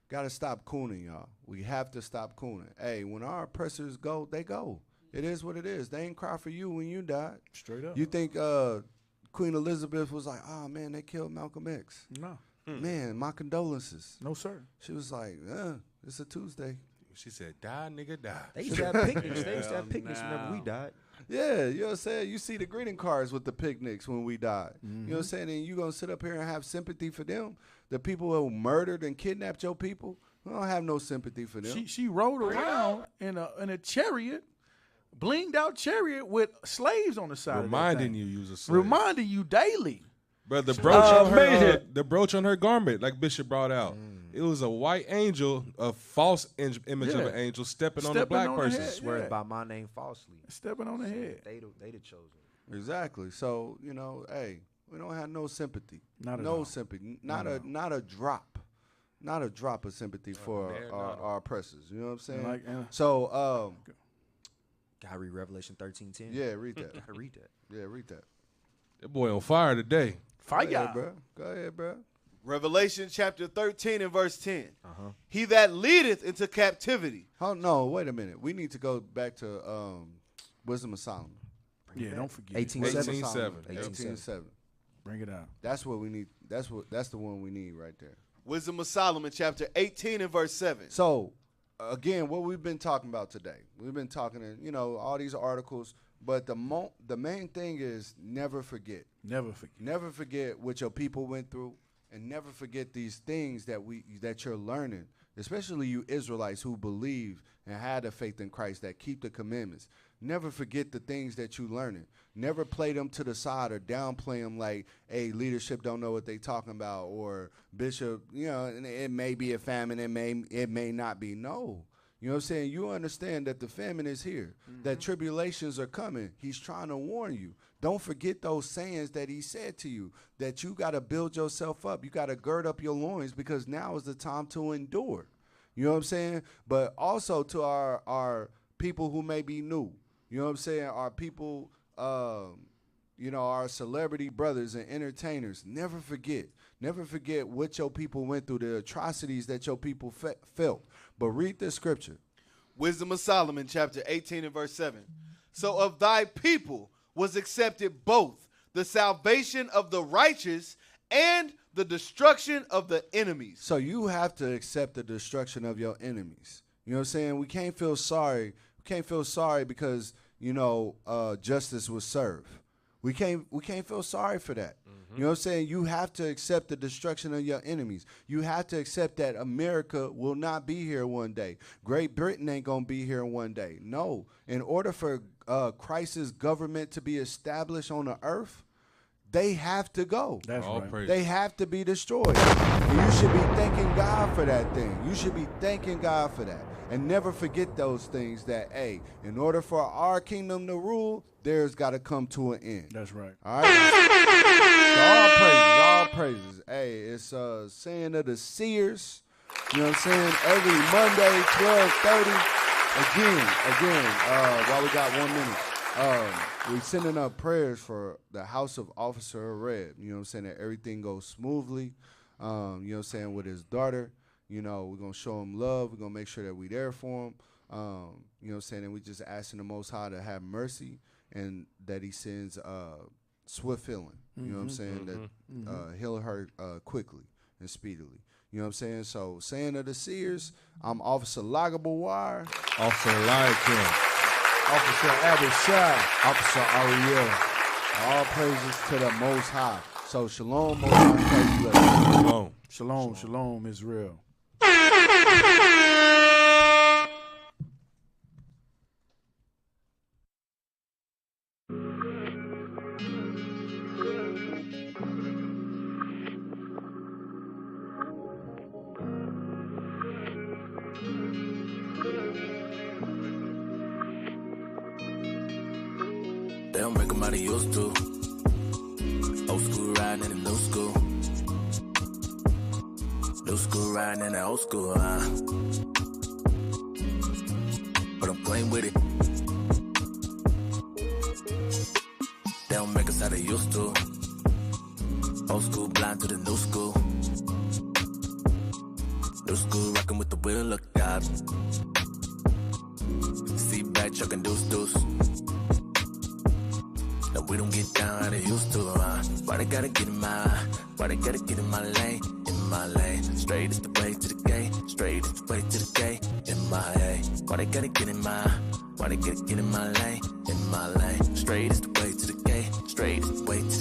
got to stop cooning, y'all. We have to stop cooning. Hey, when our oppressors go, they go. It is what it is. They ain't cry for you when you died.
Straight up.
You think Queen Elizabeth was like, oh, man, they killed Malcolm X.
No.
Man, my condolences.
No, sir.
She was like, it's a Tuesday.
She said, die, nigga, die.
They used to have picnics. They used to have picnics whenever we died.
Yeah, you know what I'm saying? You see the greeting cards with the picnics when we died. You know what I'm saying? And you going to sit up here and have sympathy for them? The people who murdered and kidnapped your people? We don't have no sympathy for them.
She rode around in a chariot, blinged out chariot with slaves on the side.
Reminding you was a slave.
Reminding you daily.
But the brooch on her garment, like Bishop brought out, it was a white angel, a false image of an angel stepping on a black person.
Swear by my name falsely.
Stepping on the head.
They the chosen.
Exactly. So, you know, hey, we don't have no sympathy.
No
sympathy. Not a drop. Not a drop of sympathy for our oppressors. You know what I'm saying? So,
gotta read Revelation 13:10.
Yeah, read that.
Gotta read that.
Yeah, read that.
That boy on fire today.
Fire.
Go ahead, bro.
Revelation chapter 13 and verse 10. He that leadeth into captivity.
Oh, no, wait a minute. We need to go back to Wisdom of Solomon.
Yeah, don't forget.
18:7.
Bring it out.
That's what we need. That's the one we need right there.
Wisdom of Solomon chapter 18 and verse 7.
So, again, what we've been talking about today. We've been talking, all these articles. But the main thing is never forget.
Never forget.
Never forget what your people went through, and never forget these things that you're learning, especially you Israelites who believe and had a faith in Christ, that keep the commandments. Never forget the things that you learning. Never play them to the side or downplay them like, hey, leadership don't know what they talking about, or bishop, it may be a famine, it may not be. No. You know what I'm saying? You understand that the famine is here, that tribulations are coming. He's trying to warn you. Don't forget those sayings that he said to you, that you got to build yourself up. You got to gird up your loins, because now is the time to endure. You know what I'm saying? But also to our people who may be new. You know what I'm saying? Our people, our celebrity brothers and entertainers. Never forget. Never forget what your people went through, the atrocities that your people felt. But read this scripture.
Wisdom of Solomon, chapter 18 and verse 7. So of thy people was accepted both the salvation of the righteous and the destruction of the enemies.
So you have to accept the destruction of your enemies. You know what I'm saying? We can't feel sorry. We can't feel sorry because, justice was served. We can't feel sorry for that. You know what I'm saying? You have to accept the destruction of your enemies. You have to accept that America will not be here one day. Great Britain ain't going to be here one day. No. In order for Christ's government to be established on the earth, they have to go.
That's right.
They have to be destroyed. And you should be thanking God for that thing. You should be thanking God for that. And never forget those things that, hey, in order for our kingdom to rule, there's got to come to an end.
That's right.
All right? So all praises. Hey, it's saying of the SEERS. You know what I'm saying? Every Monday, 12:30. Again, while we got 1 minute. We sending up prayers for the house of Officer Red. You know what I'm saying? That everything goes smoothly. You know what I'm saying? With his daughter. We're going to show him love. We're going to make sure that we there for him. You know what I'm saying? And we just asking the Most High to have mercy and that he sends swift healing. You know what I'm saying? That heal her quickly and speedily. You know what I'm saying? So, saying of the SEERS, I'm Officer Lagabawar.
Officer Eliakim.
Officer Abishai. Officer Ariel. All praises to the Most High. So, shalom, Most High.
Shalom.
Shalom, shalom, Israel.
don't make them how they used to. Old school riding in the new school. New school riding in the old school, but I'm playing with it. They don't make us how they used to. Old school blind to the new school. New school rocking with the wheel, look out. Seat back, chucking deuce. No, we don't get down how they used to, Why they gotta get in my, why they gotta get in my lane, Straight is the way to the gate, straight is the way to the gate, MIA. Why they gotta get in my, why they gotta get in my lane, Straight is the way to the gate, straight is the way to the